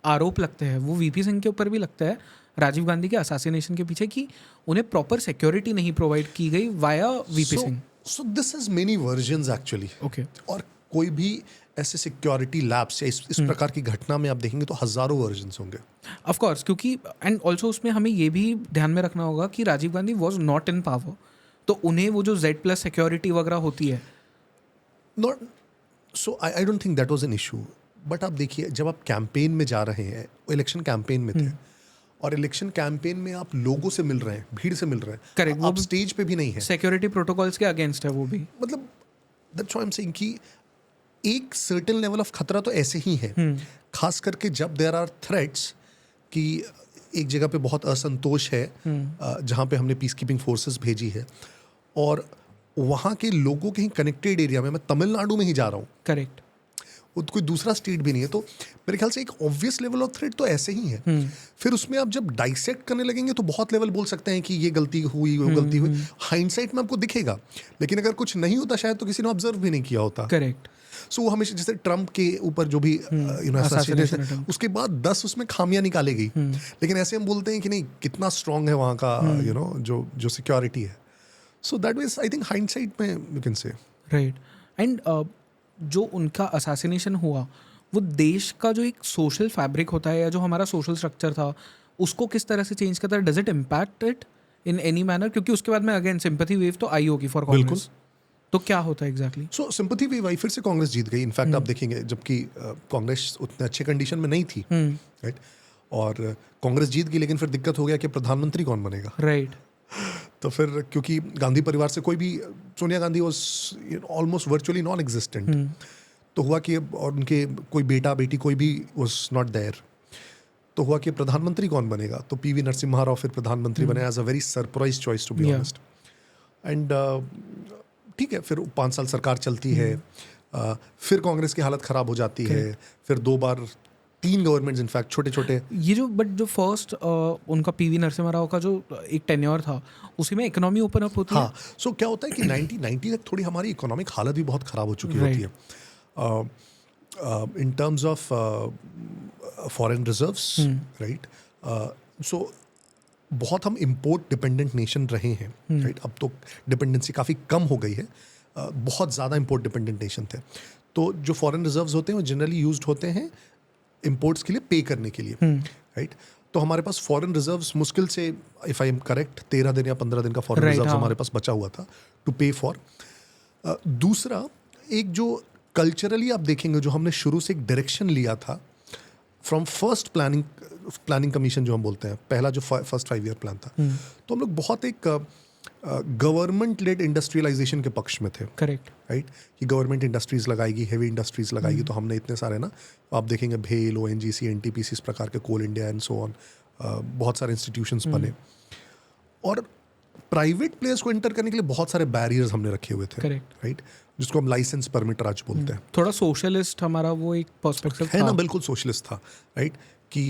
आरोप लगते हैं वो वीपी सिंह के ऊपर भी लगता है राजीव गांधी के असैसिनेशन के पीछे, कि उन्हें प्रॉपर सिक्योरिटी नहीं प्रोवाइड की गई via VP Singh. So this is many versions actually. Okay. और कोई भी ऐसे सिक्योरिटी लैब्स या इस प्रकार की घटना में आप देखेंगे तो हजारों वर्जन्स होंगे। ऑफ कोर्स, क्योंकि एंड ऑल्सो उसमें हमें ये भी ध्यान में रखना होगा कि Rajiv Gandhi was not in power, तो उन्हें वो जो Z+ सिक्योरिटी वगैरह होती है, not so I don't think that was an issue. But आप देखिए, जब आप कैंपेन में जा रहे हैं, इलेक्शन कैंपेन में थे, और इलेक्शन कैंपेन में आप लोगों से मिल रहे हैं, भीड़ से मिल रहे हैं, करेक्ट, आप स्टेज पे भी नहीं है, सिक्योरिटी प्रोटोकॉल्स के अगेंस्ट है वो भी। मतलब that's why I am saying कि एक सर्टेन लेवल ऑफ खतरा तो ऐसे ही है, खास करके जब देयर आर थ्रेट्स कि एक जगह पे बहुत असंतोष है जहाँ पे हमने पीस कीपिंग फोर्सेस भेजी है, और वहाँ के लोगों के ही कनेक्टेड एरिया में, मैं तमिलनाडु में ही जा रहा हूँ, करेक्ट, वो कोई दूसरा स्टेट भी नहीं है, तो मेरे ख्याल से एक ऑब्वियस लेवल ऑफ थ्रेट तो ऐसे ही है। फिर उसमें आप जब डाइसेक्ट करने लगेंगे तो बहुत लेवल बोल सकते हैं कि ये गलती हुई, वो गलती हुई, हाइंडसाइट में आपको दिखेगा, लेकिन अगर कुछ नहीं होता शायद तो किसी ने ऑब्जर्व भी नहीं किया होता। करेक्ट। सो वो हमेशा जैसे ट्रम्प के ऊपर जो भी assassination attempt। उसके बाद 10 उसमें खामियां निकाले गई, लेकिन ऐसे हम बोलते हैं कि नहीं कितना स्ट्रांग है वहाँ का जो सिक्योरिटी है। So that means I think hindsight में you can say right. And जो उनका असैसिनेशन हुआ वो देश का जो एक सोशल फैब्रिक होता है या जो हमारा सोशल स्ट्रक्चर था उसको किस तरह से चेंज करता है? Does it impact it in any manner? क्योंकि उसके बाद में अगेन सिंपैथी वेव तो आई होगी फॉर कांग्रेस, तो क्या होता है एग्जैक्टली? सो सिंपैथी वेव आई, फिर से कांग्रेस जीत गई। इनफैक्ट आप देखेंगे जबकि कांग्रेस उतने अच्छे कंडीशन में नहीं थी, राइट, और कांग्रेस जीत गई, लेकिन फिर दिक्कत हो गया कि प्रधानमंत्री कौन बनेगा, राइट। तो फिर क्योंकि गांधी परिवार से कोई भी, Sonia Gandhi was almost virtually non existent, तो हुआ कि और उनके कोई बेटा बेटी कोई भी वाज नॉट देयर, तो हुआ कि प्रधानमंत्री कौन बनेगा, तो पीवी नरसिम्हा राव फिर प्रधानमंत्री बने as a very surprise choice to be honest. And ठीक है, फिर 5 साल सरकार चलती है, फिर कांग्रेस की हालत खराब हो जाती है, फिर 2 बार 3 गवर्नमेंट्स इनफैक्ट छोटे छोटे। ये जो फर्स्ट उनका पीवी नरसिम्हा राव का जो एक टेन्योर था उसी में इकोनॉमी ओपन अप होती है। हाँ, सो क्या होता है कि 1990 तक थोड़ी हमारी इकोनॉमिक हालत भी बहुत ख़राब हो चुकी होती है in terms of foreign reserves, right. So बहुत हम इम्पोर्ट डिपेंडेंट नेशन रहे हैं, राइट। अब तो डिपेंडेंसी काफ़ी कम हो गई है, बहुत ज़्यादा इम्पोर्ट डिपेंडेंट नेशन थे, तो जो फॉरेन रिजर्व्स होते हैं वो जनरली यूज्ड होते हैं इम्पोर्ट्स के लिए पे करने के लिए, राइट। तो हमारे पास फॉरेन रिजर्व्स मुश्किल से, इफ़ आई एम करेक्ट, 13 दिन या 15 दिन का फॉरेन रिजर्व्स हमारे पास बचा हुआ था टू पे फॉर। दूसरा, एक जो कल्चरली आप देखेंगे जो हमने शुरू से एक डायरेक्शन लिया था फ्रॉम फर्स्ट प्लानिंग कमीशन जो हम बोलते हैं, पहला जो फर्स्ट 5 ईयर प्लान था, तो हम लोग बहुत एक गवर्नमेंट लेड इंडस्ट्रियलाइजेशन के पक्ष में थे, करेक्ट, राइट, कि गवर्नमेंट इंडस्ट्रीज लगाएगी, हेवी इंडस्ट्रीज लगाएगी, तो हमने इतने सारे ना, आप देखेंगे भेल, ONGC, NTPC, इस प्रकार के, कोल इंडिया एंड सो ऑन, बहुत सारे इंस्टीट्यूशंस बने, और प्राइवेट प्लेयर्स को एंटर करने के लिए बहुत सारे बैरियर्स हमने रखे हुए थे, करेक्ट, राइट, जिसको हम लाइसेंस परमिट राज बोलते हैं। थोड़ा सोशलिस्ट हमारा वो एक पर्सपेक्टिव है ना, बिल्कुल सोशलिस्ट था, राइट, कि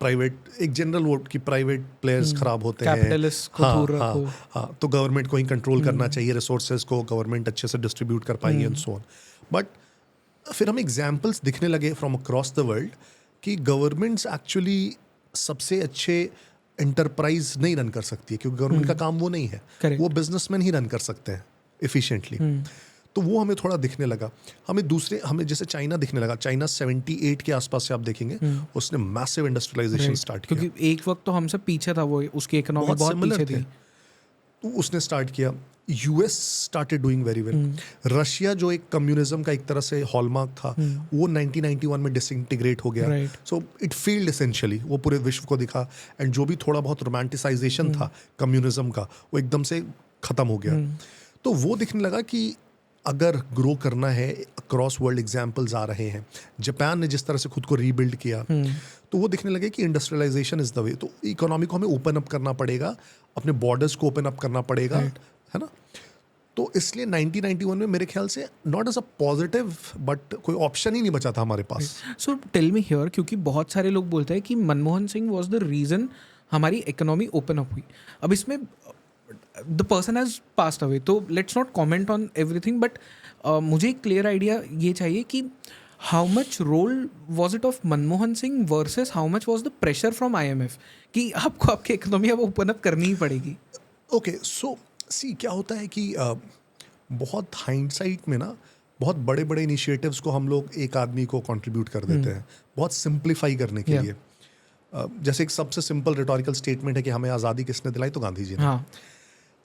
प्राइवेट, एक जनरल वोट की प्राइवेट प्लेयर्स खराब होते हैं, कैपिटलिस्ट को दूर रखो, हाँ, तो गवर्नमेंट को ही कंट्रोल करना चाहिए, रिसोर्सेज को गवर्नमेंट अच्छे से डिस्ट्रीब्यूट कर पाएंगे एंड सो ऑन। बट फिर हमें एग्जाम्पल्स दिखने लगे फ्रॉम अक्रॉस द वर्ल्ड कि गवर्नमेंट्स एक्चुअली सबसे अच्छे एंटरप्राइज नहीं रन कर सकती है, क्योंकि गवर्नमेंट का काम वो नहीं है, Correct. वो बिजनेसमैन ही रन कर सकते हैं एफिशिएंटली। तो वो हमें थोड़ा दिखने लगा। हमें जैसे चाइना दिखने लगा। चाइना 78 के आसपास से आप देखेंगे उसने मैसिव इंडस्ट्रियलाइजेशन स्टार्ट किया, क्योंकि एक वक्त तो हमसे पीछे था वो, उसकी इकोनॉमी बहुत similar पीछे थे। थी। तो उसने स्टार्ट किया। US started doing very well. Russia जो एक कम्युनिज्म का एक तरह से हॉलमार्क था, वो 1991 में डिसइंटीग्रेट हो गया। Right. So it failed essentially, वो पूरे विश्व को दिखा, एंड जो भी थोड़ा बहुत रोमांटिसाइजेशन था कम्युनिज्म का, वो एकदम से खत्म हो गया। तो वो दिखने लगा कि अगर ग्रो करना है, अक्रॉस वर्ल्ड एग्जाम्पल्स आ रहे हैं। जापान ने जिस तरह से खुद को रीबिल्ड किया, तो वो दिखने लगे कि इंडस्ट्रियलाइजेशन इज द वे। तो इकोनॉमी को हमें ओपन अप करना पड़ेगा, अपने बॉर्डर्स को ओपन अप करना पड़ेगा, है ना। तो इसलिए 1991 में मेरे ख्याल से not as a positive, but कोई ऑप्शन ही नहीं बचा था हमारे पास। सो टेल मी हियर, क्योंकि बहुत सारे लोग बोलते हैं कि Manmohan Singh was the reason हमारी इकोनॉमी ओपन अप हुई। अब इसमें the person has passed away, तो let's not comment on everything, but मुझे एक क्लियर आइडिया ये चाहिए कि how much role was it of Manmohan Singh versus how much was the pressure from IMF कि आपको आपकी इकोनॉमी अब ओपन अप करनी ही पड़ेगी। ओके, सो सी क्या होता है कि बहुत हाइंडसाइट में ना, बहुत बड़े बड़े इनिशिएटिव्स को हम लोग एक आदमी को कंट्रीब्यूट कर देते हैं बहुत सिंप्लीफाई करने के लिए। जैसे एक सबसे सिंपल रिटोरिकल स्टेटमेंट है कि हमें आज़ादी किसने दिलाई, तो गांधी जी ने। हाँ,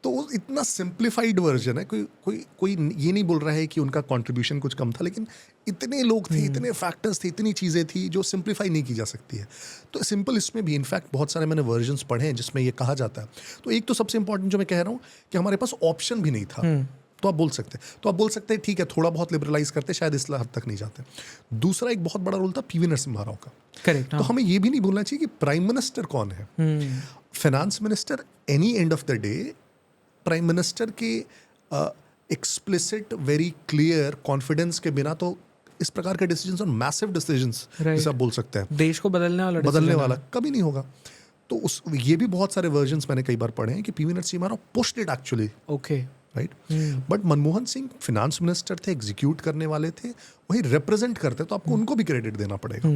तो वो इतना सिंप्लीफाइड वर्जन है, कोई ये नहीं बोल रहा है कि उनका कंट्रीब्यूशन कुछ कम था, लेकिन इतने लोग थे, इतने फैक्टर्स थे, इतनी चीज़ें थी जो सिंप्लीफाई नहीं की जा सकती है। तो सिंपल इसमें भी इनफैक्ट बहुत सारे मैंने वर्जन्स पढ़े हैं जिसमें ये कहा जाता है। तो एक तो सबसे इंपॉर्टेंट जो मैं कह रहा हूँ कि हमारे पास ऑप्शन भी नहीं था, तो आप बोल सकते हैं ठीक है, थोड़ा बहुत लिबरलाइज करते, शायद इस हद तक नहीं जाते। दूसरा एक बहुत बड़ा रोल था पीवी नरसिम्हा राव का। करेक्ट। तो हमें ये भी नहीं भूलना चाहिए कि प्राइम मिनिस्टर कौन है, finance minister. Any end of the day prime minister के एक्सप्लिसिट, वेरी क्लियर कॉन्फिडेंस के बिना तो इस प्रकार के डिसीजंस और मैसिव डिसीजंस जैसे आप बोल सकते हैं देश को बदलने वाला बदलने decision वाला है। कभी नहीं होगा। तो उस ये भी बहुत सारे वर्जन्स मैंने कई बार पढ़े हैं कि PV Narasimha Rao pushed it actually, okay right. But Manmohan Singh finance minister थे, एग्जीक्यूट करने वाले थे, वही रिप्रेजेंट करते, तो आपको उनको भी क्रेडिट देना पड़ेगा।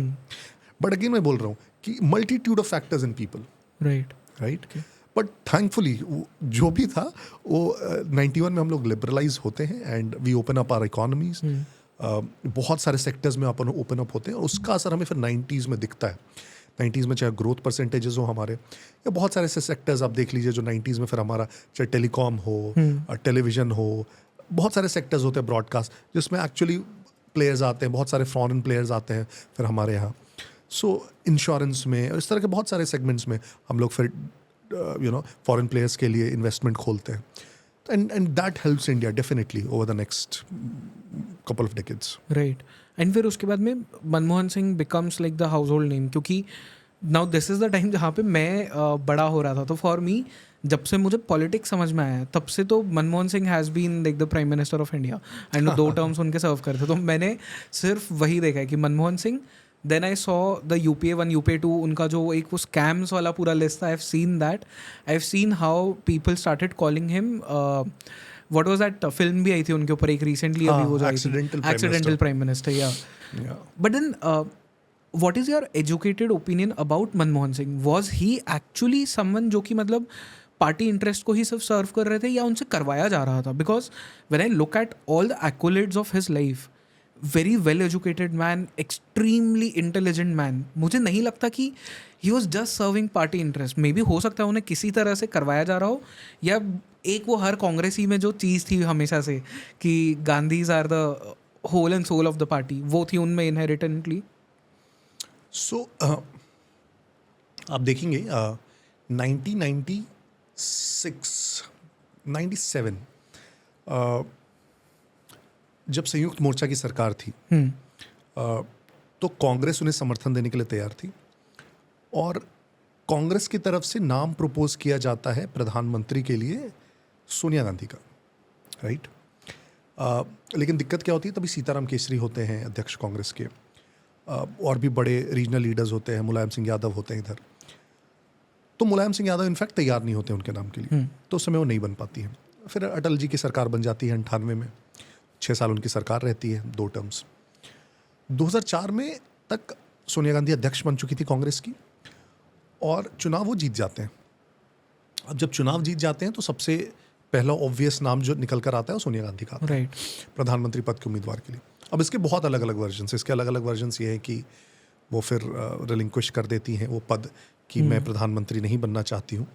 बट अगेन मैं बोल रहा हूँ कि multitude of factors in people, right right. But thankfully जो भी था वो 91 में हम लोग लिबरलाइज होते हैं and we open up our economies. बहुत सारे सेक्टर्स में अपन ओपन अप होते हैं और उसका असर हमें फिर 90s में दिखता है। 90s में चाहे ग्रोथ परसेंटेजेस हो हमारे, या बहुत सारे ऐसे सेक्टर्स आप देख लीजिए जो 90s में फिर हमारा, चाहे टेलीकॉम हो, टेलीविजन हो, बहुत सारे सेक्टर्स होते हैं, ब्रॉडकास्ट, जिसमें एक्चुअली प्लेयर्स आते हैं, बहुत सारे फॉरेन प्लेयर्स आते हैं फिर हमारे यहाँ। सो इंश्योरेंस में और इस तरह के बहुत सारे सेगमेंट्स में हम लोग फिर फॉरेन प्लेयर्स के लिए इन्वेस्टमेंट खोलते हैं। And that helps India definitely over the next couple of decades. Right. And फिर उसके बाद में Manmohan Singh becomes like the household name, क्योंकि now this is the time जहाँ पे मैं बड़ा हो रहा था। तो फॉर मी, जब से मुझे पॉलिटिक्स समझ में आया तब से तो Manmohan Singh has been like the prime minister of India and 2 terms उनके सर्व करे थे। तो मैंने सिर्फ वही देखा है कि Manmohan Singh, then I saw the UPA 1 UPA 2, उनका जो एक वो स्कैम्स वाला पूरा लिस्ट था, I have seen that. I have seen how people started calling him, what was that film भी आई थी उनके ऊपर एक रिसेंटली, अभी वो जो accidental prime minister, yeah. But then what is your educated opinion about Manmohan Singh? Was he actually someone जो कि मतलब पार्टी इंटरेस्ट को ही सिर्फ सर्व कर रहे थे या उनसे करवाया जा रहा था? Because when I look at all the accolades of his life, very well educated man, extremely intelligent man, मुझे नहीं लगता कि he was just serving party interest. Maybe हो सकता है उन्हें किसी तरह से करवाया जा रहा हो, या एक वो हर कांग्रेसी में जो चीज़ थी हमेशा से कि Gandhis are the whole and soul of the party, वो थी उनमें इनहेरिटेंटली। सो आप देखेंगे 1997 जब संयुक्त मोर्चा की सरकार थी, तो कांग्रेस उन्हें समर्थन देने के लिए तैयार थी और कांग्रेस की तरफ से नाम प्रपोज किया जाता है प्रधानमंत्री के लिए सोनिया गांधी का, राइट। लेकिन दिक्कत क्या होती है, तभी सीताराम केसरी होते हैं अध्यक्ष कांग्रेस के, और भी बड़े रीजनल लीडर्स होते हैं, मुलायम सिंह यादव होते हैं इधर। तो मुलायम सिंह यादव इनफैक्ट तैयार नहीं होते उनके नाम के लिए, तो उस समय वो नहीं बन पाती हैं। फिर अटल जी की सरकार बन जाती है 98 में, 6 साल उनकी सरकार रहती है, 2 टर्म्स। 2004 में तक सोनिया गांधी अध्यक्ष बन चुकी थी कांग्रेस की और चुनाव वो जीत जाते हैं। अब जब चुनाव जीत जाते हैं तो सबसे पहला ऑब्वियस नाम जो निकल कर आता है वो सोनिया गांधी का, राइट, प्रधानमंत्री पद के उम्मीदवार के लिए। अब इसके बहुत अलग अलग वर्जन्स, इसके अलग अलग वर्जन्स ये हैं कि वो फिर रिलिंक्विश कर देती हैं वो पद कि मैं प्रधानमंत्री नहीं बनना चाहती हूँ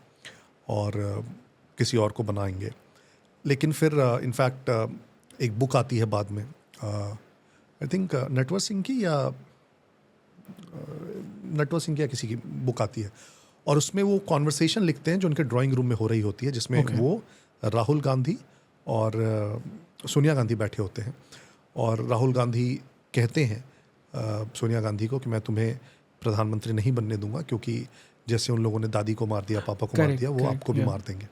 और किसी और को बनाएंगे। लेकिन फिर इनफैक्ट एक बुक आती है बाद में, आई थिंक नटवर सिंह की या किसी की बुक आती है और उसमें वो कॉन्वर्सेशन लिखते हैं जो उनके ड्राइंग रूम में हो रही होती है, जिसमें वो राहुल गांधी और सोनिया गांधी बैठे होते हैं और राहुल गांधी कहते हैं सोनिया गांधी को कि मैं तुम्हें प्रधानमंत्री नहीं बनने दूंगा क्योंकि जैसे उन लोगों ने दादी को मार दिया, पापा को मार दिया, वो आपको भी मार देंगे।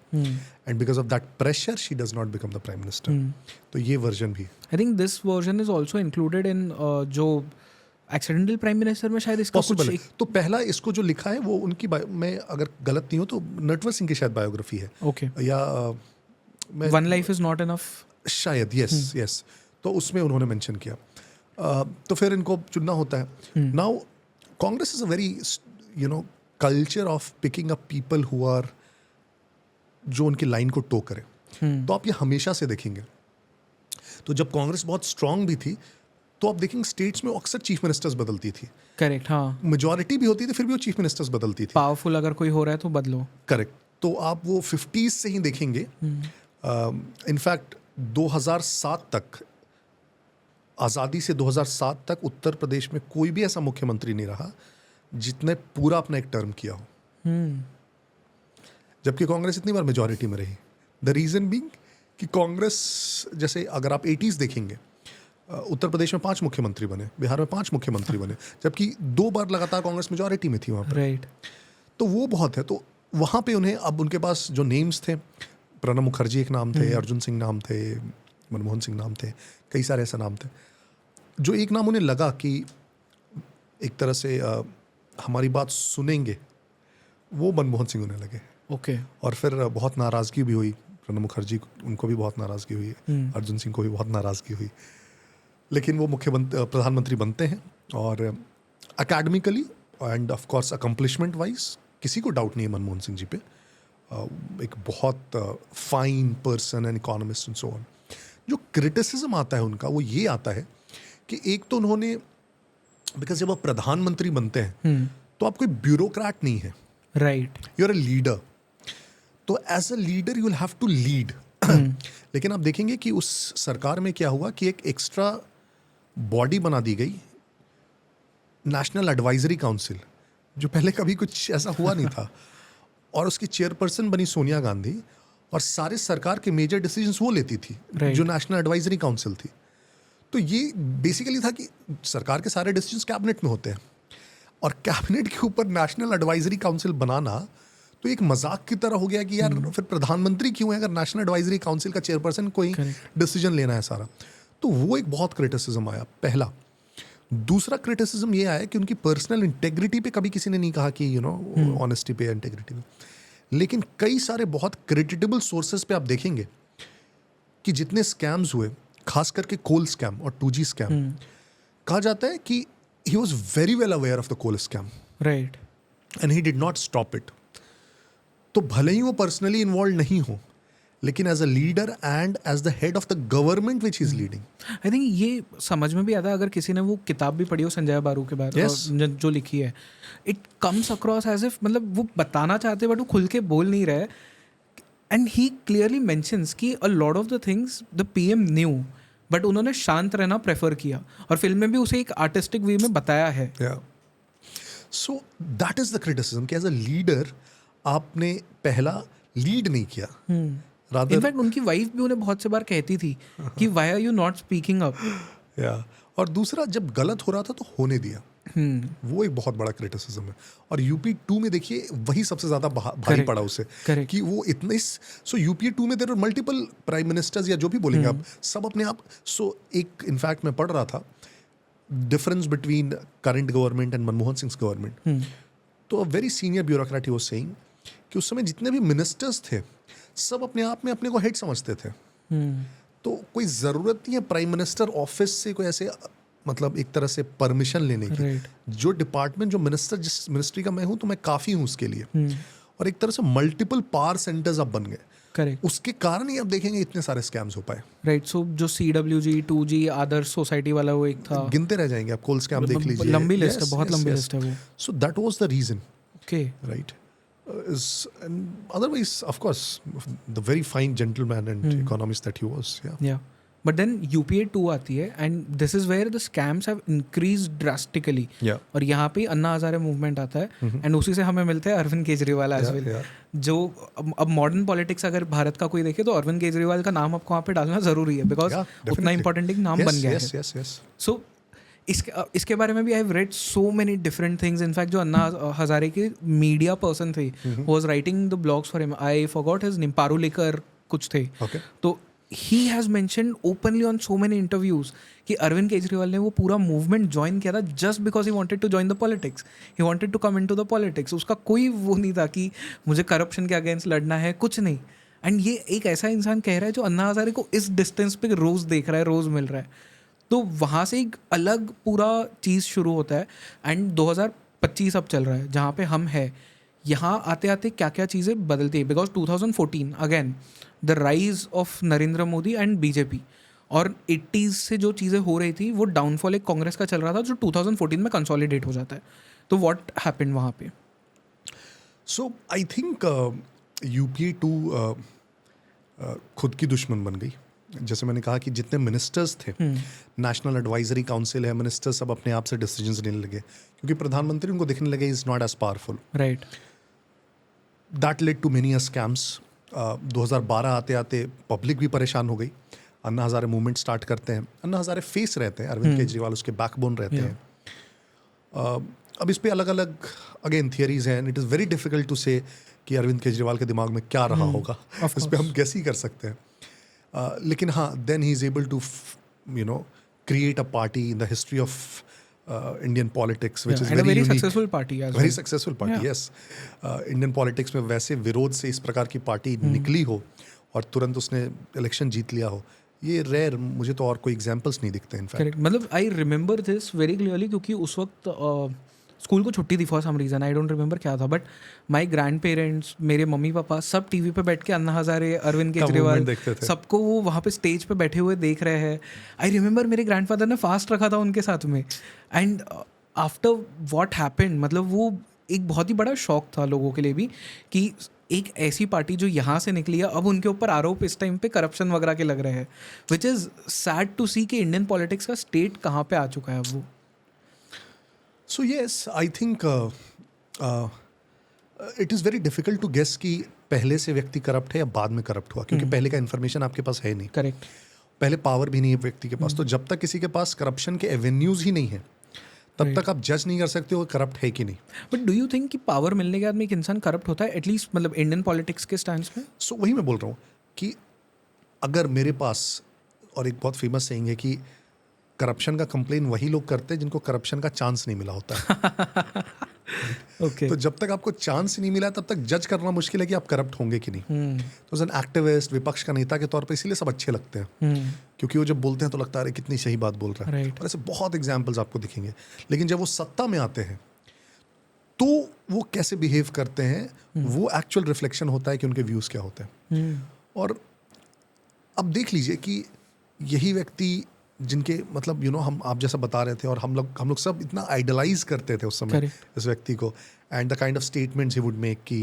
And because of that pressure she does not become the prime minister. तो ये वर्जन भी, I think this version is also included in जो एक्सीडेंटल प्राइम मिनिस्टर में शायद इसका पॉसिबल कुछ है। तो पहला इसको जो लिखा है वो उनकी मैं अगर गलत नहीं हूँ तो नटवर सिंह की शायद बायोग्राफी है, ओके, या one life is not enough शायद, यस यस, तो उसमें उन्होंने मेंशन किया। तो फिर इनको चुनना होता है। Now Congress is a very culture of picking up people who are, जो उनकी लाइन को टो करे। तो आप ये हमेशा से देखेंगे। तो जब कांग्रेस बहुत स्ट्रांग भी थी तो आप देखेंगे स्टेट्स में अक्सर चीफ मिनिस्टर्स बदलती थी। करेक्ट, हाँ, मेजॉरिटी भी होती थी फिर भी वो चीफ मिनिस्टर्स बदलती थी। पावरफुल अगर कोई हो रहा है तो बदलो। करेक्ट। तो आप वो 50s से ही देखेंगे। इनफैक्ट 2007 तक, आज़ादी से 2007 तक उत्तर प्रदेश में कोई भी ऐसा मुख्यमंत्री नहीं रहा जितने पूरा अपना एक टर्म किया हो, जबकि कांग्रेस इतनी बार मेजॉरिटी में रही। द रीज़न बीइंग कि कांग्रेस, जैसे अगर आप 80s देखेंगे, उत्तर प्रदेश में 5 मुख्यमंत्री बने, बिहार में 5 मुख्यमंत्री बने, जबकि 2 बार लगातार कांग्रेस मेजॉरिटी में थी वहाँ पर, राइट। तो वो बहुत है। तो वहाँ पे उन्हें, अब उनके पास जो नेम्स थे, प्रणब मुखर्जी एक नाम थे, अर्जुन सिंह नाम थे, मनमोहन सिंह नाम थे, कई सारे ऐसे नाम थे। जो एक नाम उन्हें लगा कि एक तरह से हमारी बात सुनेंगे, वो मनमोहन सिंह होने लगे। ओके। और फिर बहुत नाराज़गी भी हुई, प्रणब मुखर्जी उनको भी बहुत नाराज़गी हुई, अर्जुन सिंह को भी बहुत नाराज़गी हुई, लेकिन वो प्रधानमंत्री बनते हैं। और academically end of course accomplishment wise किसी को डाउट नहीं है मनमोहन सिंह जी पे, एक बहुत fine person and economist and so on. जो क्रिटिसिज्म आता है उनका वो ये आता है कि एक तो उन्होंने, बिकॉज जब आप प्रधानमंत्री बनते हैं तो आप कोई ब्यूरोक्रेट नहीं है, right, you are a leader, तो as a leader you will have to lead. लेकिन आप देखेंगे कि उस सरकार में क्या हुआ कि एक एक्स्ट्रा बॉडी बना दी गई, नेशनल एडवाइजरी काउंसिल, जो पहले कभी कुछ ऐसा हुआ नहीं था, और उसकी चेयरपर्सन बनी सोनिया गांधी, और सारे सरकार के मेजर डिसीजंस वो लेती थी, जो नेशनल एडवाइजरी काउंसिल थी। तो ये बेसिकली था कि सरकार के सारे डिसीजंस कैबिनेट में होते हैं, और कैबिनेट के ऊपर नेशनल एडवाइजरी काउंसिल बनाना तो एक मजाक की तरह हो गया कि यार फिर प्रधानमंत्री क्यों है अगर नेशनल एडवाइजरी काउंसिल का चेयरपर्सन को ही डिसीजन लेना है सारा। तो वो एक बहुत क्रिटिसिज्म आया, पहला। दूसरा क्रिटिसिज्म ये आया कि उनकी पर्सनल इंटेग्रिटी पे कभी किसी ने नहीं कहा कि ऑनेस्टी पे, इंटेग्रिटी पे, लेकिन कई सारे बहुत क्रेडिटेबल सोर्सेज पे आप देखेंगे कि जितने स्कैम्स हुए, खास करके कोल स्कैम और 2G स्कैम, कहा जाता है कि he was very well aware of the coal scam, right, and he did not stop it. तो भले ही वो पर्सनली इन्वॉल्व नहीं हो, लेकिन as a leader and as the head of the government which is leading, I think ये समझ में भी आता है अगर किसी ने वो किताब भी पढ़ी हो संजय बारू के बारे में, जो लिखी है, it comes across as if, मतलब वो बताना चाहते बट वो खुल के बोल नहीं रहे, एंड ही क्लियरली मेंशंस कि अ lot of the things the PM new, but उन्होंने शांत रहना प्रेफर किया, और फिल्म में भी उसे एक आर्टिस्टिक वे में बताया है। So that is the criticism कि एज अ लीडर आपने पहला लीड नहीं किया। इनफैक्ट उनकी वाइफ भी उन्हें बहुत से बार कहती थी कि why are you not speaking up. और दूसरा, जब गलत हो रहा था तो होने दिया, वो एक बहुत बड़ा क्रिटिसिज्म है। और यूपी 2 में देखिए वही सबसे ज्यादा भारी पड़ा उसे, कि वो इतने, सो यूपी 2 में there are multiple prime ministers या जो भी बोलेंगे आप, सब अपने आप, सो एक इनफैक्ट मैं पढ़ रहा था difference between current government and Manmohan Singh government. तो a very senior bureaucrat he was saying कि उस समय जितने भी मिनिस्टर्स थे सब अपने आप में अपने को हेड समझते थे। तो कोई ज़रूरत नहीं है प्राइम मिनिस्टर ऑफिस से कोई ऐसे, मतलब एक तरह से परमिशन लेने की। जो डिपार्टमेंट, जो मिनिस्टर, जिस मिनिस्ट्री का मैं हूँ तो मैं काफ़ी हूँ उसके लिए। और एक तरह से मल्टीपल पावर सेंटर्स अब बन गए। करेक्ट, उसके कारण ही अब देखेंगे इतने सारे स्कैम्स हो पाए। राइट, सो जो CWG 2G आदर्श सोसाइटी वाला वो एक था, गिनते रह जाएंगे आप, कोल स्कैम देख लीजिए, लंबी लिस्ट है, बहुत लंबी लिस्ट है वो। So that was the reason, okay, right. And otherwise, of course, the very fine gentleman and economist that he was, yeah. But then UPA 2 आती है, and this is where the scams have increased drastically. और यहाँ पे अन्ना हजारे मूवमेंट आता है, and उसी से हमें मिलते हैं अरविंद केजरीवाल as well. जो अब मॉडर्न पॉलिटिक्स अगर भारत का कोई देखे तो अरविंद केजरीवाल का नाम आपको वहाँ पे डालना जरूरी है, बिकॉज उतना इंपॉर्टेंट एक नाम बन गया है। सो इसके बारे में भी I have read so many different things. In fact जो अन्ना हजारे के मीडिया पर्सन थे, was writing the blogs for him, I forgot his name, Parulekar कुछ थे, तो he has mentioned openly on so many interviews कि अरविंद केजरीवाल ने वो पूरा मूवमेंट ज्वाइन किया था just because he wanted to join the politics, he wanted to come into the politics. उसका कोई वो नहीं था कि मुझे करप्शन के अगेंस्ट लड़ना है, कुछ नहीं। एंड ये एक ऐसा इंसान कह रहा है जो अन्ना हजारे को इस डिस्टेंस पे रोज देख रहा है, रोज मिल रहा है। तो वहाँ से एक अलग पूरा चीज़ शुरू होता है। एंड 2025 अब चल रहा है जहाँ पे हम हैं। यहाँ आते आते क्या क्या चीज़ें बदलती है, because 2014 again the rise of Narendra Modi and BJP, और 80s से जो चीज़ें हो रही थी वो डाउनफॉल एक कांग्रेस का चल रहा था जो 2014 में कंसोलिडेट हो जाता है। तो व्हाट हैपेंड वहाँ पे? सो आई थिंक UPA 2 खुद की दुश्मन बन गई। जैसे मैंने कहा कि जितने मिनिस्टर्स थे, नेशनल एडवाइजरी काउंसिल है, मिनिस्टर्स सब अपने आप से डिसीजंस लेने लगे क्योंकि प्रधानमंत्री उनको देखने लगे is not as powerful, right. That led to many scams. 2012 आते आते पब्लिक भी परेशान हो गई। अन्ना हजारे मूवमेंट स्टार्ट करते हैं, अन्ना हजारे फेस रहते हैं, अरविंद केजरीवाल उसके बैकबोन रहते हैं। अब इस पे अलग अलग अगेन थियरीज हैं, it is very difficult to say कि अरविंद केजरीवाल के दिमाग में क्या रहा होगा, इस पे हम गेस ही कर सकते हैं। लेकिन हाँ, then he is able to create a party in the history of Indian politics, which is and a very very unique. successful party as Very well. successful party, Yeah. yes. Indian politics में वैसे विरोध से इस प्रकार की पार्टी निकली हो और तुरंत उसने इलेक्शन जीत लिया हो, ये रेयर, मुझे तो और कोई एग्जांपल्स नहीं दिखते इनफैक्ट. करेक्ट, मतलब I remember this very clearly क्योंकि उस वक्त स्कूल को छुट्टी थी for some reason, I don't remember क्या था, बट माय ग्रैंड पेरेंट्स, मेरे मम्मी पापा सब टीवी पे बैठ के अन्ना हजारे, अरविंद केजरीवाल movement देखते थे. सबको वो वहाँ पे स्टेज पे बैठे हुए देख रहे हैं. आई रिमेंबर मेरे ग्रैंडफादर ने फास्ट रखा था उनके साथ में, एंड आफ्टर व्हाट हैपेंड, मतलब वो एक बहुत ही बड़ा शॉक था लोगों के लिए भी कि एक ऐसी पार्टी जो यहाँ से निकली है, अब उनके ऊपर आरोप इस टाइम पे करप्शन वगैरह के लग रहे हैं, विच इज़ सैड टू सी कि इंडियन पॉलिटिक्स का स्टेट कहाँ पे आ चुका है अब वो. So yes, I think it is very difficult to guess कि पहले से व्यक्ति करप्ट है या बाद में करप्ट हुआ, क्योंकि पहले का इन्फॉर्मेशन आपके पास है नहीं. करेक्ट. पहले पावर भी नहीं है व्यक्ति के पास, तो जब तक किसी के पास करप्शन के एवेन्यूज ही नहीं है तब तक आप जज नहीं कर सकते वो करप्ट है कि नहीं. बट डू यू थिंक कि पावर मिलने के बाद में एक इंसान करप्ट होता है, एटलीस्ट मतलब इंडियन पॉलिटिक्स के स्टैंड में? सो वही मैं बोल रहा हूँ कि अगर मेरे पास, और एक बहुत फेमस सेइंग है कि करप्शन का कंप्लेन वही लोग करते हैं जिनको करप्शन का चांस नहीं मिला होता है. ओके. तो जब तक आपको चांस नहीं मिला तब तक जज करना मुश्किल है कि आप करप्ट होंगे कि नहीं. तो एज एन एक्टिविस्ट, विपक्ष का नेता के तौर पे इसीलिए सब अच्छे लगते हैं, क्योंकि वो जब बोलते हैं तो लगता है कितनी सही बात बोल रहा है. Right. और ऐसे बहुत एग्जाम्पल्स आपको दिखेंगे. लेकिन जब वो सत्ता में आते हैं तो वो कैसे बिहेव करते हैं वो एक्चुअल रिफ्लेक्शन होता है कि उनके व्यूज़ क्या होते हैं. और अब देख लीजिए कि यही व्यक्ति जिनके मतलब हम आप जैसा बता रहे थे, और हम लोग सब इतना आइडलाइज करते थे उस समय इस व्यक्ति को, and the kind of statements he would make कि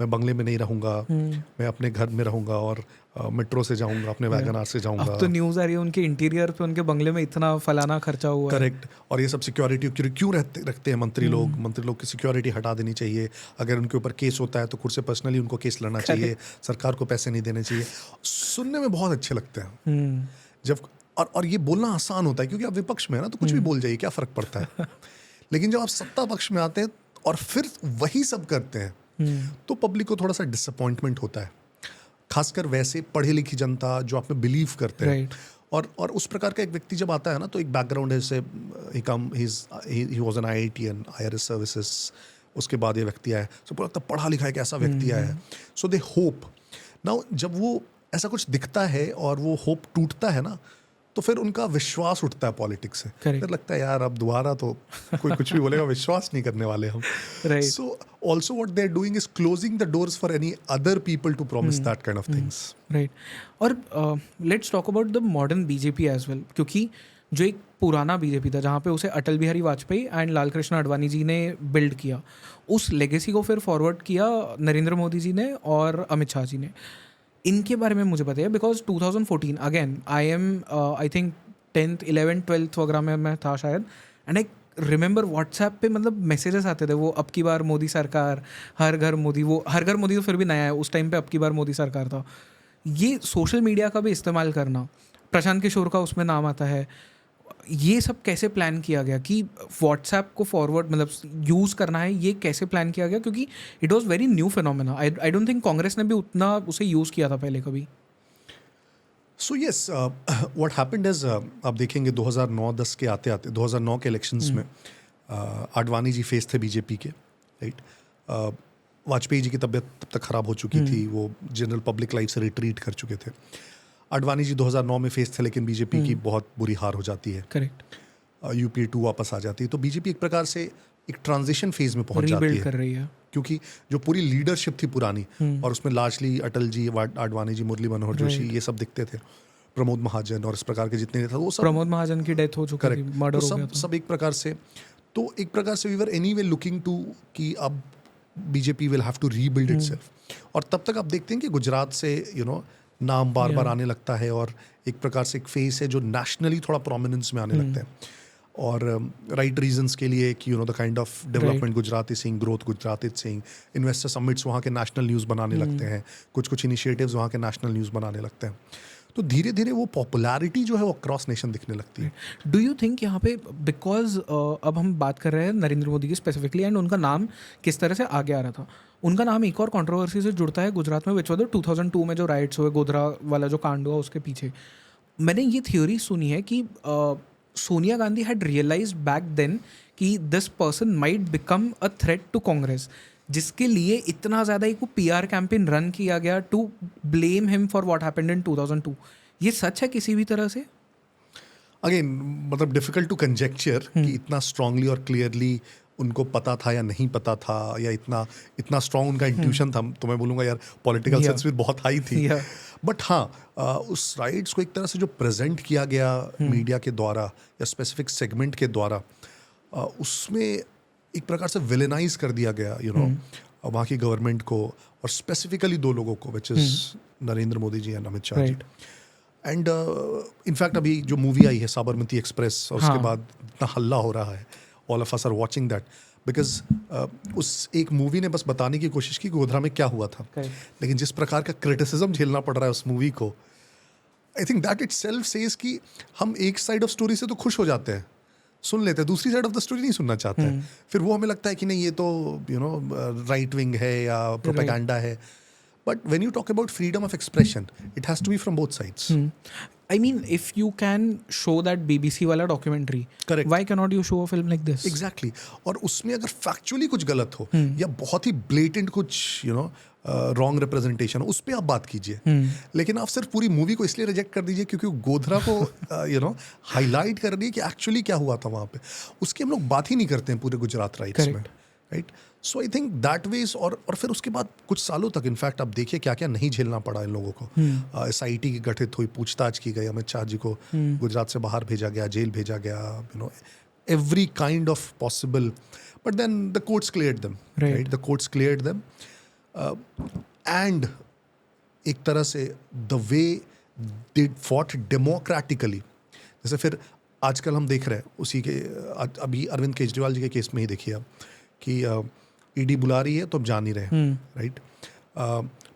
मैं बंगले में नहीं रहूंगा, मैं अपने घर में रहूंगा और मेट्रो से जाऊंगा, अपने वैगन आर से जाऊंगा. अब तो न्यूज़ आ रही है उनके इंटीरियर पे उनके बंगले में इतना फलाना खर्चा हुआ है. करेक्ट. और ये सब सिक्योरिटी क्यों रखते हैं मंत्री लोग की सिक्योरिटी हटा देनी चाहिए. अगर उनके ऊपर केस होता है तो खुद से पर्सनली उनको केस लड़ना चाहिए, सरकार को पैसे नहीं देने चाहिए. सुनने में बहुत अच्छे लगते हैं जब, और ये बोलना आसान होता है क्योंकि आप विपक्ष में है ना, तो कुछ भी बोल जाइए, क्या फर्क पड़ता है. लेकिन जब आप सत्ता पक्ष में आते हैं और फिर वही सब करते हैं तो पब्लिक को थोड़ा सा डिसअपॉइंटमेंट होता है, खासकर वैसे पढ़ी लिखी जनता जो आप में बिलीव करते हैं. और उस प्रकार का एक व्यक्ति जब आता है ना, तो एक बैकग्राउंड है, जैसे he was an IITian, IRS services, उसके बाद ये व्यक्ति आया, सो पूरा पढ़ा लिखा एक ऐसा व्यक्ति आया है, सो दे होप नाउ. जब वो ऐसा कुछ दिखता है और वो होप टूटता है ना, तो फिर उनका विश्वास उठता है पॉलिटिक्स से. फिर लगता है यार अब दोबारा तो कोई कुछ भी बोलेगा, विश्वास नहीं करने वाले हम. So also what they are doing is closing the doors for any other people to promise that kind of things. Right. और let's talk about the modern BJP as well, क्योंकि जो एक पुराना बीजेपी था जहाँ पे उसे अटल बिहारी वाजपेयी एंड लाल कृष्ण आडवाणी जी ने बिल्ड किया, उस लेगेसी को फिर फॉरवर्ड किया नरेंद्र मोदी जी ने और अमित शाह जी ने. इनके बारे में मुझे पता है because 2014 again I think 10th 11th 12th वगैरह में मैं था शायद, एंड आई रिमेंबर व्हाट्सएप पे मतलब मैसेजेस आते थे, वो अब की बार मोदी सरकार, हर घर मोदी. वो हर घर मोदी तो फिर भी नया है, उस टाइम पे अब की बार मोदी सरकार था. ये सोशल मीडिया का भी इस्तेमाल करना, प्रशांत किशोर का उसमें नाम आता है, ये सब कैसे प्लान किया गया कि व्हाट्सएप को फॉरवर्ड मतलब यूज़ करना है, ये कैसे प्लान किया गया? क्योंकि it was very new phenomena. I don't think Congress ने भी उतना उसे यूज़ किया था पहले कभी. So yes, what happened is, आप देखेंगे 2009-10 के आते 2009 के इलेक्शंस में आडवाणी जी फेस थे बीजेपी के, राइट. वाजपेयी जी की तबीयत तब तक ख़राब हो चुकी थी, वो जनरल पब्लिक लाइफ से रिट्रीट कर चुके थे. आडवाणी जी 2009 में फेस थे, लेकिन बीजेपी की बहुत बुरी हार हो जाती है. करेक्ट. UPA 2 वापस आ जाती है, तो बीजेपी एक प्रकार से एक ट्रांजिशन फेज में पहुंच जाती है, कर रही है, क्योंकि जो पूरी लीडरशिप थी पुरानी, और उसमें लार्जली अटल जी, आडवाणी जी, मुरली मनोहर जोशी, ये सब दिखते थे, प्रमोद महाजन और इस प्रकार के जितने थे वो सब. प्रमोद महाजन की डेथ हो चुकी थी, मर्डर हो गया था. सब एक प्रकार से, तो एक प्रकार से we were anyway looking to कि अब BJP will have to rebuild itself. और तब तक आप देखते हैं कि गुजरात से नाम बार बार आने लगता है, और एक प्रकार से एक फेस है जो नेशनली थोड़ा प्रोमिनेंस में आने लगता है, और राइट रीजंस के लिए कि the kind of development Gujarat is seeing, growth Gujarat is seeing, investor summits वहाँ के नेशनल न्यूज़ बनाने लगते हैं, कुछ इनिशिएटिव्स वहाँ के नेशनल न्यूज़ बनाने लगते हैं. तो धीरे धीरे वो पॉपुलैरिटी जो है वो अक्रॉस नेशन दिखने लगती है. डू यू थिंक यहाँ पे बिकॉज अब हम बात कर रहे हैं नरेंद्र मोदी की स्पेसिफिकली, एंड उनका नाम किस तरह से आगे आ रहा था, उनका नाम एक और कंट्रोवर्सी से जुड़ता है गुजरात में, विच वाज 2002 में जो राइट्स हुए, गोधरा वाला जो कांड हुआ उसके पीछे. मैंने ये थ्योरी सुनी है कि Sonia Gandhi had realised back then कि this person might become a threat to Congress, जिसके लिए इतना ज़्यादा एक पीआर कैंपेन रन किया गया to blame him for what happened in 2002। ये सच है किसी भी तरह से? अगेन मतलब डिफिकल्ट टू कंजेक्चर कि इतना स्ट्रांगली और क्लियरली उनको पता था या नहीं पता था, या इतना स्ट्रांग उनका इंट्यूशन था, तो मैं बोलूँगा यार पॉलिटिकल Yeah. सेंस भी बहुत हाई थी। Yeah. बट हाँ, उस राइट्स को एक तरह से जो प्रेजेंट किया गया मीडिया के द्वारा या स्पेसिफिक सेगमेंट के द्वारा, उसमें एक प्रकार से विलेनाइज कर दिया गया वहाँ की गवर्नमेंट को, और स्पेसिफिकली दो लोगों को, which is Narendra Modi ji and Amit Shah ji. And in fact अभी जो मूवी आई है साबरमती एक्सप्रेस, और उसके बाद इतना हल्ला हो रहा है, all of us are watching that, because उस एक मूवी ने बस बताने की कोशिश की कि गोधरा में क्या हुआ था, लेकिन जिस प्रकार का क्रिटिसिज्म झेलना पड़ रहा है उस मूवी को, आई थिंक दैट इटसेल्फ सेज कि हम एक साइड ऑफ स्टोरी से तो खुश हो जाते हैं, सुन लेते हैं, दूसरी साइड ऑफ द स्टोरी नहीं सुनना चाहते हैं। फिर वो हमें लगता है कि नहीं ये तो राइट विंग है या प्रोपेगेंडा है। But when you talk about freedom of expression, it has to be from both sides. I mean, if you can show that BBC वाला documentary, Correct. why cannot you show a film like this? Exactly. और उसमें अगर फैक्चुअली कुछ गलत हो या बहुत ही ब्लेटेंट कुछ रॉन्ग रिप्रेजेंटेशन हो, उस पर आप बात कीजिए। लेकिन आप सिर्फ पूरी मूवी को इसलिए रिजेक्ट कर दीजिए क्योंकि वो गोधरा को हाईलाइट कर रही है कि एक्चुअली क्या हुआ था वहाँ पे, उसकी हम लोग बात ही नहीं करते हैं पूरे गुजरात राइट्स में, right? So I think that ways, और फिर उसके बाद कुछ सालों तक इनफैक्ट आप देखिए क्या क्या नहीं झेलना पड़ा इन लोगों को। SIT की गठित हुई, पूछताछ की गई, अमित शाह जी को गुजरात से बाहर भेजा गया, जेल भेजा गया, every kind of possible, but then the courts cleared them, right? The courts cleared them, and एक तरह से the way they fought democratically, जैसे फिर आजकल हम देख रहे हैं उसी के अभी अरविंद केजरीवाल जी के केस में ही देखिए आप कि ईडी बुला रही है तो अब जा नहीं रहे, राइट?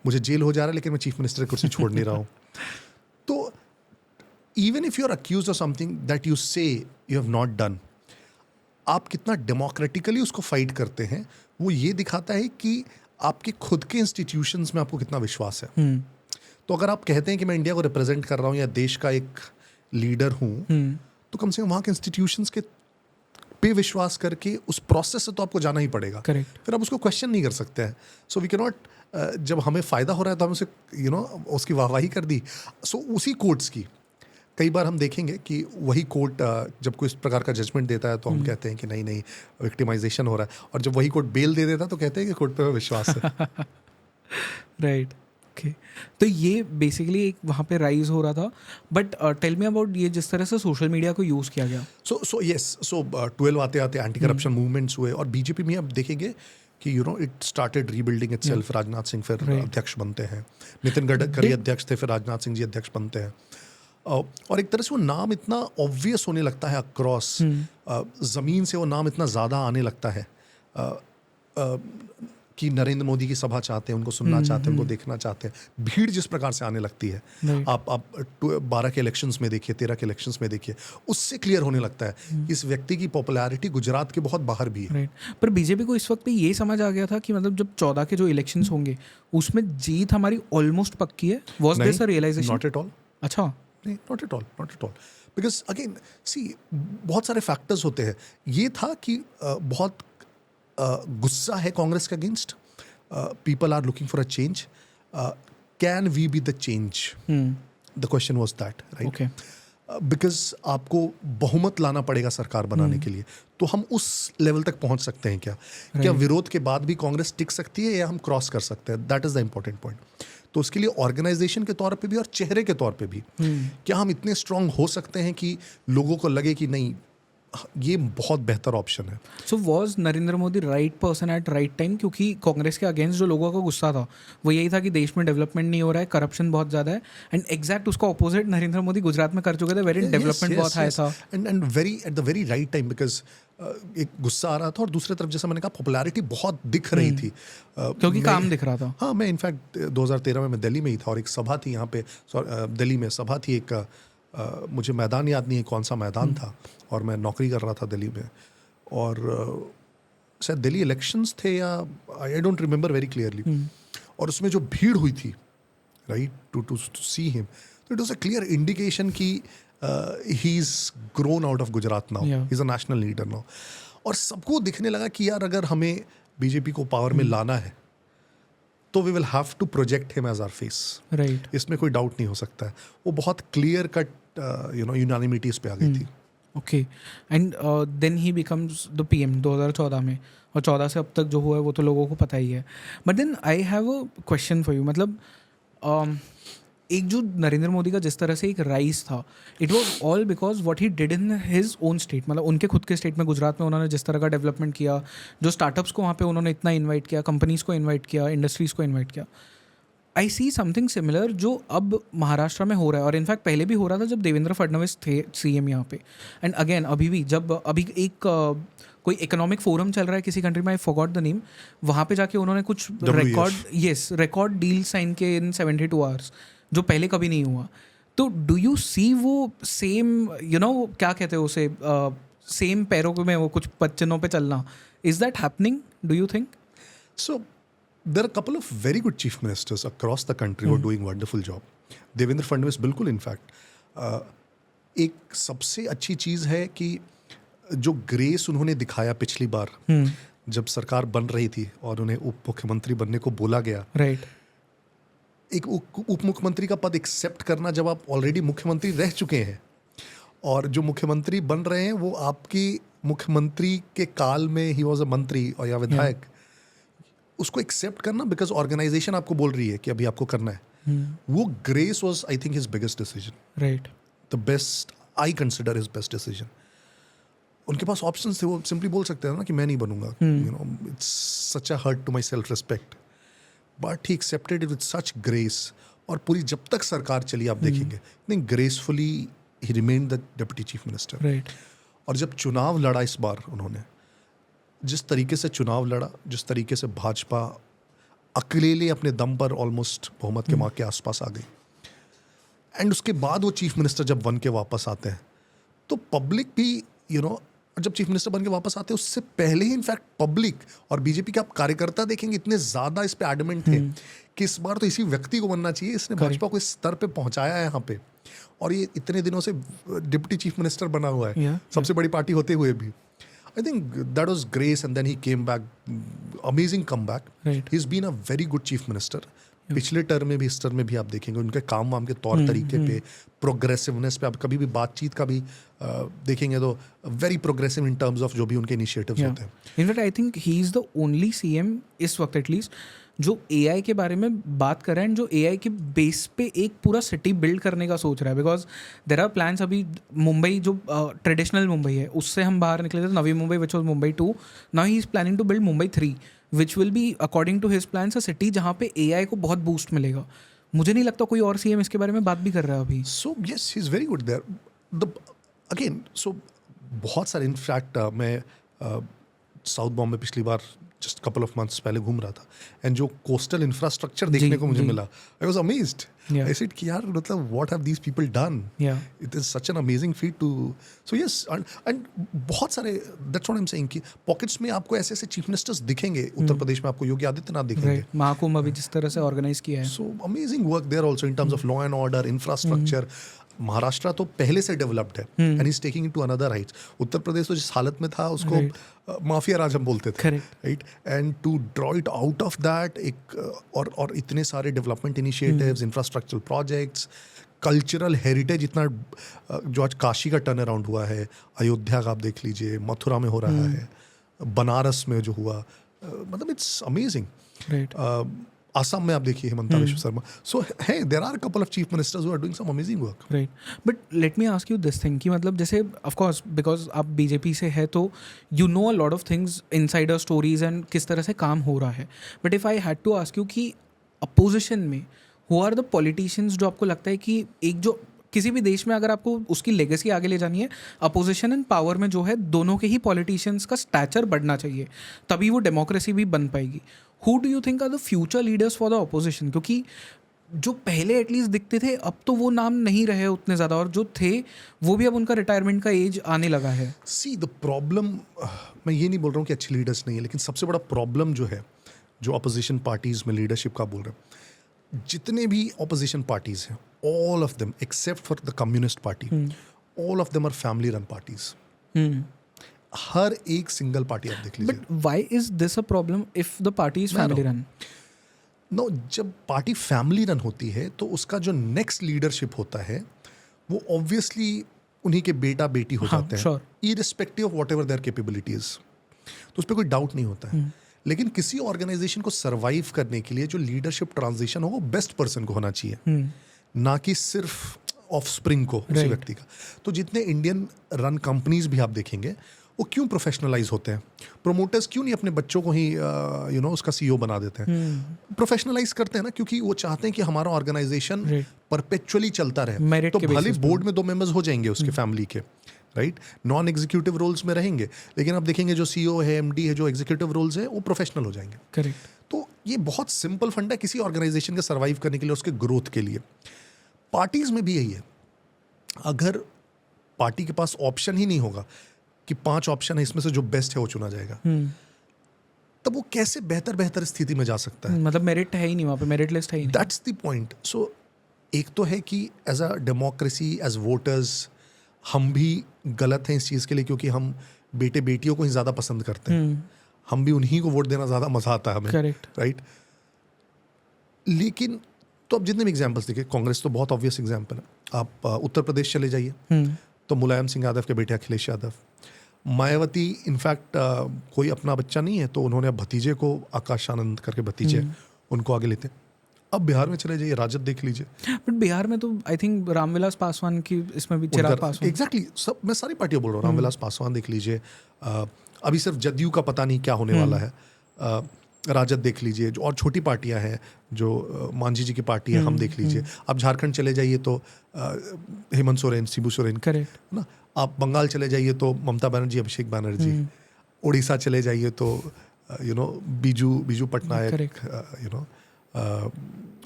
मुझे जेल हो जा रहा है लेकिन मैं चीफ मिनिस्टर की कुर्सी छोड़ नहीं रहा हूँ। तो even if you are accused of something that you say you have not done, आप कितना डेमोक्रेटिकली उसको फाइट करते हैं, वो ये दिखाता है कि आपके खुद के इंस्टीट्यूशंस में आपको कितना विश्वास है। तो अगर आप कहते हैं कि मैं इंडिया को रिप्रेजेंट कर रहा हूँ या देश का एक लीडर हूँ, तो कम से कम वहाँ के इंस्टीट्यूशंस के पे विश्वास करके उस प्रोसेस से तो आपको जाना ही पड़ेगा। Correct. फिर आप उसको क्वेश्चन नहीं कर सकते हैं। सो वी कैन नॉट, जब हमें फ़ायदा हो रहा है तो हम उसे उसकी वाहवाही कर दी। सो उसी कोर्ट्स की कई बार हम देखेंगे कि वही कोर्ट जब कोई इस प्रकार का जजमेंट देता है तो हम कहते हैं कि नहीं विक्टिमाइजेशन हो रहा है, और जब वही कोर्ट बेल दे देता है तो कहते हैं कि कोर्ट पे विश्वास है। Right, okay. तो ये बेसिकली एक वहाँ पे राइज हो रहा था। बट टेल मी अबाउट ये जिस तरह से सोशल मीडिया को यूज़ किया गया। सो 12 आते आते एंटी करप्शन मूवमेंट्स हुए, और बीजेपी में अब देखेंगे कि it started rebuilding itself. Rajnath Singh फिर अध्यक्ष बनते हैं, नितिन गडकरी अध्यक्ष थे, फिर राजनाथ सिंह जी अध्यक्ष बनते हैं, और एक तरह से वो नाम इतना ऑब्वियस होने लगता है अक्रॉस ज़मीन से, वो नाम इतना ज़्यादा आने लगता है कि नरेंद्र मोदी की सभा चाहते हैं, उनको सुनना चाहते हैं, उनको देखना चाहते हैं। भीड़ जिस प्रकार से आने लगती है, आप 12 के इलेक्शंस में देखिए, 13 के इलेक्शंस में देखिए, उससे क्लियर होने लगता है कि इस व्यक्ति की पॉपुलैरिटी गुजरात के बहुत बाहर भी है। पर बीजेपी को इस वक्त पे ये समझ आ गया था कि मतलब जब 14 के जो इलेक्शंस होंगे उसमें जीत हमारी ऑलमोस्ट पक्की है। Was this a realisation? Not at all. अच्छा, नहीं, not at all, because again see बहुत सारे फैक्टर्स होते हैं। ये था कि बहुत गुस्सा है कांग्रेस के against, people are looking for a change, can we be the change, the question was that, right? Because आपको बहुमत लाना पड़ेगा सरकार बनाने के लिए, तो हम उस लेवल तक पहुंच सकते हैं क्या विरोध के बाद भी कांग्रेस टिक सकती है या हम क्रॉस कर सकते हैं? That is the important point. तो उसके लिए ऑर्गेनाइजेशन के तौर पे भी और चेहरे के तौर पे भी क्या हम इतने स्ट्रांग हो सकते हैं कि लोगों को लगे कि नहीं, ये बहुत बेहतर ऑप्शन है। So was Narendra Modi right person at right time? क्योंकि कांग्रेस के अगेंस्ट जो लोगों का गुस्सा था वो यही था कि देश में डेवलपमेंट नहीं हो रहा है, करप्शन बहुत ज़्यादा है, एंड एग्जैक्ट उसका ऑपोजिट नरेंद्र मोदी गुजरात में कर चुके थे, वेरी डेवलपमेंट बहुत हाई था, and very at the very right time, because एक गुस्सा आ रहा था और दूसरी तरफ जैसा मैंने कहा पॉपुलैरिटी बहुत दिख रही थी, क्योंकि काम दिख रहा था। हाँ, मैं इनफैक्ट 2013 में मैं दिल्ली में ही था और एक सभा थी यहाँ पे, दिल्ली में सभा थी एक, मुझे मैदान याद नहीं है कौन सा मैदान था, और मैं नौकरी कर रहा था दिल्ली में, और शायद दिल्ली इलेक्शंस थे या I don't remember very clearly, और उसमें जो भीड़ हुई थी, राइट, टू सी हिम, तो it was a clear indication कि he is grown out of Gujarat now, he Yeah. Is a national leader now. और सबको दिखने लगा कि यार अगर हमें बीजेपी को पावर में लाना है तो we will have to project him as our face. Right. इसमें कोई डाउट नहीं हो सकता है. वो बहुत क्लियर कट यूनानिमिटी इस पे आ गई थी. Okay. And then he becomes the PM 2014 में, और 14 से अब तक जो हुआ है वो तो लोगों को पता ही है. But then I have a question for you. मतलब एक जो नरेंद्र मोदी का जिस तरह से एक राइज था, it was all because what he did in his own state. मतलब उनके खुद के स्टेट में, गुजरात में उन्होंने जिस तरह का डेवलपमेंट किया, जो स्टार्टअप्स को वहाँ पे उन्होंने इतना इन्वाइट किया, कंपनीज़ को इन्वाइट किया, इंडस्ट्रीज़ को इन्वाइट किया. आई सी समथिंग सिमिलर जो अब महाराष्ट्र में हो रहा है, और इनफैक्ट पहले भी हो रहा था जब देवेंद्र फडणवीस थे सीएम यहाँ पे. एंड अगेन अभी भी जब अभी एक कोई इकोनॉमिक फोरम चल रहा है किसी कंट्री में, आई फॉरगॉट द नेम, वहाँ पे जाके उन्होंने कुछ रिकॉर्ड डील साइन किए इन 72 आवर्स, जो पहले कभी नहीं हुआ. तो डू यू सी वो सेम क्या कहते हैं उसे, सेम पैरों में वो कुछ पच्चनों पे चलना, is that happening, do you think? So there are a couple of very good chief ministers across the country who are doing wonderful job. Devendra Fadnavis बिल्कुल इनफैक्ट एक सबसे अच्छी चीज़ है कि जो ग्रेस उन्होंने दिखाया पिछली बार जब सरकार बन रही थी और उन्हें उप मुख्यमंत्री बनने को बोला गया. राइट. एक उप मुख्यमंत्री का पद एक्सेप्ट करना जब आप ऑलरेडी मुख्यमंत्री रह चुके हैं और जो मुख्यमंत्री बन रहे हैं वो आपकी मुख्यमंत्री के काल में ही वॉज अ मंत्री और या विधायक, उसको एक्सेप्ट करना बिकॉज ऑर्गेनाइजेशन आपको बोल रही है कि अभी आपको करना है. वो grace was I think his biggest decision. Right. The best, I consider his best decision. उनके पास ऑप्शन थे, वो सिंपली बोल सकते हैं ना कि मैं नहीं बनूंगा, it's such a hurt to my self respect, but he accepted it with such grace. और पूरी जब तक सरकार चली आप देखेंगे इतनी gracefully he remained the deputy chief minister. Right. और जब चुनाव लड़ा इस बार उन्होंने, जिस तरीके से चुनाव लड़ा, जिस तरीके से भाजपा अकेले अपने दम पर ऑलमोस्ट बहुमत के मार्क के आसपास आ गई, एंड उसके बाद वो चीफ मिनिस्टर जब बन के वापस आते हैं तो पब्लिक भी जब चीफ मिनिस्टर बन के वापस आते हैं उससे पहले ही इनफैक्ट पब्लिक और बीजेपी के आप कार्यकर्ता देखेंगे इतने ज़्यादा इस पे एडमेंट थे कि इस बार तो इसी व्यक्ति को बनना चाहिए, इसने भाजपा को इस स्तर पे पहुंचाया है यहाँ पे, और ये इतने दिनों से डिप्टी चीफ मिनिस्टर बना हुआ है सबसे बड़ी पार्टी होते हुए भी. I think that was grace, and then he came back, amazing comeback. Right. He's been a very good chief minister. पिछले टर्म में भी इस टर्म में भी आप देखेंगे उनके काम वाम के तौर तरीके पे, प्रोग्रेसिवनेस पे, आप कभी भी बातचीत का भी देखेंगे तो very progressive in terms of जो भी उनके इनिशिएटिव्स होते हैं. In fact I think he is the only CM इस वक्त एटलीस्ट जो एआई के बारे में बात कर रहा है, एंड जो एआई के बेस पे एक पूरा सिटी बिल्ड करने का सोच रहा है. Because there are plans. अभी मुंबई जो ट्रेडिशनल मुंबई है उससे हम बाहर निकले थे, Navi Mumbai which was Mumbai 2, now he is planning to build Mumbai 3 which will be according to his plans a city जहाँ पे एआई को बहुत बूस्ट मिलेगा. मुझे नहीं लगता कोई और सीएम इसके बारे में बात भी कर रहा है अभी. So yes, he is very good there. The again so बहुत सारे, इनफैक्ट मैं साउथ बॉम्बे पिछली बार जस्ट कपल ऑफ मंथ्स पहले घूम रहा था, एंड जो कोस्टल इंफ्रास्ट्रक्चर देखने को मुझे मिला, I was amazed. I said कि यार मतलब what have these people done. It is such an amazing feat too. So yes, and बहुत सारे, that's what I am saying कि पॉकेट्स में आपको ऐसे ऐसे चीफ मिनिस्टर्स दिखेंगे. उत्तर प्रदेश में आपको योगी आदित्यनाथ दिखेंगे. महाकुंभ अभी जिस तरह से ऑर्गेनाइज किया है, so amazing work there also in terms of law and order, infrastructure. Maharashtra तो पहले से डेवलप्ड है and is taking it to another heights. Uttar Pradesh तो जिस हालत में था उसको माफिया राज हम बोलते थे, right, and to draw it out of that एक और इतने सारे development initiatives, infrastructural projects, cultural heritage, इतना जो आज काशी का टर्न अराउंड हुआ है, अयोध्या का आप देख लीजिए, मथुरा में हो रहा है, बनारस में जो हुआ, मतलब इट्स अमेजिंग. आसाम में आप देखिए हिमंता विश्व शर्मा. सो है, there are couple of chief ministers who are doing some amazing work. Right. But let me ask you this thing कि मतलब जैसे ऑफ कोर्स बिकॉज आप बीजेपी से है तो you know a lot of things, insider stories and किस तरह से काम हो रहा है. But if I had to ask you कि अपोजिशन में हु आर द पॉलिटिशियंस जो आपको लगता है कि एक जो किसी भी देश में अगर आपको उसकी लेगेसी आगे ले जानी है, अपोजिशन एंड पावर में जो है दोनों के ही पॉलिटिशियंस का स्टैचर बढ़ना चाहिए, तभी वो डेमोक्रेसी भी बन पाएगी. Who do you think are the future leaders for the opposition? क्योंकि जो पहले एटलीस्ट दिखते थे अब तो वो नाम नहीं रहे उतने ज़्यादा, और जो थे वो भी अब उनका रिटायरमेंट का एज आने लगा है. सी द प्रॉब्लम, मैं ये नहीं बोल रहा हूँ कि अच्छे लीडर्स नहीं है, लेकिन सबसे बड़ा प्रॉब्लम जो है जो अपोजिशन पार्टीज़ में लीडरशिप का बोल रहे हैं, जितने भी अपोजिशन पार्टीज़ हैं all of them except for the Communist Party, all of them are family run parties. हर एक सिंगल पार्टी आप देख लीजिए. But why is this a problem if the party is family run? No, जब पार्टी फैमिली रन होती है तो उसका जो नेक्स्ट लीडरशिप होता है वो ऑब्वियसली उन्हीं के बेटा बेटी हो जाते हैं, irrespective of whatever there capabilities. तो उस पर कोई डाउट नहीं होता है. लेकिन किसी ऑर्गेनाइजेशन को सरवाइव करने के लिए जो लीडरशिप ट्रांजिशन हो वो बेस्ट पर्सन को होना चाहिए, ना कि सिर्फ ऑफस्प्रिंग को उसी व्यक्ति का. तो जितने इंडियन रन कंपनीज भी आप देखेंगे वो क्यों प्रोफेशनलाइज होते हैं? प्रोमोटर्स क्यों नहीं अपने बच्चों को ही उसका सीईओ बना देते हैं? प्रोफेशनलाइज करते हैं ना, क्योंकि वो चाहते हैं कि हमारा ऑर्गेनाइजेशन परपेचुअली चलता रहे. तो भले बोर्ड में 2 मेंबर्स हो जाएंगे उसके फैमिली के, राइट, नॉन एग्जीक्यूटिव रोल्स में रहेंगे, लेकिन आप देखेंगे जो सीईओ है, एमडी है, जो एग्जीक्यूटिव रोल्स है वो प्रोफेशनल हो जाएंगे. करेक्ट. तो ये बहुत सिंपल फंड है किसी ऑर्गेनाइजेशन के सर्वाइव करने के लिए, उसके ग्रोथ के लिए. पार्टीज में भी यही है. अगर पार्टी के पास ऑप्शन ही नहीं होगा कि 5 ऑप्शन है, इसमें से जो बेस्ट है वो चुना जाएगा, तब वो कैसे बेहतर स्थिति में जा सकता है? मतलब मेरिट है ही नहीं वहाँ पे, मेरिट लिस्ट है ही नहीं. That's the point. सो एक तो है कि as a democracy, as voters, हम भी गलत हैं इस चीज़ के लिए, क्योंकि हम बेटे बेटियों को ही ज़्यादा पसंद करते हैं. हम भी उन्हीं को वोट देना ज़्यादा मज़ा आता है हमें. करेक्ट. राइट. लेकिन तो अब जितने भी एग्जाम्पल्स देखिए, कांग्रेस तो बहुत ऑब्वियस एग्जाम्पल है. आप उत्तर प्रदेश चले जाइए तो मुलायम सिंह यादव के बेटे अखिलेश यादव. मायावती इनफैक्ट कोई अपना बच्चा नहीं है तो उन्होंने भतीजे को, आकाश आनंद करके भतीजे, उनको आगे लेते हैं. अब बिहार में चले जाइए, राजद देख लीजिए. बट बिहार में तो आई थिंक रामविलास पासवान की, इसमें भी चिराग पासवान. एग्जैक्टली. सब मैं सारी पार्टियां बोल रहा हूँ. रामविलास पासवान देख लीजिए. अभी सिर्फ जदयू का पता नहीं क्या होने वाला है. राजद देख लीजिए, और छोटी पार्टियां हैं जो मांझी जी की पार्टी है, हम देख लीजिए. आप झारखंड चले जाइए तो हेमंत सोरेन, शिबू सोरेन, करेक्ट ना. आप बंगाल चले जाइए तो ममता बनर्जी, अभिषेक बनर्जी. उड़ीसा चले जाइए तो बीजू पटनायक,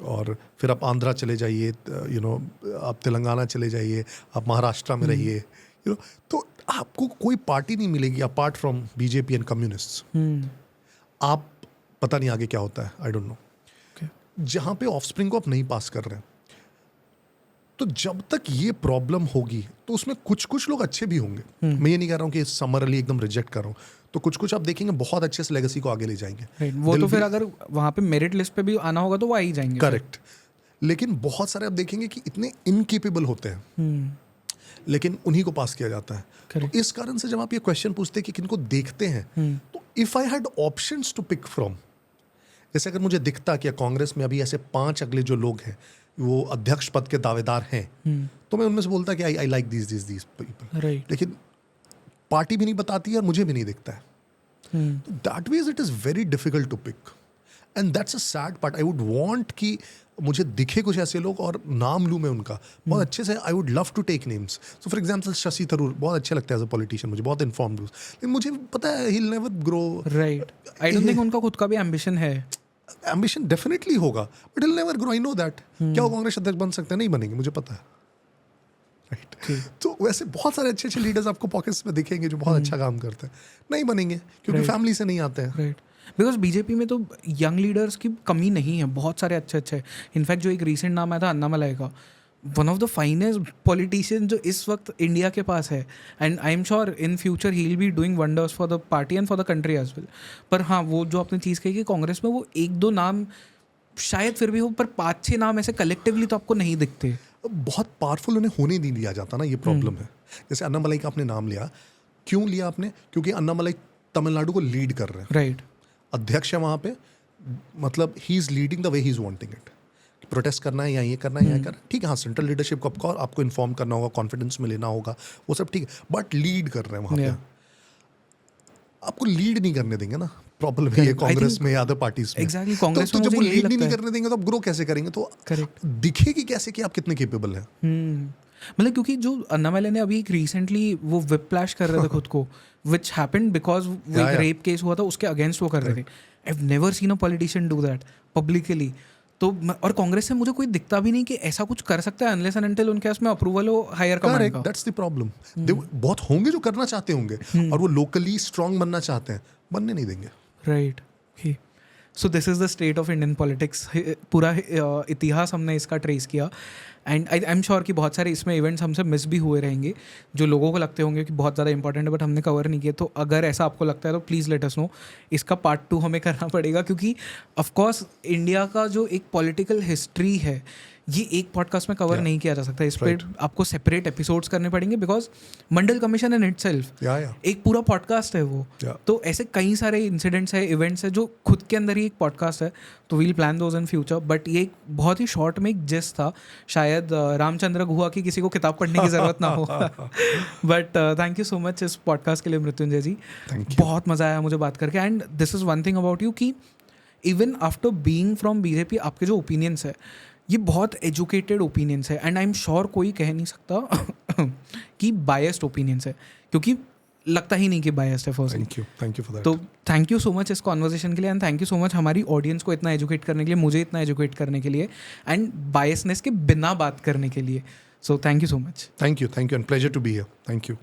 और फिर आप आंध्रा चले जाइए, आप तेलंगाना चले जाइए, आप महाराष्ट्र में रहिए, तो आपको कोई पार्टी नहीं मिलेगी apart from BJP and communists. आप पता नहीं आगे क्या होता है, आई डोंट नो. जहां पे ऑफस्प्रिंग को आप नहीं पास कर रहे हैं, तो जब तक ये प्रॉब्लम होगी तो उसमें कुछ लोग अच्छे भी होंगे. मैं ये नहीं कह रहा हूँ कि समरली एकदम रिजेक्ट कर रहा हूँ. तो कुछ आप देखेंगे बहुत अच्छे से लेगेसी को आगे ले जाएंगे. वो तो फिर अगर वहाँ पे मेरिट लिस्ट पे भी आना होगा तो वो आ ही जाएंगे. करेक्ट. लेकिन बहुत सारे आप देखेंगे कि इतने इनकेपेबल होते हैं, लेकिन उन्हीं को पास किया जाता है. तो इस कारण से जब आप ये क्वेश्चन पूछते हैं कि किनको देखते हैं, तो if I had options to pick from, जैसे अगर मुझे दिखता कि कांग्रेस में अभी ऐसे 5 अगले जो लोग हैं वो अध्यक्ष पद के दावेदार हैं, तो मैं उनमें से बोलता कि आई लाइक दीज पीपल. लेकिन पार्टी भी नहीं बताती है और मुझे भी नहीं दिखता है. That means it is very difficult to pick, and that's a sad part. I would want कि मुझे दिखे कुछ ऐसे लोग और नाम लूँ मैं उनका बहुत अच्छे से. I would love to take names. So for example Shashi Tharoor बहुत अच्छे लगते हैं एज अ पॉलिटिशियन, मुझे बहुत इन्फॉर्म्ड. लेकिन मुझे पता है he will never grow. Right. I don't think उनका खुद का भी एम्बिशन है. एम्बिशन डेफिनेटली होगा, but he will never grow. I know that. क्या वो कांग्रेस अध्यक्ष बन सकते हैं? नहीं बनेंगे, मुझे पता है. राइट. तो वैसे बहुत सारे अच्छे लीडर्स आपको पॉकेट्स में दिखेंगे जो बहुत अच्छा काम करते हैं, नहीं बनेंगे क्योंकि फैमिली से नहीं आते हैं. राइट. बिकॉज बीजेपी में तो यंग लीडर्स की कमी नहीं है, बहुत सारे अच्छे. इनफैक्ट जो एक रिसेंट नाम आया था अन्नामलाई का, one of the finest politician जो इस वक्त इंडिया के पास है, and I am sure in future he will be doing wonders for the party and for the country as well. पर हाँ, वो जो आपने चीज़ कही कि कांग्रेस में वो 1-2 नाम शायद फिर भी हो, पर 5-6 नाम ऐसे कलेक्टिवली तो आपको नहीं दिखते. बहुत पावरफुल उन्हें होने नहीं दिया जाता ना, ये प्रॉब्लम है. जैसे अन्नामलाई का आपने नाम लिया, क्यों लिया आपने? क्योंकि अन्नामलाई तमिलनाडु को लीड कर रहे हैं. राइट. अध्यक्ष है वहाँ पे, मतलब he is leading the way he is wanting it. Protest करना है या ये करना है या करना, ठीक है. हाँ, सेंट्रल लीडरशिप को आपको इन्फॉर्म करना होगा, कॉन्फिडेंस में लेना होगा, वो सब ठीक है, बट लीड कर रहे हैं वहाँ पे. आपको लीड नहीं करने देंगे ना, प्रॉब्लम है कांग्रेस में या अदर पार्टीज में. एग्जैक्टली. कांग्रेस तो जब वो लीड नहीं करने देंगे तो आप ग्रो कैसे करेंगे? तो दिखेगी कैसे कि आप कितने केपेबल हैं? मतलब क्योंकि जो अन्नामलाई ने अभी रिसेंटली वो विप्लैश कर रहे थे खुद को, विच हैपेंड बिकॉज वो एक रेप केस हुआ था, उसके अगेंस्ट वो कर रहे थे. I have never seen a politician do that publicly. तो और कांग्रेस से मुझे कोई दिखता भी नहीं कि ऐसा कुछ कर सकता है अनलेस एंड अनटिल उनके उसमें अप्रूवल हो हायर कमांड का. That's the problem. बहुत होंगे जो करना चाहते होंगे और वो लोकली स्ट्रांग बनना चाहते हैं, बनने नहीं देंगे. Right. So this is the state of Indian politics. पूरा इतिहास हमने इसका ट्रेस किया एंड आई एम श्योर कि बहुत सारे इसमें इवेंट्स हमसे मिस भी हुए रहेंगे जो लोगों को लगते होंगे कि बहुत ज़्यादा इंपॉर्टेंट है बट हमने कवर नहीं किए. तो अगर ऐसा आपको लगता है तो प्लीज़ लेट अस नो. इसका पार्ट 2 हमें करना पड़ेगा क्योंकि ऑफकोर्स इंडिया का जो एक पॉलिटिकल हिस्ट्री है ये एक पॉडकास्ट में कवर नहीं किया जा सकता. इस पर आपको सेपरेट एपिसोड्स करने पड़ेंगे because Mandal commission in itself एक पूरा पॉडकास्ट है वो. तो ऐसे कई सारे इंसिडेंट्स है, इवेंट्स है जो खुद के अंदर ही एक पॉडकास्ट है. तो we'll plan those in future. But ये एक बहुत ही शॉर्ट में एक जिस्ट था. शायद रामचंद्र गुहा की किसी को किताब पढ़ने की ज़रूरत ना हो. But thank you so much इस पॉडकास्ट के लिए मृत्युंजय जी. बहुत मज़ा आया मुझे बात करके. And this is one thing about you कि even after being from BJP आपके जो ओपिनियंस है ये बहुत एजुकेटेड ओपिनियंस है. एंड आई एम श्योर कोई कह नहीं सकता कि बायस्ड ओपिनियंस है क्योंकि लगता ही नहीं कि बायस्ड है. First thank you for that. तो थैंक यू सो मच इस कॉन्वर्सेशन के लिए and thank you so much हमारी ऑडियंस को इतना एजुकेट करने के लिए, मुझे इतना एजुकेट करने के लिए एंड बायसनेस के बिना बात करने के लिए. So thank you so much. Thank you and pleasure to be here. Thank you.